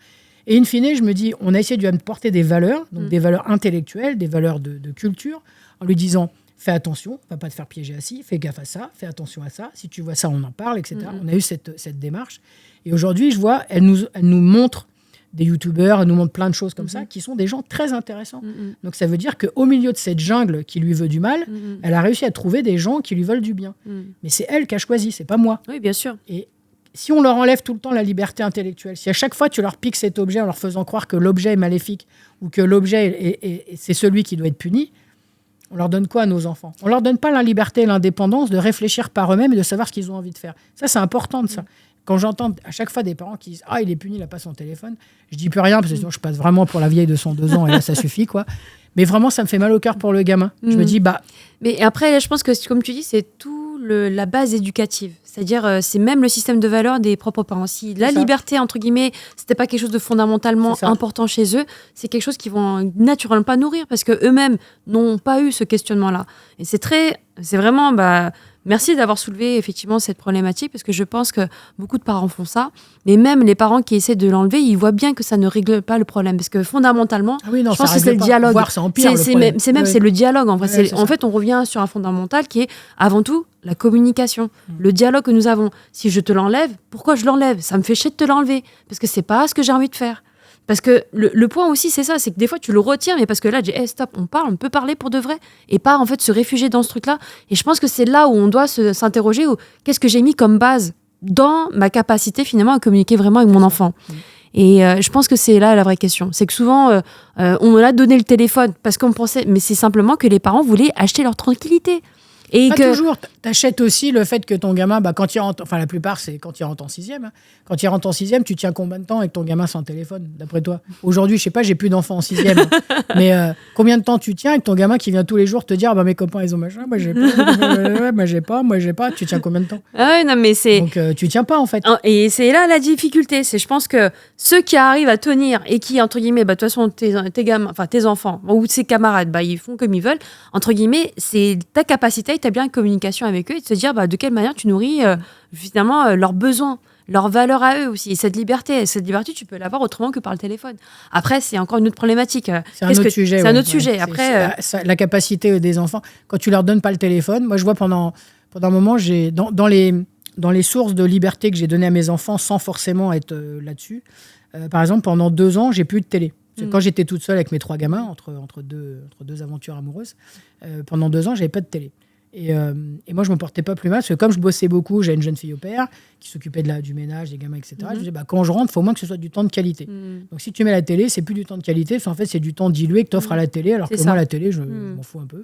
Et in fine, je me dis, on a essayé de lui apporter des valeurs, donc des valeurs intellectuelles, des valeurs de culture, en lui disant, fais attention, va pas te faire piéger assis, fais gaffe à ça, fais attention à ça, si tu vois ça, on en parle, etc. On a eu cette démarche. Et aujourd'hui, je vois, elle nous montre des youtubeurs, elle nous montre plein de choses comme ça, qui sont des gens très intéressants. Donc ça veut dire qu'au milieu de cette jungle qui lui veut du mal, elle a réussi à trouver des gens qui lui veulent du bien. Mais c'est elle qui a choisi, c'est pas moi. Oui, bien sûr. Et si on leur enlève tout le temps la liberté intellectuelle, si à chaque fois tu leur piques cet objet en leur faisant croire que l'objet est maléfique ou que l'objet c'est celui qui doit être puni, on leur donne quoi à nos enfants? On leur donne pas la liberté et l'indépendance de réfléchir par eux-mêmes et de savoir ce qu'ils ont envie de faire. Ça, c'est important de ça. Quand j'entends à chaque fois des parents qui disent « Ah, il est puni, il n'a pas son téléphone », je dis plus rien parce que sinon je passe vraiment pour la vieille de 102 ans et là, ça suffit, quoi. Mais vraiment, ça me fait mal au cœur pour le gamin. Je me dis, bah... Mais après, je pense que, comme tu dis, c'est tout la base éducative. C'est-à-dire, c'est même le système de valeurs des propres parents. Si la liberté, entre guillemets, c'était pas quelque chose de fondamentalement important chez eux, c'est quelque chose qu'ils vont naturellement pas nourrir parce qu'eux-mêmes n'ont pas eu ce questionnement-là. Et c'est vraiment... merci d'avoir soulevé effectivement cette problématique parce que je pense que beaucoup de parents font ça. Mais même les parents qui essaient de l'enlever, ils voient bien que ça ne règle pas le problème. Parce que fondamentalement, je pense que c'est le dialogue. Voire ça empire le problème. C'est le dialogue. En fait, on revient sur un fondamental qui est avant tout la communication, le dialogue que nous avons. Si je te l'enlève, pourquoi je l'enlève? Ça me fait chier de te l'enlever parce que c'est pas ce que j'ai envie de faire. Parce que le point aussi, c'est ça, c'est que des fois, tu le retires, mais parce que là, je dis, hey, stop, on peut parler pour de vrai, et pas, en fait, se réfugier dans ce truc-là. Et je pense que c'est là où on doit s'interroger, qu'est-ce que j'ai mis comme base dans ma capacité, finalement, à communiquer vraiment avec mon enfant. Et je pense que c'est là la vraie question. C'est que souvent, on a donné le téléphone parce qu'on pensait, mais c'est simplement que les parents voulaient acheter leur tranquillité. Et pas toujours. T'achètes aussi le fait que ton gamin, quand il rentre, enfin la plupart c'est quand il rentre en 6e. Hein. Quand il rentre en 6e, tu tiens combien de temps avec ton gamin sans téléphone, d'après toi? Aujourd'hui, je sais pas, j'ai plus d'enfants en 6e. Mais combien de temps tu tiens avec ton gamin qui vient tous les jours te dire, mes copains ils ont machin, moi j'ai pas, moi j'ai pas. Tu tiens combien de temps? Non mais c'est. Donc tu tiens pas en fait. Et c'est là la difficulté. C'est, je pense que ceux qui arrivent à tenir et qui entre guillemets, de toute façon tes gamins, enfin tes enfants ou tes camarades, ils font comme ils veulent. Entre guillemets, c'est ta capacité. Établir une communication avec eux et de se dire de quelle manière tu nourris finalement leurs besoins, leurs valeurs à eux aussi. Et cette liberté, tu peux l'avoir autrement que par le téléphone. Après, c'est encore une autre problématique. C'est un autre sujet. C'est un autre sujet. Après, la capacité des enfants, quand tu leur donnes pas le téléphone, moi je vois pendant un moment, dans les sources de liberté que j'ai données à mes enfants sans forcément être là-dessus, par exemple, pendant 2 ans, j'ai plus eu de télé. Quand j'étais toute seule avec mes 3 gamins, entre deux aventures amoureuses, pendant 2 ans, j'avais pas de télé. Et moi, je me portais pas plus mal, parce que comme je bossais beaucoup, j'avais une jeune fille au père qui s'occupait du ménage, des gamins, etc. Je me disais, quand je rentre, il faut au moins que ce soit du temps de qualité. Donc, si tu mets la télé, c'est plus du temps de qualité, parce qu'en fait, c'est du temps dilué que tu offres à la télé, alors que moi, la télé, je m'en fous un peu.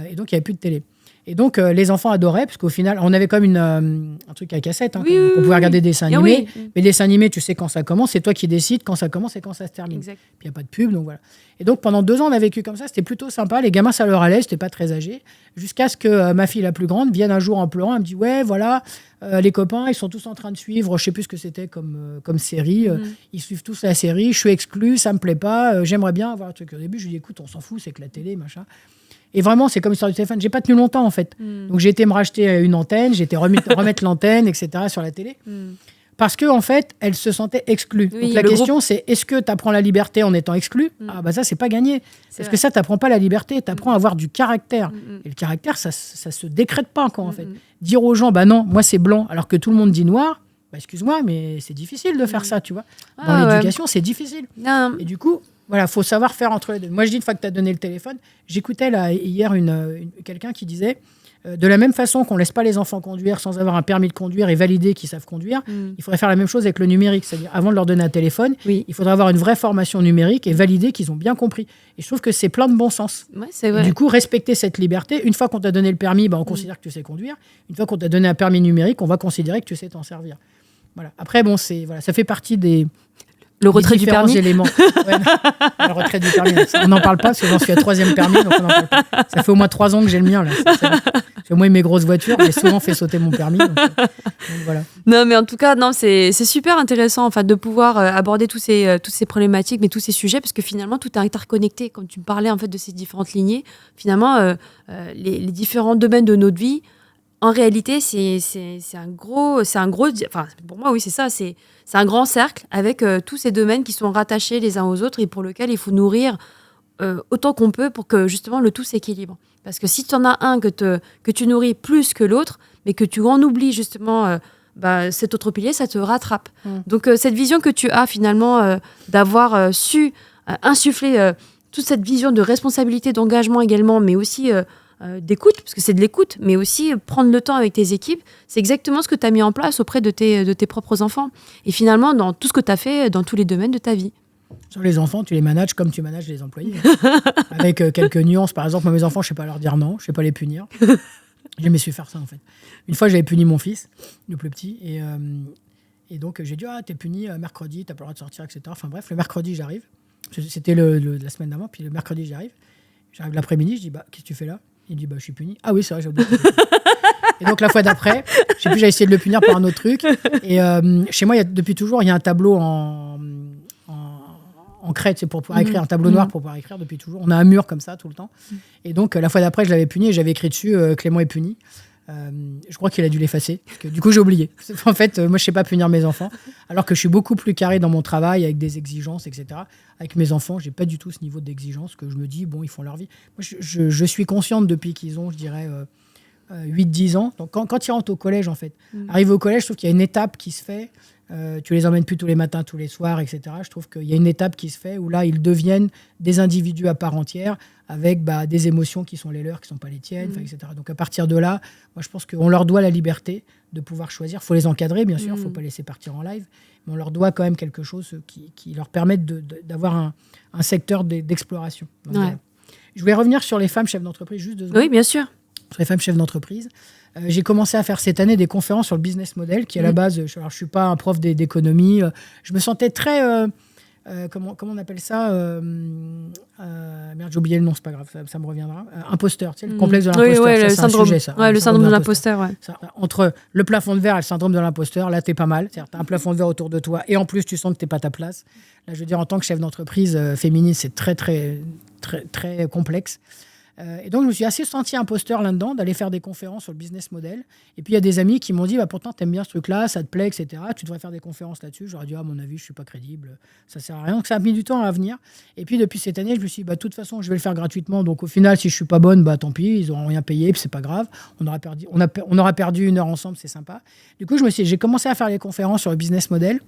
Et donc, il n'y avait plus de télé. Et donc, les enfants adoraient, parce qu'au final, on avait comme un truc à cassette. Oui, on pouvait regarder des dessins Ah animés. oui. Mais les dessins animés, tu sais quand ça commence, c'est toi qui décides quand ça commence et quand ça se termine. Exact. Puis il n'y a pas de pub, donc voilà. Et donc, pendant 2 ans, on a vécu comme ça. C'était plutôt sympa. Les gamins, ça leur allait, c'était pas très âgé. Jusqu'à ce que ma fille la plus grande vienne un jour en pleurant. Elle me dit, ouais, voilà, les copains, ils sont tous en train de suivre, je sais plus ce que c'était comme série. Ils suivent tous la série. Je suis exclue, ça me plaît pas. J'aimerais bien avoir un truc. Au début, je lui dis, écoute, on s'en fout, c'est que la télé, machin. Et vraiment, c'est comme l'histoire du téléphone. J'ai pas tenu longtemps, en fait. Donc, j'ai été me racheter une antenne, j'ai été remettre l'antenne, etc., sur la télé. Parce qu'en fait, elle se sentait exclue. Oui, Donc, la question, c'est est-ce que tu apprends la liberté en étant exclu Ah, bah ça, c'est pas gagné. Parce que ça, tu n'apprends pas la liberté, tu apprends à avoir du caractère. Et le caractère, ça se décrète pas encore, en fait. Dire aux gens, bah non, moi, c'est blanc, alors que tout le monde dit noir, bah excuse-moi, mais c'est difficile de faire ça, tu vois. Dans l'éducation, c'est difficile. Non. Et du coup, voilà, faut savoir faire entre les deux. Moi, je dis, une fois que tu as donné le téléphone, j'écoutais là, hier quelqu'un qui disait, de la même façon qu'on ne laisse pas les enfants conduire sans avoir un permis de conduire et valider qu'ils savent conduire, il faudrait faire la même chose avec le numérique. C'est-à-dire, avant de leur donner un téléphone, il faudrait avoir une vraie formation numérique et valider qu'ils ont bien compris. Et je trouve que c'est plein de bon sens. Ouais, c'est vrai. Et du coup, respecter cette liberté. Une fois qu'on t'a donné le permis, bah, on considère que tu sais conduire. Une fois qu'on t'a donné un permis numérique, on va considérer que tu sais t'en servir. Voilà. Après, bon, ça fait partie le retrait du permis. Éléments. Ouais, le retrait du permis. On n'en parle pas parce que j'en suis à 3e permis, donc on n'en parle pas. Ça fait au moins 3 ans que j'ai le mien. Là. Moi, mes grosses voitures, j'ai souvent fait sauter mon permis. Donc voilà. Non, mais en tout cas, non, c'est super intéressant de pouvoir aborder toutes ces problématiques, mais tous ces sujets, parce que finalement, tout est interconnecté. Comme tu me parlais en fait, de ces différentes lignées, finalement, les différents domaines de notre vie, en réalité, c'est un gros, enfin, pour moi, oui, c'est ça, c'est un grand cercle avec tous ces domaines qui sont rattachés les uns aux autres et pour lequel il faut nourrir autant qu'on peut pour que justement le tout s'équilibre. Parce que si tu en as un que tu nourris plus que l'autre, mais que tu en oublies justement cet autre pilier, ça te rattrape. Donc cette vision que tu as finalement d'avoir su insuffler toute cette vision de responsabilité, d'engagement également, mais aussi d'écoute, parce que c'est de l'écoute, mais aussi prendre le temps avec tes équipes, c'est exactement ce que tu as mis en place auprès de tes propres enfants. Et finalement, dans tout ce que tu as fait dans tous les domaines de ta vie. Sur les enfants, tu les manages comme tu manages les employés. Avec quelques nuances. Par exemple, moi, mes enfants, je ne sais pas leur dire non, je ne sais pas les punir. J'ai jamais su faire ça, en fait. Une fois, j'avais puni mon fils, le plus petit, et donc j'ai dit, t'es puni mercredi, t'as pas le droit de sortir, etc. Enfin bref, le mercredi, j'arrive. C'était la semaine d'avant, puis le mercredi, j'arrive. J'arrive l'après-midi, je dis, qu'est-ce que tu fais là? Il dit, je suis puni. Ah oui, c'est vrai, j'ai oublié. Et donc, la fois d'après, je sais plus, j'ai essayé de le punir par un autre truc. Et chez moi, depuis toujours, il y a un tableau en craie, c'est pour pouvoir écrire, un tableau noir pour pouvoir écrire depuis toujours. On a un mur comme ça tout le temps. Et donc, la fois d'après, je l'avais puni et j'avais écrit dessus Clément est puni. Je crois qu'il a dû l'effacer. Parce que, du coup, j'ai oublié. En fait, moi, je sais pas punir mes enfants. Alors que je suis beaucoup plus carré dans mon travail, avec des exigences, etc. Avec mes enfants, j'ai pas du tout ce niveau d'exigence que je me dis, bon, ils font leur vie. Moi, je suis consciente depuis qu'ils ont, je dirais, 8-10 ans. Donc, quand ils rentrent au collège, en fait. Arrivé au collège, je trouve qu'il y a une étape qui se fait. Tu les emmènes plus tous les matins, tous les soirs, etc. Je trouve qu'il y a une étape qui se fait où là, ils deviennent des individus à part entière avec des émotions qui sont les leurs, qui ne sont pas les tiennes, etc. Donc à partir de là, moi je pense qu'on leur doit la liberté de pouvoir choisir. Il faut les encadrer, bien sûr, il ne faut pas laisser partir en live, mais on leur doit quand même quelque chose qui leur permette d'avoir un secteur d'exploration. Donc, voilà. Je voulais revenir sur les femmes chefs d'entreprise, juste 2 secondes. Oui, bien sûr. Sur les femmes chefs d'entreprise. J'ai commencé à faire cette année des conférences sur le business model, qui à la base, je ne suis pas un prof d'économie. Je me sentais très, comment on appelle ça merde, j'ai oublié le nom, c'est pas grave, ça me reviendra. Imposteur, tu sais, le complexe de l'imposteur. Oui, ça, le c'est syndrome, un sujet, ça. le syndrome de l'imposteur. Ouais. Ça, entre le plafond de verre et le syndrome de l'imposteur, là, t'es pas mal. Tu as un plafond de verre autour de toi et en plus, tu sens que t'es pas à ta place. Là, je veux dire, en tant que chef d'entreprise féminine, c'est très, très, très, très complexe. Et donc, je me suis assez senti imposteur là-dedans, d'aller faire des conférences sur le business model. Et puis, il y a des amis qui m'ont dit, pourtant, t'aimes bien ce truc-là, ça te plaît, etc. Tu devrais faire des conférences là-dessus. J'aurais dit, à mon avis, je suis pas crédible, ça sert à rien. Donc, ça a mis du temps à venir. Et puis, depuis cette année, je me suis dit, de toute façon, je vais le faire gratuitement. Donc, au final, si je suis pas bonne, tant pis, ils n'auront rien payé, puis c'est pas grave. On aura perdu 1 heure ensemble, c'est sympa. Du coup, j'ai commencé à faire les conférences sur le business model.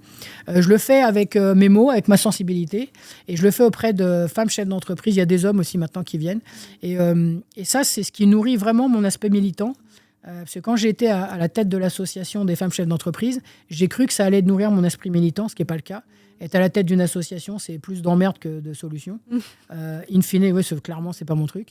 Je le fais avec mes mots, avec ma sensibilité. Et je le fais auprès de femmes chefs d'entreprise. Il y a des hommes aussi maintenant qui viennent. Et ça, c'est ce qui nourrit vraiment mon aspect militant. Parce que quand j'étais à la tête de l'association des femmes chefs d'entreprise, j'ai cru que ça allait nourrir mon esprit militant, ce qui n'est pas le cas. Être à la tête d'une association, c'est plus d'emmerde que de solutions. In fine, oui, clairement, c'est pas mon truc.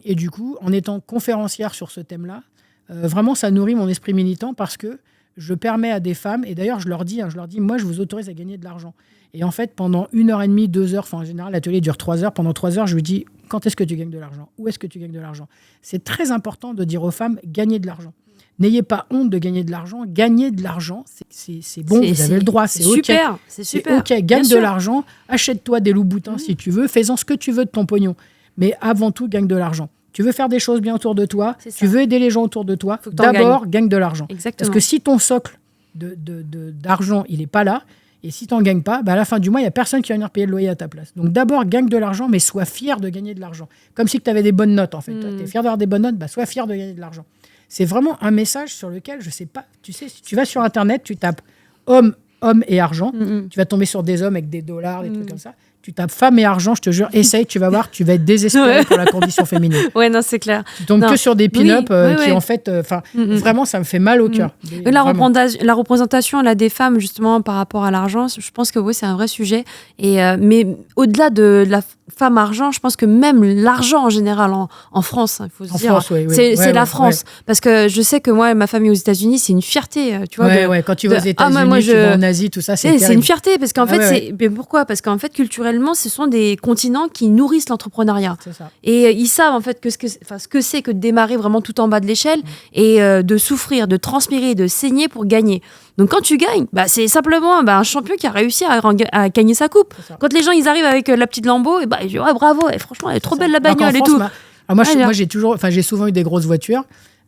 Et du coup, en étant conférencière sur ce thème-là, vraiment, ça nourrit mon esprit militant parce que je permets à des femmes, et d'ailleurs, je leur dis, moi, je vous autorise à gagner de l'argent. Et en fait, pendant 1h30, 2 heures, en général, l'atelier dure 3 heures. Pendant 3 heures, je lui dis, quand est-ce que tu gagnes de l'argent ? Où est-ce que tu gagnes de l'argent ? C'est très important de dire aux femmes, gagnez de l'argent. N'ayez pas honte de gagner de l'argent. Gagner de l'argent, c'est bon, vous avez le droit, c'est OK. Super, c'est super. OK, gagne de l'argent, achète-toi des loups-boutins si tu veux, fais-en ce que tu veux de ton pognon. Mais avant tout, gagne de l'argent. Tu veux faire des choses bien autour de toi, tu veux aider les gens autour de toi, d'abord, gagne de l'argent. Exactement. Parce que si ton socle d'argent, il n'est pas là, et si tu n'en gagnes pas, à la fin du mois, il n'y a personne qui va venir payer le loyer à ta place. Donc d'abord, gagne de l'argent, mais sois fier de gagner de l'argent. Comme si tu avais des bonnes notes, en fait. Tu es fier d'avoir des bonnes notes, sois fier de gagner de l'argent. C'est vraiment un message sur lequel, je ne sais pas, tu sais, si tu vas sur Internet, tu tapes homme et argent, tu vas tomber sur des hommes avec des dollars, des trucs comme ça. Tu tapes femme et argent, je te jure, essaye, tu vas voir, tu vas être désespéré pour la condition féminine. Ouais, non, c'est clair. Tu tombes que sur des pin-up qui, en fait, vraiment, ça me fait mal au cœur. La représentation là, des femmes, justement, par rapport à l'argent, je pense que oui, c'est un vrai sujet. Mais au-delà de la femme argent, je pense que même l'argent en général en France, il faut se dire, c'est la France. Parce que je sais que moi, ma famille aux États-Unis, c'est une fierté. Tu vois, quand tu vas aux États-Unis, tu vas en Asie, tout ça, c'est terrible. C'est une fierté, parce qu'en fait, mais pourquoi ? Parce qu'en fait, culturellement, ce sont des continents qui nourrissent l'entrepreneuriat. C'est ça. Et ils savent en fait ce que c'est que de démarrer vraiment tout en bas de l'échelle et de souffrir, de transpirer, de saigner pour gagner. Donc quand tu gagnes, c'est simplement un champion qui a réussi à gagner sa coupe. Quand les gens ils arrivent avec la petite Lambo, ils disent bravo, franchement elle est trop belle la bagnole et tout. Moi j'ai souvent eu des grosses voitures.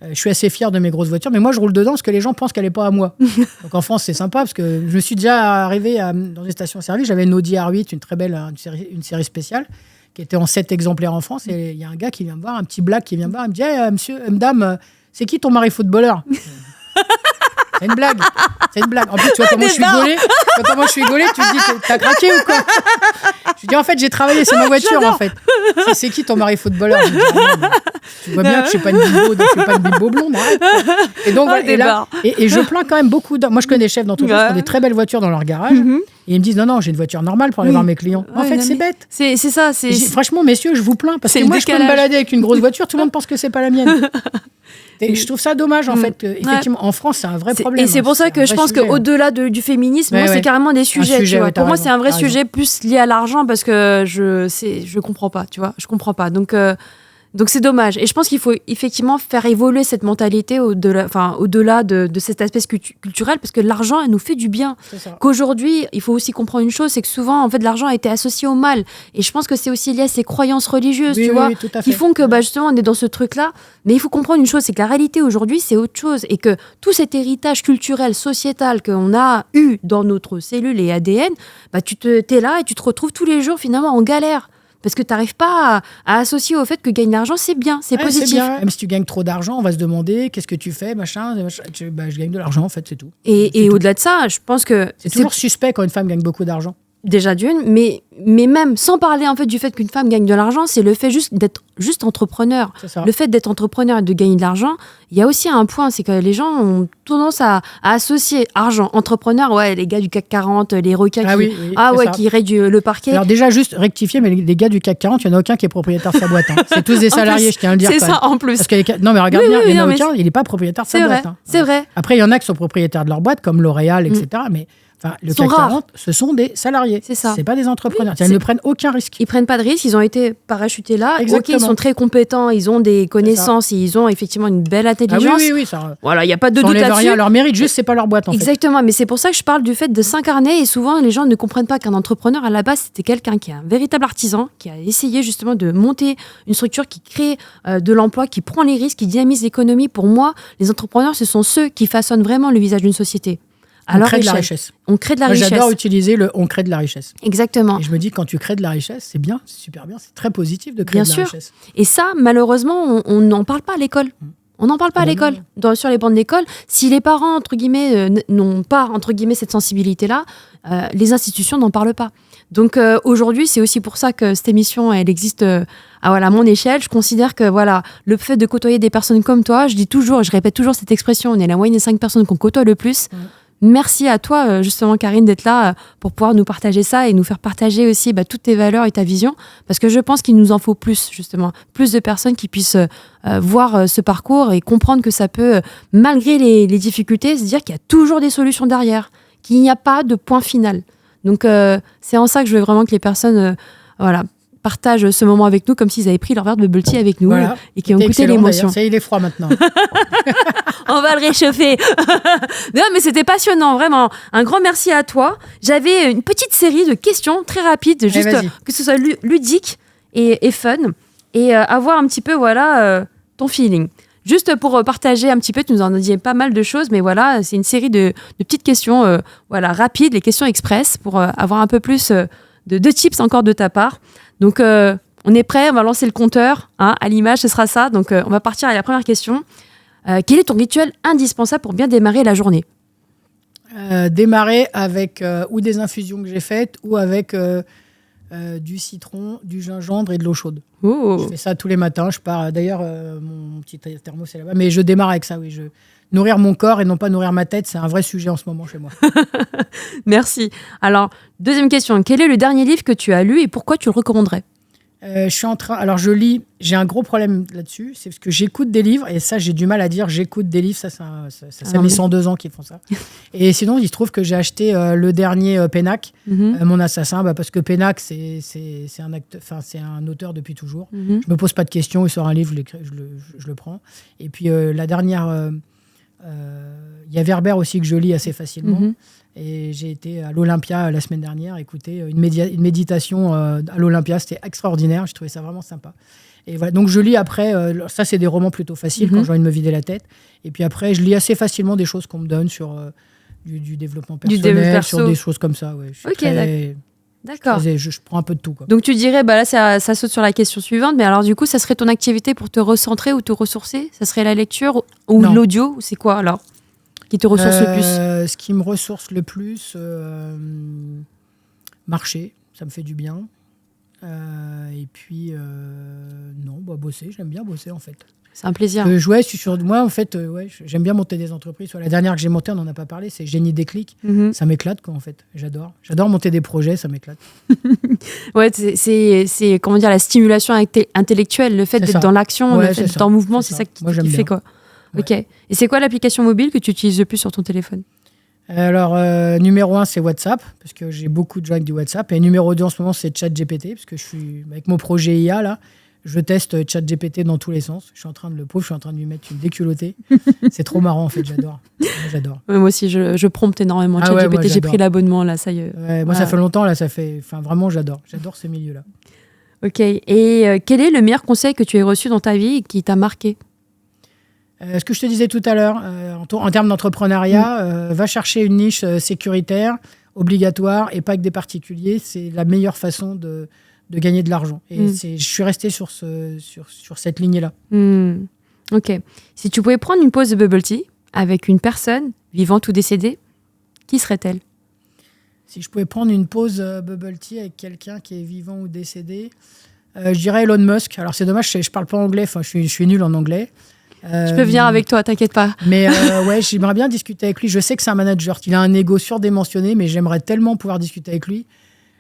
Je suis assez fier de mes grosses voitures, mais moi je roule dedans parce que les gens pensent qu'elle n'est pas à moi. Donc en France c'est sympa parce que je me suis déjà arrivé dans une station-service, j'avais une Audi R8, une très belle une série spéciale qui était en 7 exemplaires en France, et il y a un gars qui vient me voir, un petit black qui vient me voir, il me dit monsieur, madame, c'est qui ton mari footballeur? C'est une blague. En plus, tu vois comment je suis gaulé, tu te dis, t'as craqué ou quoi? Je dis, en fait, j'ai travaillé, c'est ma voiture, en fait. C'est qui ton mari footballeur? Je dis, tu vois bien que je ne suis pas une bimbo blonde, arrête. Et donc, et je plains quand même beaucoup. Moi, je connais des chefs d'entreprise qui ont des très belles voitures dans leur garage. Et ils me disent, non, j'ai une voiture normale pour aller voir mes clients. En fait, c'est bête. C'est ça. Franchement, messieurs, je vous plains. Parce que moi, je peux me balader avec une grosse voiture, tout le monde pense que c'est pas la mienne. Et je trouve ça dommage, en fait. Effectivement, en France, c'est un vrai problème. Et c'est pour ça que je pense qu'au-delà du féminisme, c'est carrément des sujets. Tu vois. Pour moi, c'est un vrai sujet plus lié à l'argent parce que je comprends pas, tu vois. Je comprends pas. Donc c'est dommage. Et je pense qu'il faut effectivement faire évoluer cette mentalité au-delà de cet aspect culturel, parce que l'argent, elle nous fait du bien. Qu'aujourd'hui, il faut aussi comprendre une chose, c'est que souvent, en fait, l'argent a été associé au mal. Et je pense que c'est aussi lié à ces croyances religieuses, tu vois, qui font que justement, on est dans ce truc-là. Mais il faut comprendre une chose, c'est que la réalité aujourd'hui, c'est autre chose. Et que tout cet héritage culturel, sociétal qu'on a eu dans notre cellule et ADN, t'es là et tu te retrouves tous les jours finalement en galère. Parce que tu n'arrives pas à associer au fait que gagner de l'argent, c'est bien, c'est positif. C'est bien. Même si tu gagnes trop d'argent, on va se demander qu'est-ce que tu fais, machin. Je gagne de l'argent, en fait, c'est tout. Et au-delà de ça, je pense que... C'est toujours suspect quand une femme gagne beaucoup d'argent. Déjà d'une, mais même sans parler en fait du fait qu'une femme gagne de l'argent, c'est le fait d'être entrepreneur. Le fait d'être entrepreneur et de gagner de l'argent, il y a aussi un point, c'est que les gens ont tendance à associer argent, entrepreneur, les gars du CAC 40, les requins qui raident le parquet. Alors déjà, juste rectifier, mais les gars du CAC 40, il n'y en a aucun qui est propriétaire de sa boîte. C'est tous des salariés, je tiens à le dire. C'est ça, en plus. Parce que non, mais regarde bien, il n'y en a aucun, il n'est pas propriétaire de sa boîte. C'est vrai. Après, il y en a qui sont propriétaires de leur boîte, comme L'Oréal, etc. Mais le CAC 40, ce sont des salariés. C'est ça. C'est pas des entrepreneurs. Ils ne prennent aucun risque. Ils prennent pas de risque. Ils ont été parachutés là. Ok, ils sont très compétents. Ils ont des connaissances. Et ils ont effectivement une belle intelligence. Oui. Ça, voilà, il y a pas de doute là-dessus. Rien à leur mérite. Juste, c'est pas leur boîte. Exactement. Mais c'est pour ça que je parle du fait de s'incarner. Et souvent, les gens ne comprennent pas qu'un entrepreneur à la base, c'était quelqu'un qui est un véritable artisan, qui a essayé justement de monter une structure qui crée de l'emploi, qui prend les risques, qui dynamise l'économie. Pour moi, les entrepreneurs, ce sont ceux qui façonnent vraiment le visage d'une société. On crée de la richesse. On crée de la richesse. J'adore utiliser on crée de la richesse. Exactement. Et je me dis, quand tu crées de la richesse, c'est bien, c'est super bien, c'est très positif de créer de la richesse. Et ça, malheureusement, on n'en parle pas à l'école. On n'en parle pas à l'école. Sur les bancs de l'école, si les parents, entre guillemets, n'ont pas, entre guillemets, cette sensibilité-là, les institutions n'en parlent pas. Donc aujourd'hui, c'est aussi pour ça que cette émission, elle existe à mon échelle. Je considère que le fait de côtoyer des personnes comme toi, je dis toujours, je répète toujours cette expression, on est la moyenne des 5 personnes qu'on côtoie le plus. Merci à toi, justement, Karine, d'être là pour pouvoir nous partager ça et nous faire partager aussi toutes tes valeurs et ta vision. Parce que je pense qu'il nous en faut plus, justement. Plus de personnes qui puissent voir ce parcours et comprendre que ça peut, malgré les difficultés, se dire qu'il y a toujours des solutions derrière, qu'il n'y a pas de point final. Donc, c'est en ça que je veux vraiment que les personnes partagent ce moment avec nous comme s'ils avaient pris leur verre de bubble tea avec nous et qui ont goûté l'émotion. Ça y est, il est froid maintenant. On va le réchauffer. Non, mais c'était passionnant, vraiment. Un grand merci à toi. J'avais une petite série de questions très rapides, juste que ce soit ludique et fun, et avoir un petit peu ton feeling. Juste pour partager un petit peu, tu nous en as dit pas mal de choses, mais c'est une série de petites questions rapides, les questions express, pour avoir un peu plus de tips encore de ta part. Donc, on est prêt, on va lancer le compteur. À l'image, ce sera ça. Donc, on va partir à la première question. Quel est ton rituel indispensable pour bien démarrer la journée ? Démarrer avec ou des infusions que j'ai faites ou avec du citron, du gingembre et de l'eau chaude. Oh. Je fais ça tous les matins. Je pars, d'ailleurs, mon petit thermos est là-bas. Mais je démarre avec ça, oui. Nourrir mon corps et non pas nourrir ma tête, c'est un vrai sujet en ce moment chez moi. Merci. Alors, deuxième question. Quel est le dernier livre que tu as lu et pourquoi tu le recommanderais ? Je suis en train... Alors, je lis... J'ai un gros problème là-dessus. C'est parce que j'écoute des livres. Et ça, j'ai du mal à dire j'écoute des livres. Ça met 102 ans qu'ils font ça. Et sinon, il se trouve que j'ai acheté le dernier Pénac, Mon assassin, parce que Pénac, c'est un auteur depuis toujours. Je me pose pas de questions. Il sort un livre, je le prends. Et puis, la dernière... Il y a Werber aussi que je lis assez facilement. Et j'ai été à l'Olympia la semaine dernière écouter une méditation à l'Olympia. C'était extraordinaire. J'ai trouvé ça vraiment sympa. Et voilà. Donc je lis après. Ça, c'est des romans plutôt faciles quand j'ai envie de me vider la tête. Et puis après, je lis assez facilement des choses qu'on me donne sur du développement personnel, sur des choses comme ça. Ouais. D'accord. Je prends un peu de tout, quoi. Donc tu dirais, là ça saute sur la question suivante, mais alors du coup, ça serait ton activité pour te recentrer ou te ressourcer ? Ça serait la lecture ou l'audio ? C'est quoi alors qui te ressource le plus ? Ce qui me ressource le plus, marcher, ça me fait du bien. Et puis, bosser, j'aime bien bosser en fait. C'est un plaisir. Moi, en fait, j'aime bien monter des entreprises. La dernière que j'ai montée, on n'en a pas parlé, c'est Génie Déclic. Ça m'éclate, quoi, en fait. J'adore monter des projets, ça m'éclate. Ouais, c'est comment dire, la stimulation intellectuelle, le fait d'être dans l'action, le fait d'être en mouvement, c'est ça qui fait quoi. Ouais. Ok. Et c'est quoi l'application mobile que tu utilises le plus sur ton téléphone ? Alors, numéro 1, c'est WhatsApp, parce que j'ai beaucoup de gens avec du WhatsApp. Et numéro 2, en ce moment, c'est ChatGPT, parce que je suis avec mon projet IA, là. Je teste ChatGPT dans tous les sens. Je suis en train de lui mettre une déculottée. C'est trop marrant, en fait, j'adore. J'adore. Ouais, moi aussi, je prompte énormément ChatGPT. J'ai pris l'abonnement, là, ça y est. Ouais, moi, ça fait longtemps, là, vraiment, j'adore. J'adore ce milieu-là. Ok. Et quel est le meilleur conseil que tu aies reçu dans ta vie et qui t'a marqué ? Ce que je te disais tout à l'heure, en termes d'entrepreneuriat, va chercher une niche sécuritaire, obligatoire, et pas que des particuliers. C'est la meilleure façon de gagner de l'argent. Et je suis resté sur cette lignée-là. Ok. Si tu pouvais prendre une pause de bubble tea avec une personne, vivante ou décédée, qui serait-elle ? Si je pouvais prendre une pause bubble tea avec quelqu'un qui est vivant ou décédé, je dirais Elon Musk. Alors c'est dommage, je parle pas anglais, je suis nul en anglais. Je peux venir avec toi, t'inquiète pas. Mais j'aimerais bien discuter avec lui. Je sais que c'est un manager, il a un ego surdimensionné, mais j'aimerais tellement pouvoir discuter avec lui,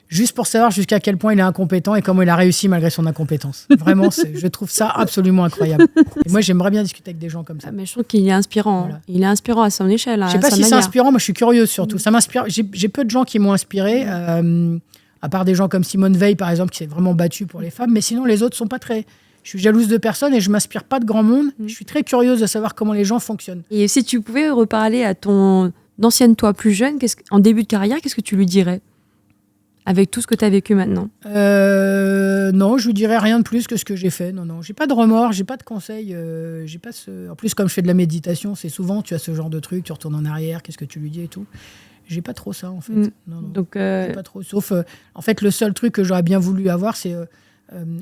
juste pour savoir jusqu'à quel point il est incompétent et comment il a réussi malgré son incompétence. Vraiment, je trouve ça absolument incroyable. Et moi, j'aimerais bien discuter avec des gens comme ça. Mais je trouve qu'il est inspirant. Voilà. Il est inspirant à son échelle. Je sais pas si c'est inspirant, moi je suis curieuse surtout. Ça m'inspire. J'ai peu de gens qui m'ont inspiré, à part des gens comme Simone Veil, par exemple, qui s'est vraiment battue pour les femmes. Mais sinon, les autres sont pas très... Je suis jalouse de personne et je m'inspire pas de grand monde. Je suis très curieuse de savoir comment les gens fonctionnent. Et si tu pouvais reparler à ton ancienne toi plus jeune, en début de carrière, qu'est-ce que tu lui dirais avec tout ce que tu as vécu maintenant ? Non, je lui dirais rien de plus que ce que j'ai fait. Non, j'ai pas de remords, j'ai pas de conseils. En plus, comme je fais de la méditation, c'est souvent tu as ce genre de truc, tu retournes en arrière, qu'est-ce que tu lui dis et tout. J'ai pas trop ça en fait. Non. Donc, j'ai pas trop. Sauf, en fait, le seul truc que j'aurais bien voulu avoir, c'est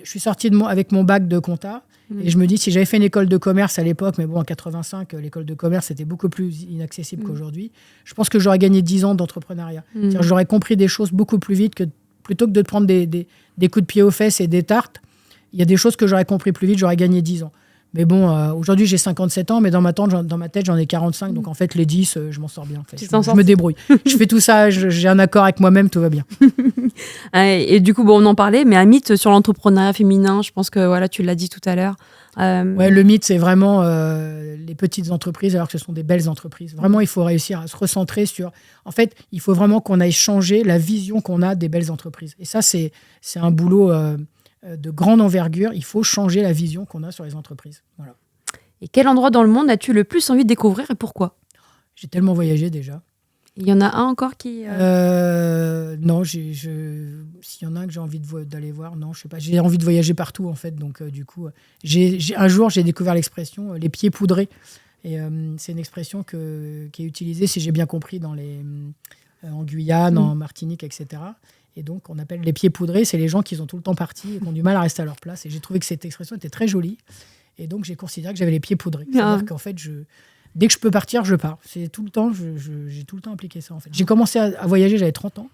je suis sortie avec mon bac de compta et je me dis si j'avais fait une école de commerce à l'époque, mais bon en 85 l'école de commerce était beaucoup plus inaccessible qu'aujourd'hui, je pense que j'aurais gagné 10 ans d'entrepreneuriat. C'est-à-dire, j'aurais compris des choses beaucoup plus vite que plutôt que de te prendre des coups de pied aux fesses et des tartes, il y a des choses que j'aurais compris plus vite, j'aurais gagné 10 ans. Mais bon, aujourd'hui, j'ai 57 ans, mais dans ma tête, j'en ai 45. Donc, en fait, les 10, je m'en sors bien. En fait. Je me débrouille. Je fais tout ça, j'ai un accord avec moi-même, tout va bien. Et du coup, on en parlait, mais un mythe sur l'entrepreneuriat féminin, je pense que voilà, tu l'as dit tout à l'heure. Ouais, le mythe, c'est vraiment les petites entreprises, alors que ce sont des belles entreprises. Vraiment, il faut réussir à se recentrer sur... En fait, il faut vraiment qu'on aille changer la vision qu'on a des belles entreprises. Et ça, c'est un boulot... de grande envergure, il faut changer la vision qu'on a sur les entreprises. Voilà. Et quel endroit dans le monde as-tu le plus envie de découvrir et pourquoi ? J'ai tellement voyagé déjà. Il y en a un encore qui... Non, s'il y en a un que j'ai envie d'aller voir, non, je sais pas. J'ai envie de voyager partout, en fait. Donc, du coup, un jour, j'ai découvert l'expression les pieds poudrés. Et c'est une expression qui est utilisée, si j'ai bien compris, en Guyane, en Martinique, etc. Et donc, on appelle les pieds poudrés, c'est les gens qui sont tout le temps partis et qui ont du mal à rester à leur place. Et j'ai trouvé que cette expression était très jolie. Et donc, j'ai considéré que j'avais les pieds poudrés. C'est-à-dire qu'en fait, dès que je peux partir, je pars. C'est tout le temps, j'ai tout le temps appliqué ça, en fait. J'ai commencé à voyager, j'avais 30 ans.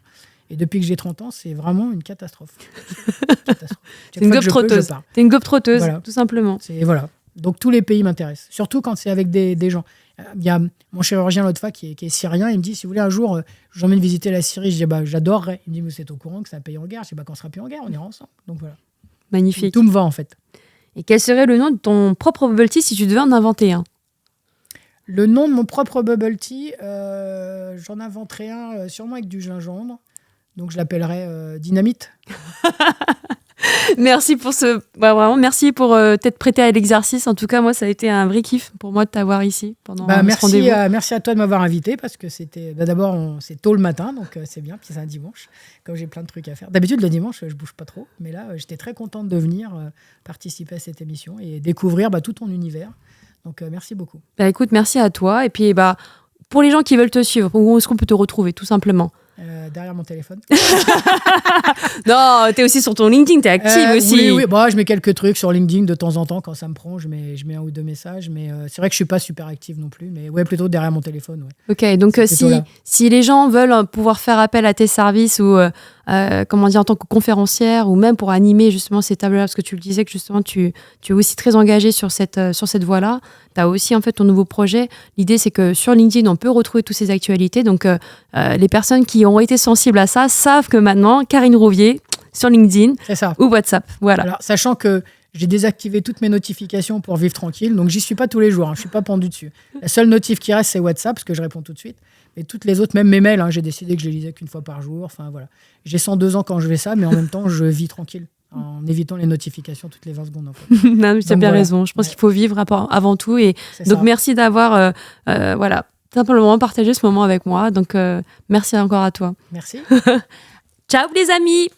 Et depuis que j'ai 30 ans, c'est vraiment une catastrophe. C'est une globe-trotteuse. T'es une globe-trotteuse, voilà. Tout simplement. Voilà. Donc, tous les pays m'intéressent. Surtout quand c'est avec des gens. Il y a mon chirurgien l'autre fois qui est syrien. Il me dit, si vous voulez, un jour, je vous emmène visiter la Syrie. Je dis, j'adorerais. Il me dit, vous êtes au courant que c'est un pays en guerre. Je dis, quand on sera plus en guerre, on ira ensemble. Donc, voilà. Magnifique. Et tout me va, en fait. Et quel serait le nom de ton propre bubble tea si tu devais en inventer un ? Le nom de mon propre bubble tea, j'en inventerais un sûrement avec du gingembre. Donc, je l'appellerais Dynamite. Merci pour vraiment, merci pour t'être prêté à l'exercice. En tout cas, moi, ça a été un vrai kiff pour moi de t'avoir ici pendant ce rendez-vous. Merci à toi de m'avoir invité parce que c'était d'abord c'est tôt le matin, donc c'est bien. Puis c'est un dimanche, comme j'ai plein de trucs à faire. D'habitude le dimanche, je bouge pas trop, mais là, j'étais très contente de venir participer à cette émission et découvrir tout ton univers. Donc merci beaucoup. Écoute, merci à toi. Et puis pour les gens qui veulent te suivre, où est-ce qu'on peut te retrouver, tout simplement ? Derrière mon téléphone. Non, t'es aussi sur ton LinkedIn, t'es active aussi. Oui. Je mets quelques trucs sur LinkedIn de temps en temps quand ça me prend. Je mets 1 ou 2 messages, mais c'est vrai que je suis pas super active non plus. Mais ouais, plutôt derrière mon téléphone. Ouais. Ok, donc si les gens veulent pouvoir faire appel à tes services ou en tant que conférencière ou même pour animer justement ces tables-là, parce que tu le disais que justement tu es aussi très engagée sur cette voie-là. Tu as aussi en fait ton nouveau projet. L'idée, c'est que sur LinkedIn, on peut retrouver toutes ces actualités. Donc, les personnes qui ont été sensibles à ça savent que maintenant, Karine Rouvier, sur LinkedIn ou WhatsApp. Voilà. Alors, sachant que j'ai désactivé toutes mes notifications pour vivre tranquille, donc j'y suis pas tous les jours. Je ne suis pas pendu dessus. La seule notif qui reste, c'est WhatsApp, parce que je réponds tout de suite. Mais toutes les autres, même mes mails, j'ai décidé que je les lisais qu'une fois par jour. Enfin, voilà. J'ai 102 ans quand je fais ça, mais en même temps, je vis tranquille. En évitant les notifications toutes les 20 secondes. En fait. Non, mais tu as bien raison. Je pense qu'il faut vivre avant tout. Et donc, merci d'avoir simplement partagé ce moment avec moi. Donc, merci encore à toi. Merci. Ciao les amis.